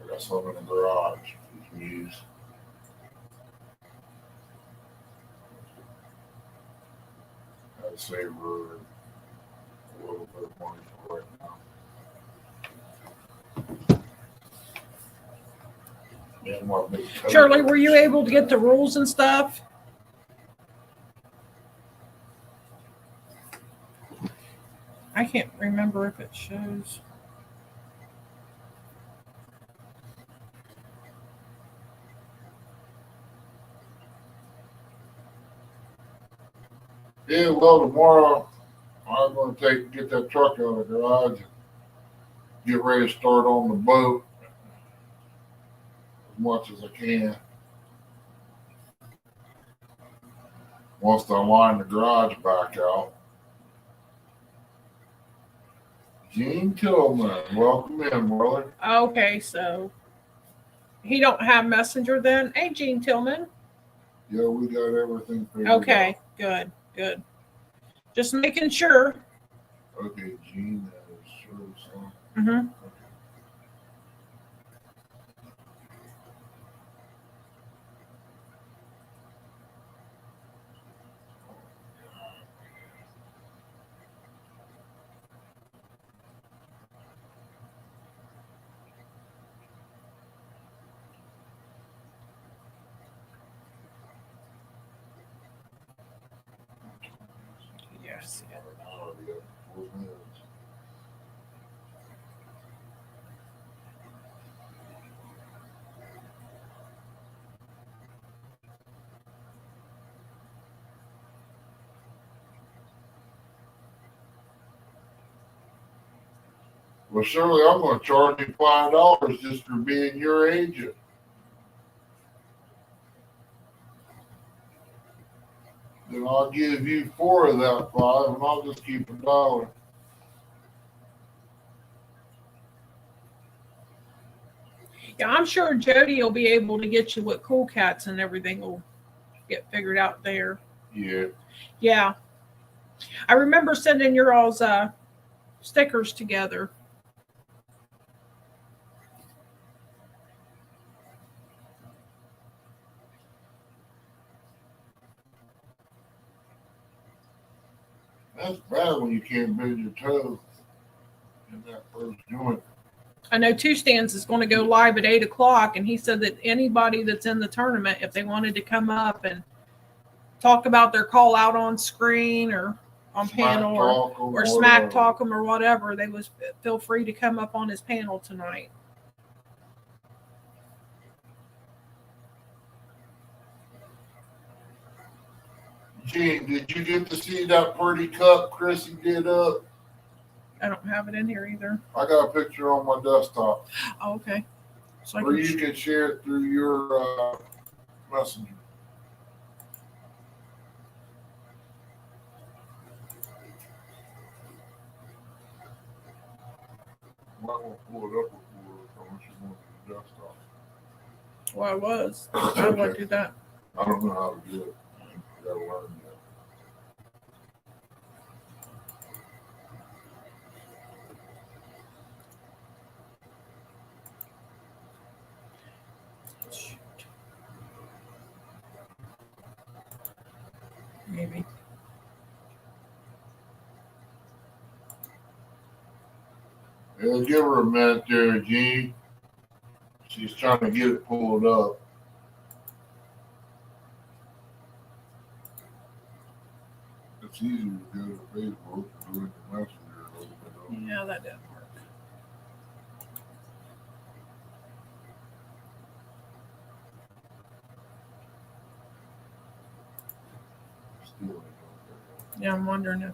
I got some in the garage we can use. I'd save her a little bit of money for right now. Man, my big toe Shirley, were hurts. you able to get the rules and stuff? I can't remember if it shows. Yeah, well, tomorrow I'm going to get that truck out of the garage and get ready to start on the boat as much as I can. Once I line the garage back out. Gene Tillman, welcome in, brother. Okay, so he don't have Messenger then. Hey, Gene Tillman. Yeah, we got everything figured Okay, good, good. Just making sure. out. Okay, Gene is sure son. Mm-hmm. Yes. Well, Shirley, I'm going to charge you $5 just for being your agent. Then I'll give you 4 of that 5, and I'll just keep $1. Yeah, I'm sure Jody will be able to get you what Cool Cats and everything will get figured out there. Yeah. Yeah. I remember sending your all's stickers together. That's bad when you can't bend your toe in that first joint. I know Two Stands is going to go live at 8:00, and he said that anybody that's in the tournament, if they wanted to come up and talk about their call out on screen or on panel or smack talk them or whatever, they was feel free to come up on his panel tonight. Gene, did you get to see that pretty cup Chrissy did up? I don't have it in here either. I got a picture on my desktop. Oh, okay. So Or you can share it through your messenger. I won't pull it up before unless you want the desktop. Well, I was. How do I do that? I don't know how to do it. I gotta learn yet. Maybe. Yeah, give her a minute there, Gene. She's trying to get it pulled up. It's easier to go to Facebook and do it in the messenger a little bit. Yeah, that didn't work. Still ain't okay. Yeah, I'm wondering if.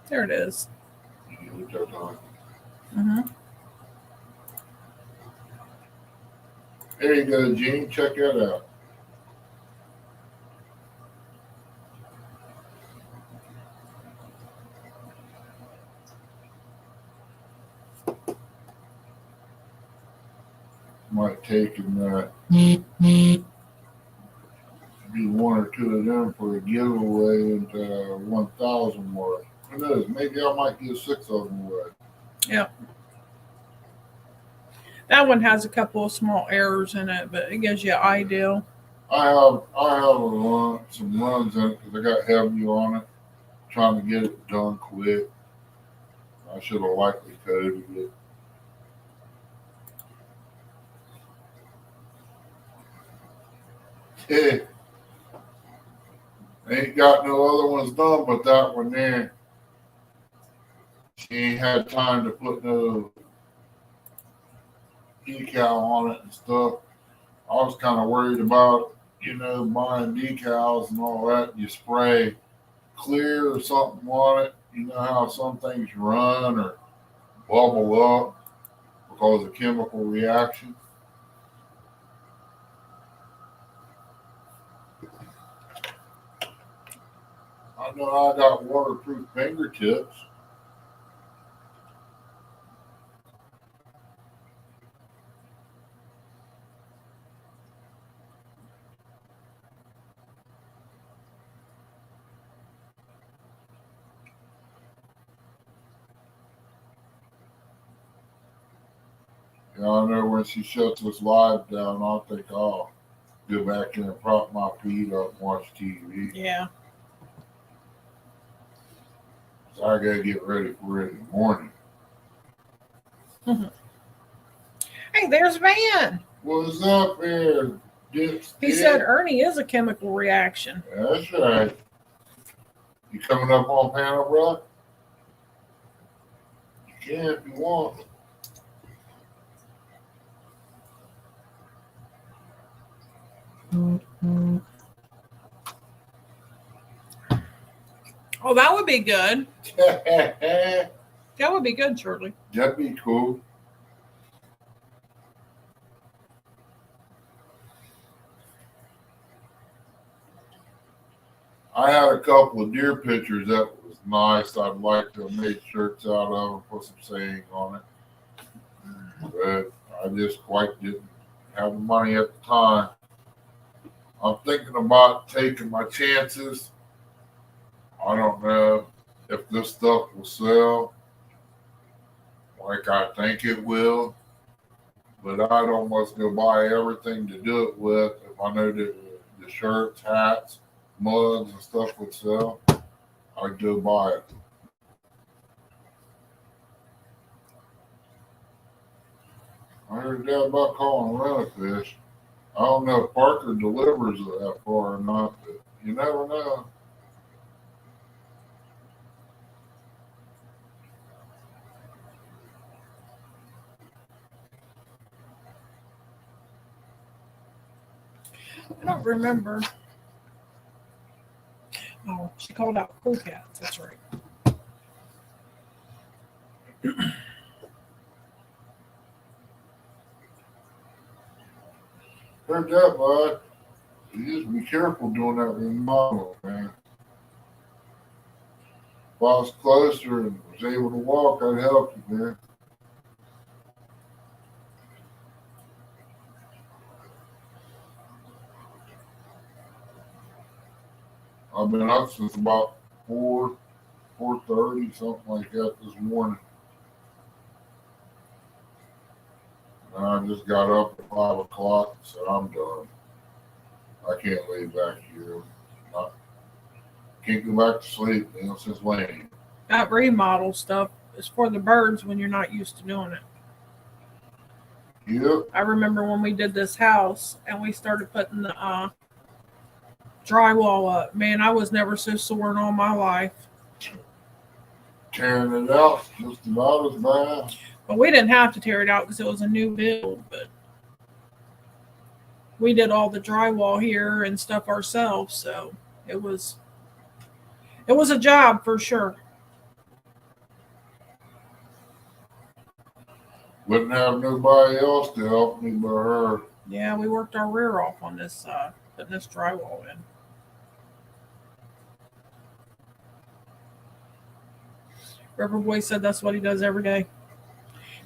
There it is. You look at that. Mm-hmm. There you go, Gene. Check that out. Might take him do one or two of them for a giveaway into 1,000 more. Who knows? Maybe I might give 6 of them away. Yeah. That one has a couple of small errors in it, but it gives you an idea. I have some runs in it because I got heavy on it, trying to get it done quick. I should have likely coded it. Yeah. Ain't got no other ones done but that one there. She ain't had time to put no decal on it and stuff. I was kind of worried about, buying decals and all that. You spray clear or something on it. You know how some things run or bubble up because of chemical reaction. I know I got waterproof fingertips. Yeah, I know when she shuts this live down, I'll think I'll go back in and prop my feet up and watch TV. Yeah. So I gotta get ready for it in the morning. Hey, there's Van. What's up there, Dips? He said Ernie is a chemical reaction. That's right. You coming up on panel, bro? You can if you want. Oh, that would be good. That'd That would be good, Shirley. be cool. I had a couple of deer pictures that was nice. I'd like to have made shirts out of and put some saying on it. But I just quite didn't have the money at the time. I'm thinking about taking my chances. I don't know if this stuff will sell like I think it will, but I'd almost go buy everything to do it with if I know that the shirts, hats, mugs, and stuff would sell. I'd go buy it. I heard that about calling rent-a-fish. I don't know if Parker delivers it that far or not, but you never know. I don't remember. Oh, she called out cool cats. That's right. Heard that, bud. You just be careful doing that remodel, man. If I was closer and was able to walk, I'd help you, man. I've been up since about 4:30, something like that this morning. And I just got up at 5 o'clock and said, I'm done. I can't lay back here. I can't go back to sleep, since laying. That remodel stuff is for the birds when you're not used to doing it. Yep. I remember when we did this house and we started putting the drywall up. Man, I was never so sore in all my life. Tearing it out just about as bad. But we didn't have to tear it out because it was a new build. But we did all the drywall here and stuff ourselves, so it was a job for sure. Wouldn't have nobody else to help me but her. Yeah, we worked our rear off on this, putting this drywall in. River Boy said that's what he does every day.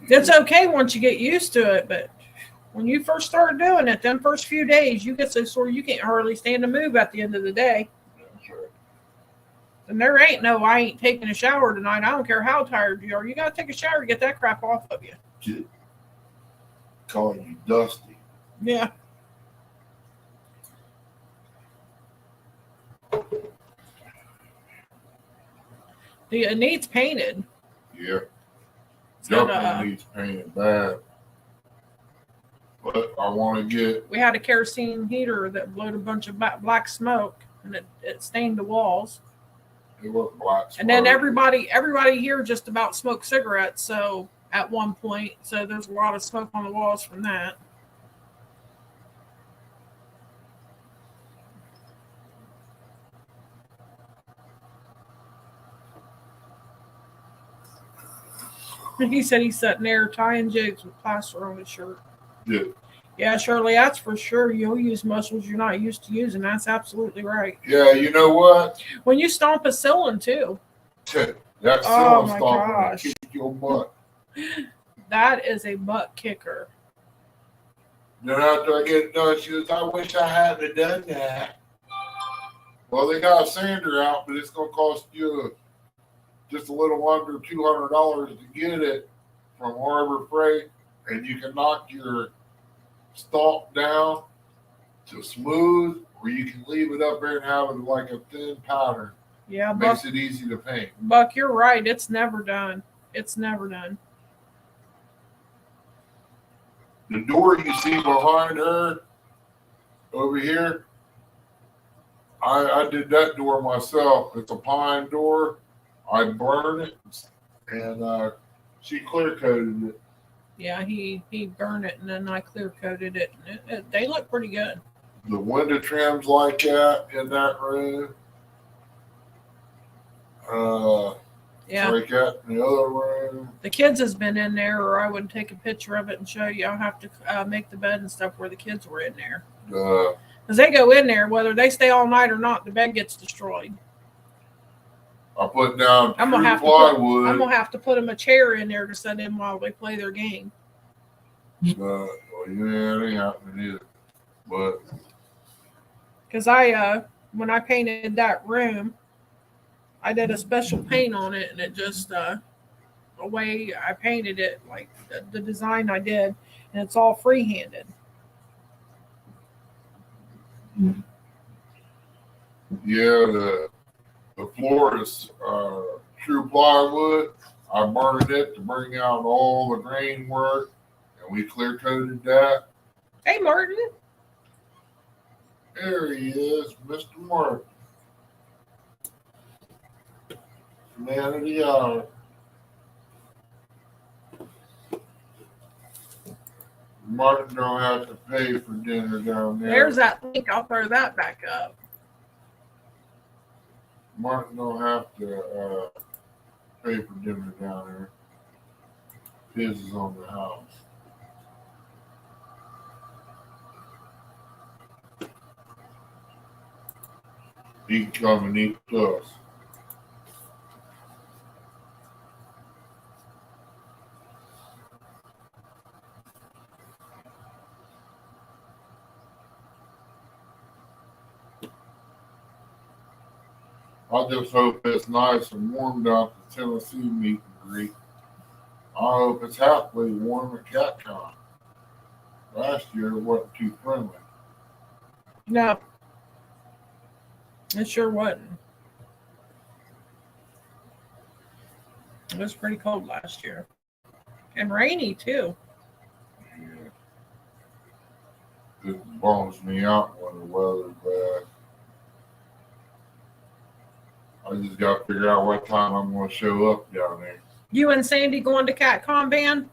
It's okay once you get used to it, but when you first start doing it, them first few days, you get so sore you can't hardly stand to move at the end of the day. That's right. And there ain't no, I ain't taking a shower tonight. I don't care how tired you are. You got to take a shower to get that crap off of you. Calling you Dusty. Yeah. It needs painted. Yeah. Got, Definitely needs painted bad. But I want to get. We had a kerosene heater that blowed a bunch of black smoke, and it stained the walls. It was black. And then everybody here just about smoked cigarettes. So at one point, so there's a lot of smoke on the walls from that. And he said he's sitting there tying jigs with plaster on his shirt. Yeah. Yeah, Shirley, that's for sure. You'll use muscles you're not used to using. That's absolutely right. Yeah, you know what? When you stomp a ceiling too. That's Oh still my stomping gosh. to kick your butt. That is a butt kicker. Then after I get done, she goes, I wish I hadn't done that. Well, they got a sander out, but it's going to cost you just a little under $200 to get it from Harbor Freight, and you can knock your stalk down to smooth, or you can leave it up there and have it like a thin powder. Yeah, Makes it easy to paint. Buck, you're right. It's never done. It's never done. The door you see behind her over here, I did that door myself. It's a pine door. I burned it, and she clear coated it. Yeah, he burned it, and then I clear coated it. And they look pretty good. The window trims like that in that room. Yeah. Like that in the other room. The kids has been in there, or I would take a picture of it and show you. I'll have to make the bed and stuff where the kids were in there. Because they go in there, whether they stay all night or not, the bed gets destroyed. I put down I'm gonna plywood. I'm gonna have to put them a chair in there to sit in while they play their game. Well, yeah, it ain't happening either. But Because when I painted that room, I did a special paint on it, and it just the way I painted it, like the design I did, and it's all freehanded. yeah, the floor is true plywood. I burned it to bring out all the grain work, and we clear coated that. Hey, Martin. There he is, Mr. Martin. Man of the hour. Martin don't have to pay for dinner down there. There's that link. I'll throw that back up. Martin don't have to pay for dinner down there. His is on the house. He can come and eat with us. I just hope it's nice and warm down at the Tennessee meet and greet. I hope it's halfway warm at CatCon. Last year it wasn't too friendly. No, it sure wasn't. It was pretty cold last year. And rainy, too. Yeah. It bums me out when the weather's bad. I just got to figure out what time I'm going to show up down there. You and Sandy going to CatCon, Van?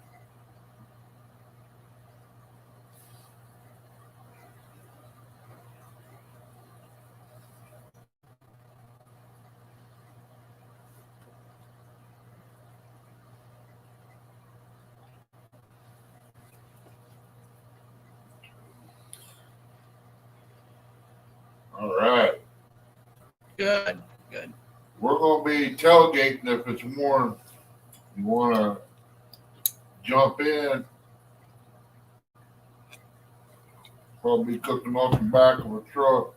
All right. Good, good. We're going to be tailgating if it's warm. You want to jump in? Probably cooking off the back of a truck.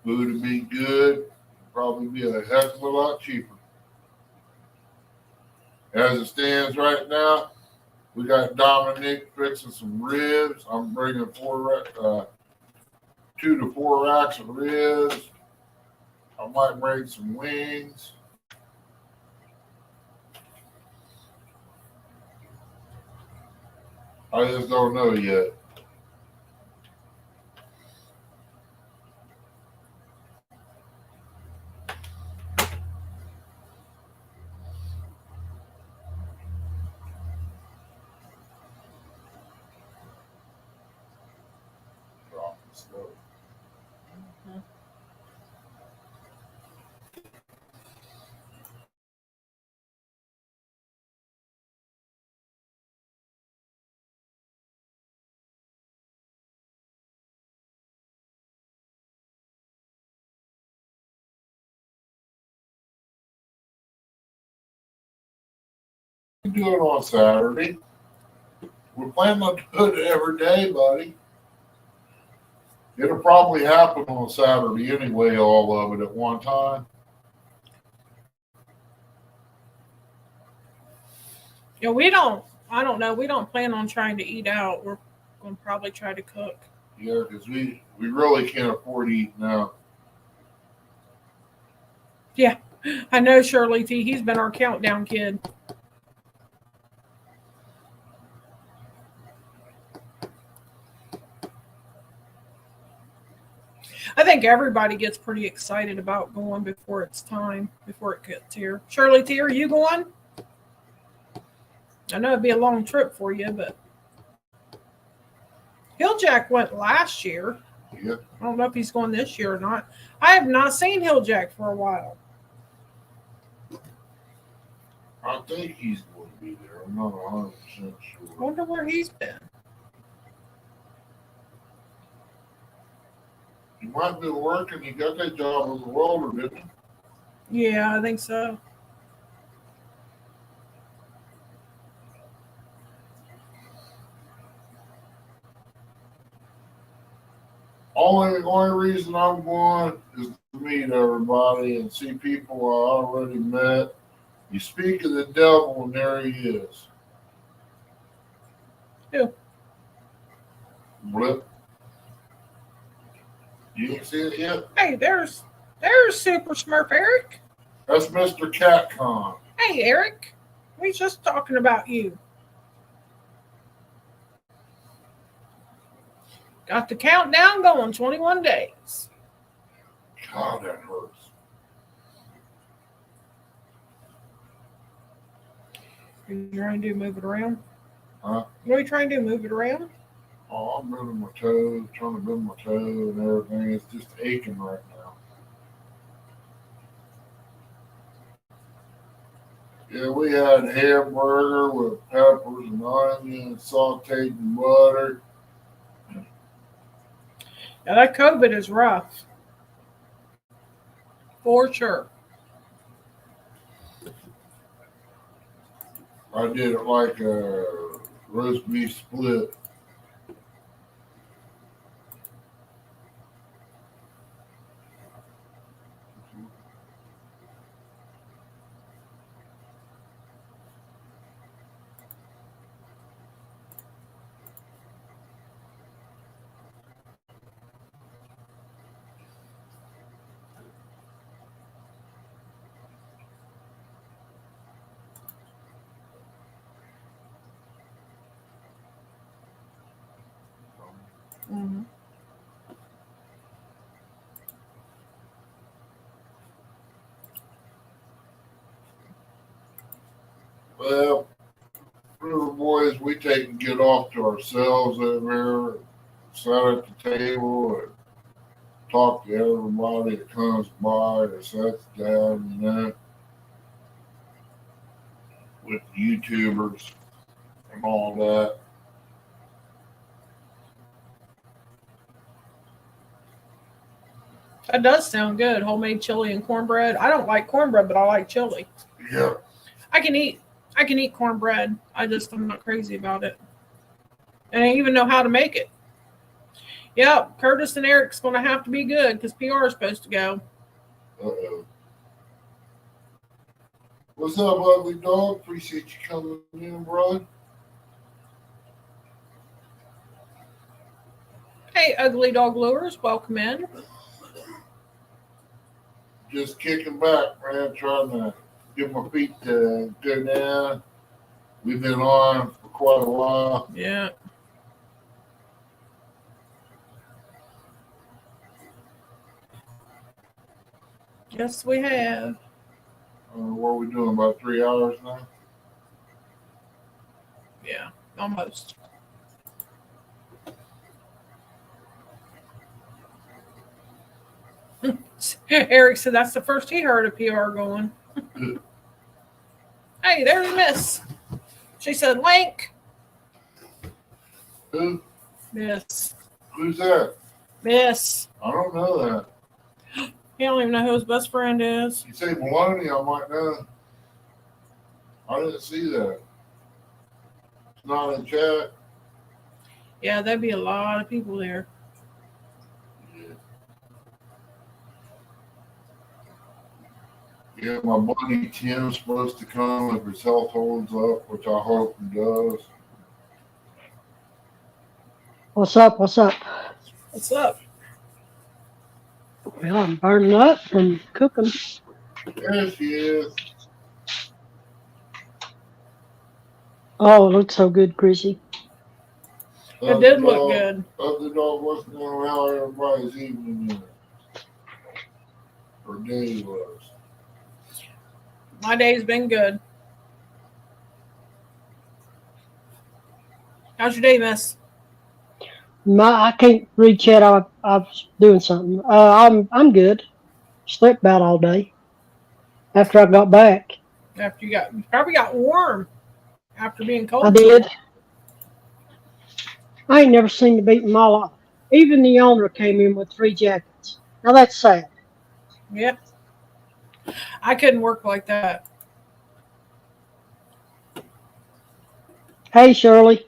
Food would be good. Probably be a heck of a lot cheaper. As it stands right now, we got Dominique fixing some ribs. I'm bringing 2 to 4 racks of ribs. I might bring some wings. I just don't know yet. We do it on Saturday. We're planning on doing it every day, buddy. It'll probably happen on Saturday anyway, all of it at one time. Yeah, I don't know. We don't plan on trying to eat out. We're going to probably try to cook. Yeah, because we really can't afford eating out. Yeah, I know Shirley T. He's been our countdown kid. I think everybody gets pretty excited about going before it's time, before it gets here. Shirley T, are you going? I know it'd be a long trip for you, but Hilljack went last year. Yeah. I don't know if he's going this year or not. I have not seen Hilljack for a while. I think he's going to be there. I'm not 100% sure. I wonder where he's been. He might have been working. He got that job as a welder, didn't he? Yeah, I think so. Only reason I'm going is to meet everybody and see people I already met. You speak of the devil, and there he is. Who? Blip. You ain't seen it yet? Hey, there's Super Smurf Eric. That's Mr. CatCon. Hey, Eric. We just talking about you. Got the countdown going, 21 days. God, that hurts. What are you trying to do? Move it around? Huh? What are you trying to do? Move it around? Oh, I'm bending my toe, trying to bend my toe and everything. It's just aching right now. Yeah, we had hamburger with peppers and onions, sauteed in butter. Now, that COVID is rough. For sure. I did it like a roast beef split. Mm-hmm. Well, River Boys, we take and get off to ourselves over here, sit at the table and talk to everybody that comes by or sits down, you know, with YouTubers and all that. That does sound good. Homemade chili and cornbread. I don't like cornbread, but I like chili. Yeah. I can eat cornbread. I'm not crazy about it. And I even know how to make it. Yep, Curtis and Eric's going to have to be good because PR is supposed to go. Uh-oh. What's up, ugly dog? Appreciate you coming in, bro. Hey, Ugly Dog Lures, welcome in. Just kicking back, man, trying to get my feet to go down. We've been on for quite a while. Yeah. Yes, we have. What are we doing, about 3 hours now? Yeah, almost. Eric said that's the first he heard of PR going. Hey, there's Miss. She said, Link. Who? Miss. Who's that? Miss. I don't know that. He don't even know who his best friend is. You say Maloney, I might know. I didn't see that. It's not in chat. Yeah, there'd be a lot of people there. Yeah, my buddy Tim's supposed to come if his health holds up, which I hope he does. What's up? What's up? What's up? Well, I'm burning up from cooking. There she is. Oh, it looks so good, Chrissy. It did look good. Ugly dog wasn't going to how everybody's evening or day was. My day's been good. How's your day, Miss? I can't read chat. I was doing something. I'm good. Slept about all day after I got back. After you probably got warm after being cold. I did. I ain't never seen the beat in my life. Even the owner came in with 3 jackets. Now that's sad. Yeah. I couldn't work like that. Hey, Shirley.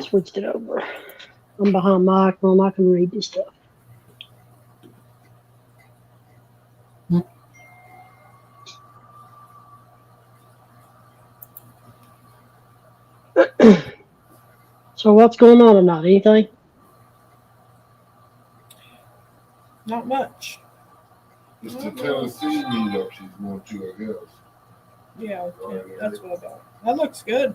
Switched it over. I'm behind my microphone. I can read this stuff. So what's going on tonight? Anything? Not much. It's the Tennessee meetup she's going to, I guess. Yeah, that's what I thought. That looks good.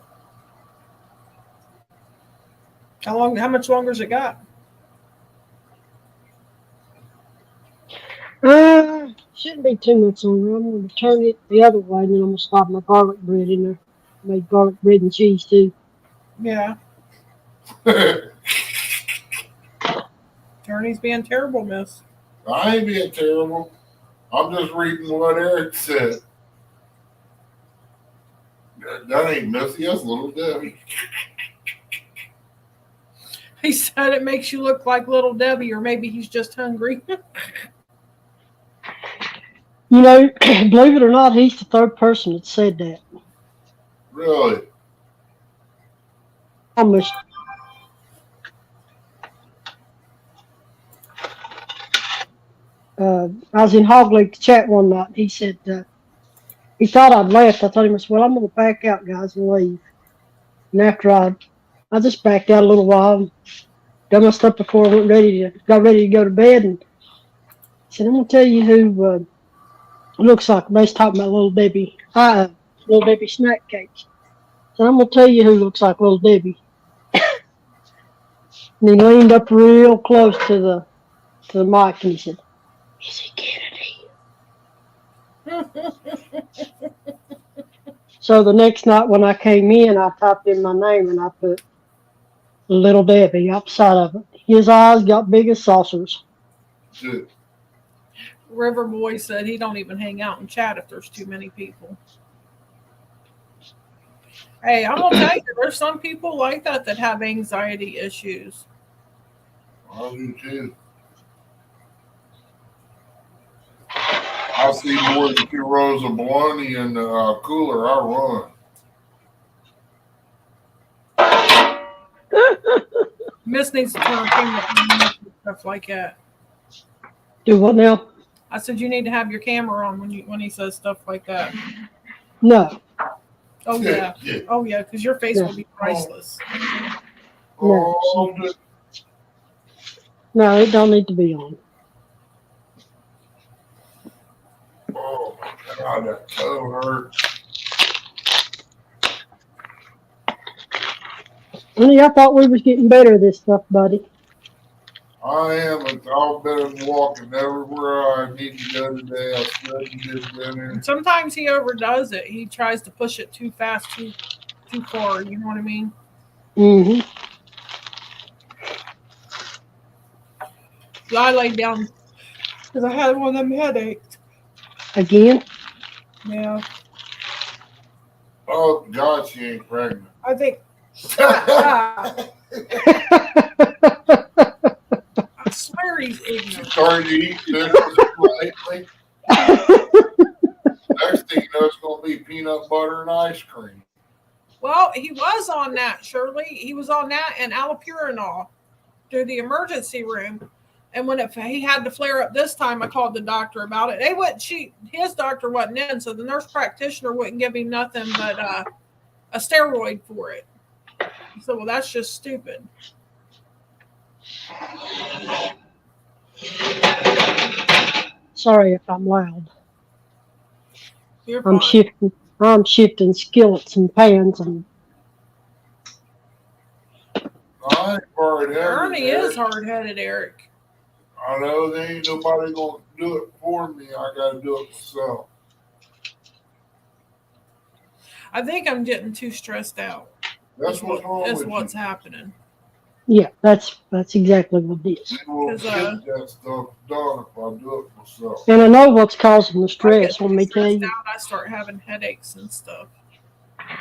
How much longer's it got? Shouldn't be too much longer. I'm going to turn it the other way, and then I'm going to slide my garlic bread in there. Made garlic bread and cheese, too. Yeah. Attorney's being terrible, Miss. I ain't being terrible. I'm just reading what Eric said. That ain't Missy. That's Little Debbie. He said it makes you look like Little Debbie, or maybe he's just hungry. You know, believe it or not, he's the third person that said that. Really? Almost. I was in Hog League chat one night. He said he thought I'd left. I told him, I said, well, I'm going to back out, guys, and leave. And after I just backed out a little while, done my stuff before I got ready to go to bed, and said, I'm going to tell you who looks like, they was talking about Little Debbie snack cakes. So I'm going to tell you who looks like Little Debbie. And he leaned up real close to the mic and he said, is he Kennedy? So the next night when I came in, I typed in my name and I put Little Debbie outside of it. His eyes got big as saucers. Shit. River Boy said he don't even hang out and chat if there's too many people. Hey, I'm gonna tell you, there's some people like that have anxiety issues. I do too. I see more than 2 rows of bologna in the cooler. I run. Miss needs to turn her camera on and stuff like that. Do what now? I said you need to have your camera on when he says stuff like that. No, Oh yeah, oh yeah, because your face will be priceless. Oh, no, it don't need to be on. oh my God, that toe hurts. Honey, I thought we was getting better at this stuff, buddy. I am. I've been walking everywhere I need to go today. I studied this dinner. And sometimes he overdoes it. He tries to push it too fast, too far. You know what I mean? Mm-hmm. So I laid down because I had one of them headaches. Again? Yeah, Oh God, she ain't pregnant. I think. I I swear he's ignorant. started to eat this lately. Next thing you know, it's going to be peanut butter and ice cream. Well, he was on that, Shirley. He was on that and allopurinol through the emergency room. And when he had to flare up this time, I called the doctor about it. His doctor wasn't in, so the nurse practitioner wouldn't give him nothing but a steroid for it. He said, well, that's just stupid. Sorry if I'm loud. You're fine. I'm shifting skillets and pans and I ain't hard-headed. Ernie is hard-headed, Eric. I know there ain't nobody going to do it for me. I got to do it myself. I think I'm getting too stressed out. That's what's wrong That's with what's you. happening. yeah, that's exactly what it is. I will 'Cause, get that stuff done if I do it myself. And I know what's causing the I get stress. too Let me tell stressed you. out, I start having headaches and stuff.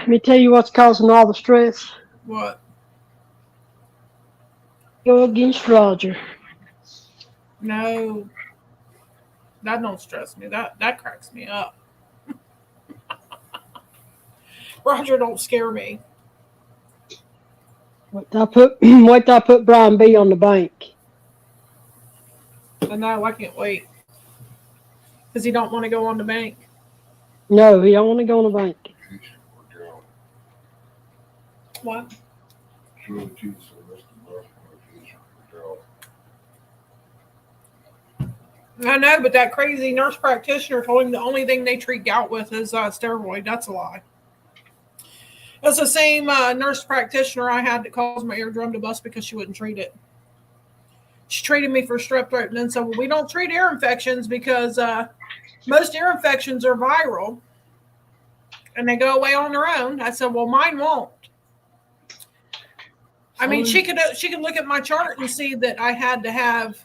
Let me tell you what's causing all the stress. What? Go against Roger. No, that don't stress me. That cracks me up. Roger don't scare me. Wait till I put Brian B on the bank. I know, I can't wait. Because he don't want to go on the bank. No, he don't want to go on the bank. What? I know, but that crazy nurse practitioner told him the only thing they treat gout with is steroid. That's a lie. That's the same nurse practitioner I had that caused my eardrum to bust because she wouldn't treat it. She treated me for strep throat and then said, well, we don't treat ear infections because most ear infections are viral and they go away on their own. I said, well, mine won't. I mean, she could look at my chart and see that I had to have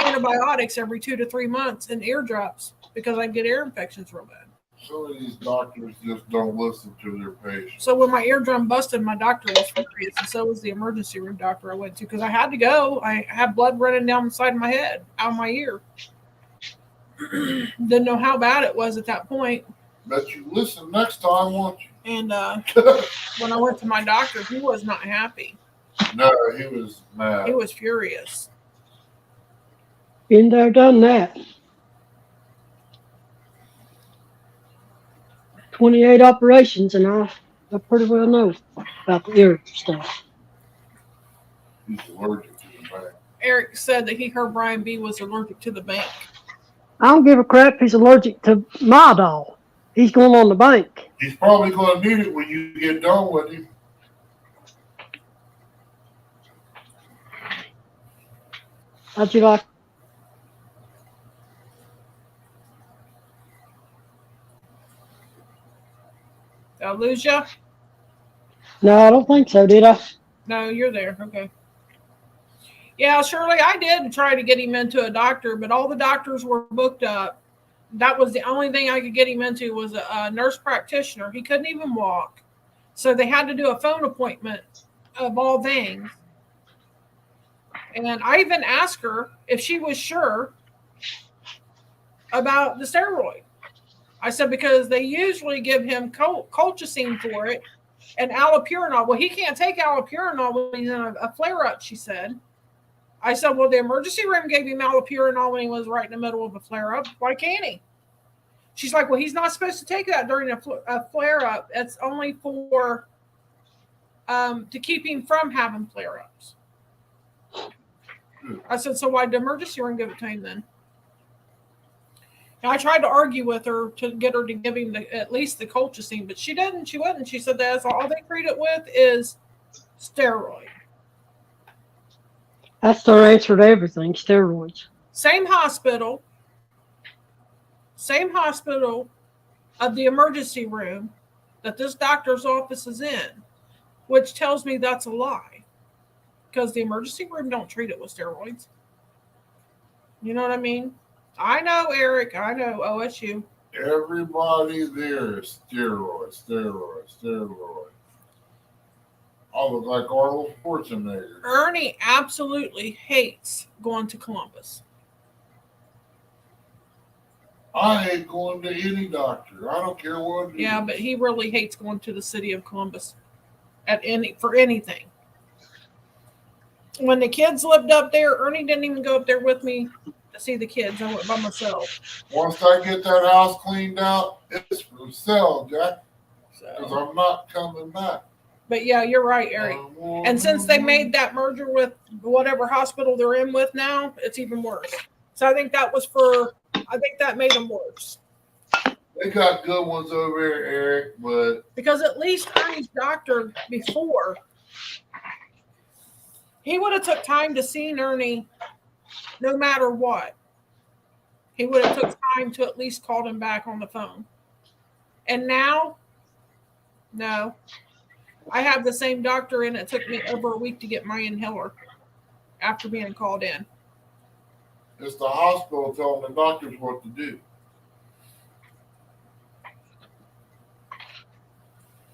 antibiotics every 2 to 3 months and eardrops because I get ear infections real bad. Some of these doctors just don't listen to their patients. So when my eardrum busted, my doctor was furious, and so was the emergency room doctor I went to because I had to go. I had blood running down the side of my head, out of my ear. Didn't know how bad it was at that point. Bet you listen next time, won't you? And when I went to my doctor, he was not happy. No, he was mad. He was furious. Been there, done that. 28 operations, and I pretty well know about the ear stuff. He's allergic to the bank. Eric said that he heard Brian B. was allergic to the bank. I don't give a crap if he's allergic to my doll. He's going on the bank. He's probably going to need it when you get done with him. How'd you like? Did I lose you? No, I don't think so, did I? No, you're there. Okay. Yeah, Shirley, I did try to get him into a doctor, but all the doctors were booked up. That was the only thing I could get him into was a nurse practitioner. He couldn't even walk. So they had to do a phone appointment of all things. And I even asked her if she was sure about the steroid. I said, because they usually give him colchicine for it and allopurinol. Well, he can't take allopurinol when he's in a flare-up, she said. I said, well, the emergency room gave him allopurinol when he was right in the middle of a flare-up. Why can't he? She's like, well, he's not supposed to take that during a flare-up. It's only for to keep him from having flare-ups. I said, so why did the emergency room give it to him then? And I tried to argue with her to get her to give him at least the colchicine, but she didn't. She wouldn't. She said that's all they treat it with is steroid. That's their answer to everything, steroids. Same hospital of the emergency room that this doctor's office is in, which tells me that's a lie, because the emergency room don't treat it with steroids. You know what I mean? I know, Eric. I know, OSU. Everybody there is steroid. I look like Arnold Schwarzenegger. Ernie absolutely hates going to Columbus. I hate going to any doctor. I don't care what it Yeah, is. but he really hates going to the city of Columbus for anything. When the kids lived up there, Ernie didn't even go up there with me to see the kids. I went by myself. Once I get that house cleaned out, it's for sale, Jack. Because So, I'm not coming back. but yeah, you're right, Eric. And since they made that merger with whatever hospital they're in with now, it's even worse. So I think that made them worse. They got good ones over here, Eric, but Because at least Ernie's doctor before, he would have took time to see Ernie no matter what. He would have took time to at least call him back on the phone. And now, no. I have the same doctor and it took me over a week to get my inhaler after being called in. it's the hospital telling the doctors what to do.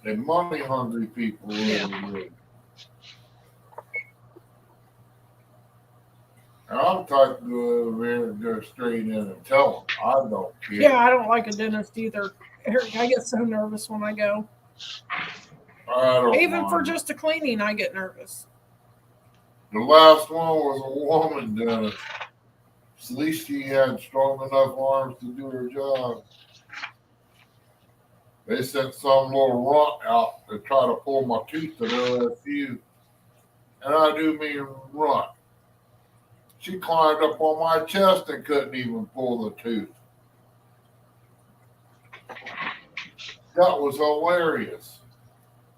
They're money hungry people. Yeah. And I'm type to go over there and go straight in and tell them. I don't care. Yeah, I don't like a dentist either. Eric, I get so nervous when I go. I don't Even for mind. just a cleaning, I get nervous. The last one was a woman dentist. At least she had strong enough arms to do her job. They sent some little runt out to try to pull my tooth at OSU. And I do mean runt. She climbed up on my chest and couldn't even pull the tooth. That was hilarious.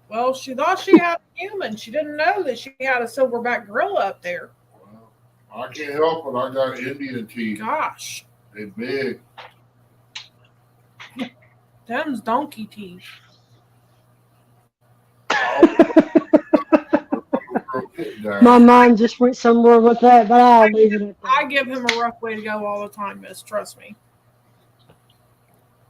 Well, she thought she had a human. She didn't know that she had a silverback gorilla up there. Well, I can't help it. I got Indian teeth. Gosh, They big. them's donkey teeth. My mind just went somewhere with that, but I'll leave it at I that. give him a rough way to go all the time, miss. Trust me.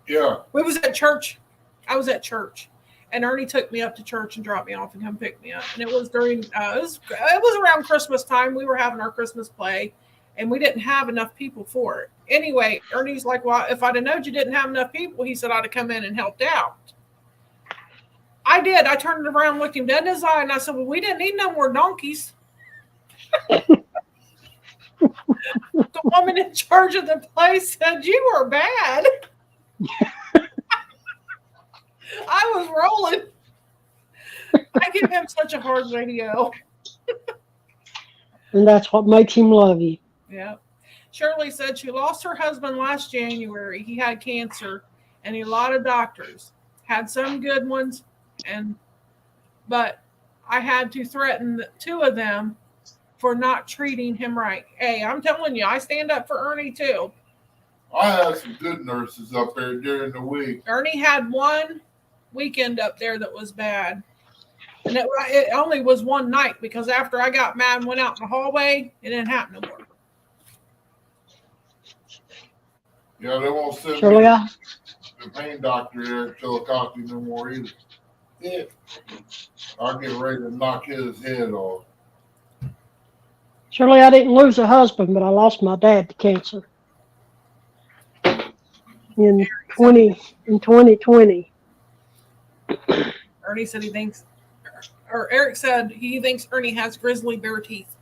Yeah. We was at church. I was at church, and Ernie took me up to church and dropped me off and come pick me up. And it was during it was around Christmas time. We were having our Christmas play, and we didn't have enough people for it. Anyway, Ernie's like, "Well, if I'd have known you didn't have enough people," he said, "I'd have come in and helped out." I did. I turned around, looked him dead in his eye, and I said, "Well, we didn't need no more donkeys." The woman in charge of the place said, "You were bad." I was rolling. I give him such a hard radio. And that's what makes him love you. Yeah. Shirley said she lost her husband last January. He had cancer, and a lot of doctors had some good ones, but I had to threaten two of them for not treating him right. Hey, I'm telling you, I stand up for Ernie too. I had some good nurses up there during the week. Ernie had one weekend up there that was bad. And it only was one night, because after I got mad and went out in the hallway, it didn't happen no more. Yeah, they won't send Shirley, me the pain doctor there at Chillicothe no more either. Yeah. I'll get ready to knock his head off. I didn't lose a husband, but I lost my dad to cancer. in 2020. Ernie said he thinks, or Eric said he thinks Ernie has grizzly bear teeth.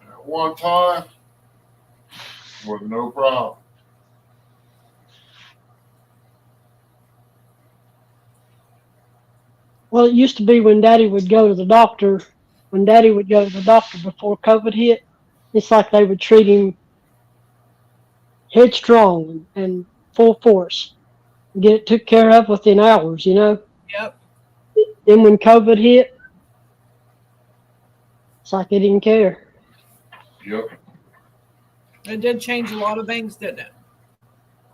At one time, was no problem. Well, it used to be when Daddy would go to the doctor. When Daddy would go to the doctor before COVID hit, it's like they would treat him headstrong and full force, get it took care of within hours. Yep. Then when COVID hit, it's like they didn't care. Yep. It did change a lot of things, didn't it?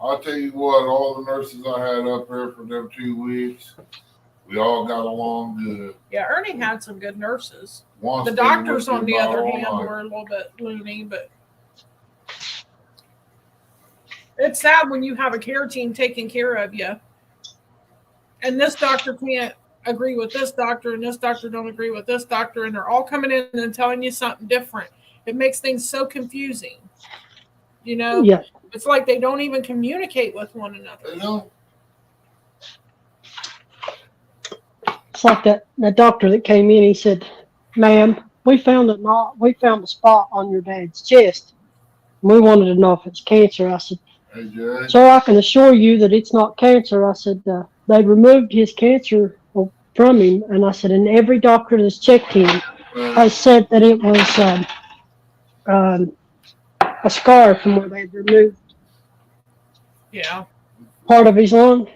I'll tell you what, all the nurses I had up there for them 2 weeks, we all got along good. Yeah, Ernie had some good nurses. One The stayed doctors, with on him the about other all hand, night. were a little bit loony, but it's sad when you have a care team taking care of you, and this doctor can't agree with this doctor, and this doctor don't agree with this doctor, and they're all coming in and telling you something different. It makes things so confusing. Yeah. It's like they don't even communicate with one another. They don't. It's like that doctor that came in. He said, "Ma'am, we found a spot on your dad's chest. We wanted to know if it's cancer." I said, Hey, Jay. "Sir, I can assure you that it's not cancer." I said, "They removed his cancer from him," and I said, "and every doctor that's checked him has said that it was a scar from where they removed Yeah. part of his lung."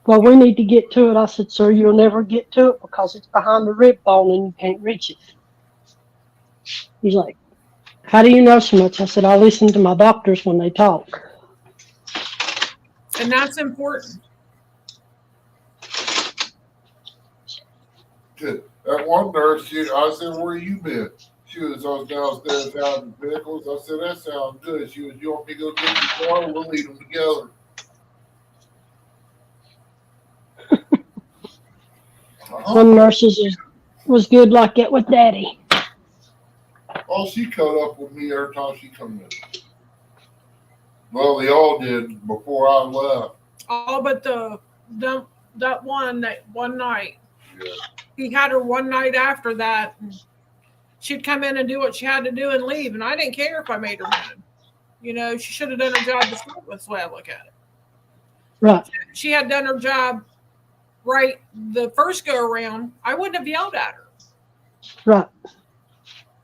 "Well, we need to get to it." I said, "Sir, you'll never get to it because it's behind the rib bone and you can't reach it." He's like, "How do you know so much?" I said, "I listen to my doctors when they talk." And that's important. That one nurse, I said, "Where you been?" She was downstairs having pickles. I said, "That sounds good." She was, "You want me to go get your car? We'll eat them together." Some nurses was good like that with Daddy. Oh, she cut up with me every time she come in. Well, they all did before I left. All but that one night. Yeah. He had her one night after that. And she'd come in and do what she had to do and leave, and I didn't care if I made her mad. She should have done her job to start with. That's the way I look at it. Right. She had done her job right the first go around. I wouldn't have yelled at her. Right.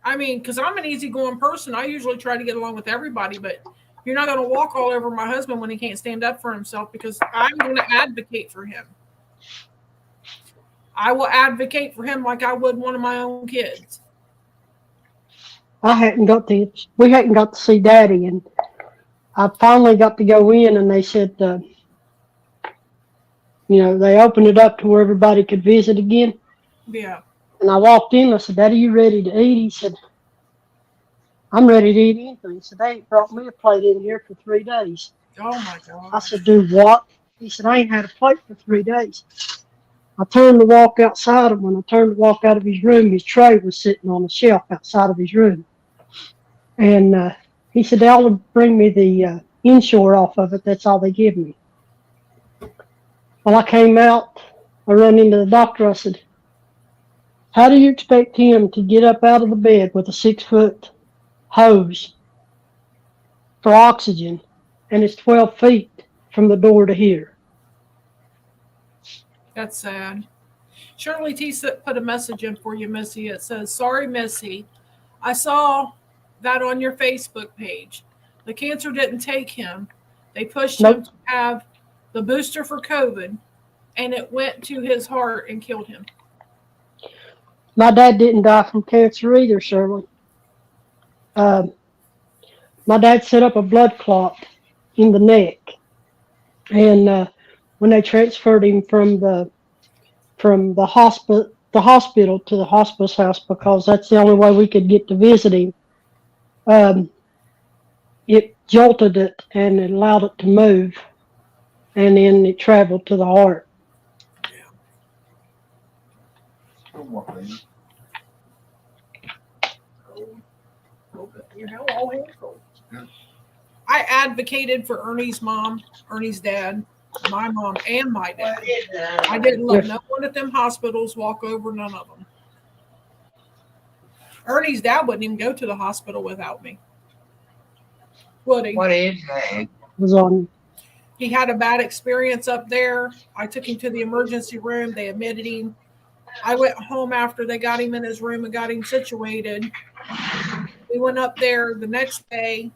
I mean, because I'm an easygoing person. I usually try to get along with everybody, but you're not going to walk all over my husband when he can't stand up for himself, because I'm going to advocate for him. I will advocate for him like I would one of my own kids. We hadn't got to see Daddy, and I finally got to go in, and they said, they opened it up to where everybody could visit again. Yeah. And I walked in, I said, "Daddy, you ready to eat?" He said, "I'm ready to eat anything." He said, "They ain't brought me a plate in here for 3 days." Oh my God. I said, "Do what?" He said, "I ain't had a plate for 3 days." I turned to walk outside, and when I turned to walk out of his room, his tray was sitting on a shelf outside of his room. And he said, "They'll bring me the inshore off of it. That's all they give me." Well, I came out, I ran into the doctor. I said, "How do you expect him to get up out of the bed with a 6-foot hose for oxygen, and it's 12 feet from the door to here?" That's sad. Shirley T put a message in for you, Missy. It says, "Sorry, Missy. I saw that on your Facebook page. The cancer didn't take him. They pushed him to have the booster for COVID, and it went to his heart and killed him." My dad didn't die from cancer either, Shirley. My dad set up a blood clot in the neck, and when they transferred him from the hospital to the hospice house, because that's the only way we could get to visit him, it jolted it and it allowed it to move, and then it traveled to the heart. I advocated for Ernie's mom, Ernie's dad, my mom, and my dad. I didn't let no one at them hospitals walk over, none of them. Ernie's dad wouldn't even go to the hospital without me. Would he? What is that? Was on. He had a bad experience up there. I took him to the emergency room. They admitted him. I went home after they got him in his room and got him situated. We went up there the next day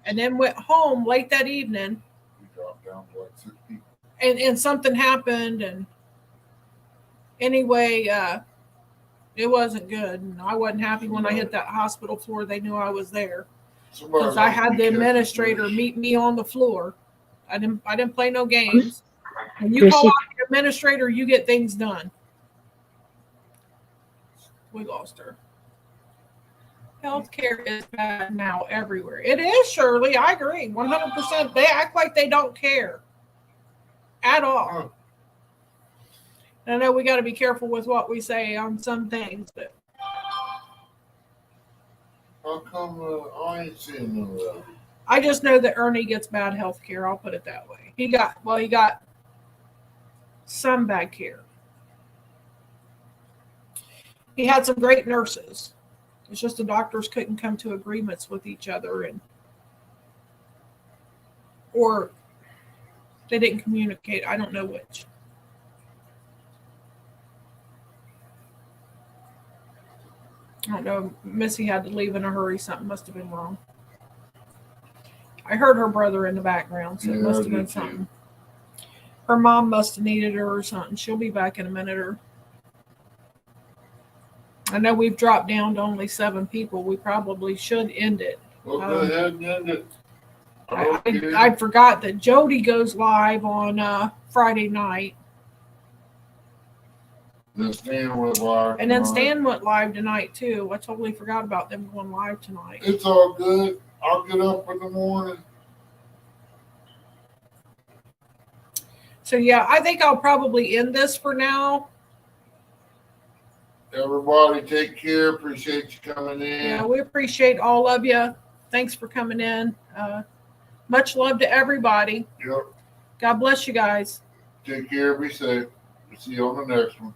and then went home late that evening. We dropped down to like 6 people. And something happened. And anyway, it wasn't good. And I wasn't happy when I hit that hospital floor. They knew I was there. Because I had the administrator meet me on the floor. I didn't play no games. When you call out the administrator, you get things done. We lost her. Healthcare is bad now everywhere. It is, Shirley. I agree. 100%. They act like they don't care at all. I know we got to be careful with what we say on some things, but How come I ain't seeing none of that? I just know that Ernie gets bad health care. I'll put it that way. He got some bad care. He had some great nurses. It's just the doctors couldn't come to agreements with each other, or they didn't communicate. I don't know which. I don't know. Missy had to leave in a hurry. Something must have been wrong. I heard her brother in the background, so it must have been something. Her mom must have needed her or something. She'll be back in a minute. Or I know we've dropped down to only 7 people. We probably should end it. Well, go ahead and end it. I forgot that Jody goes live on Friday night. Then Stan went live. And then tonight. Stan went live tonight, too. I totally forgot about them going live tonight. It's all good. I'll get up in the morning. So, yeah, I think I'll probably end this for now. Everybody take care. Appreciate you coming in. Yeah, we appreciate all of you. Thanks for coming in. Much love to everybody. Yep. God bless you guys. Take care. Be safe. We'll see you on the next one.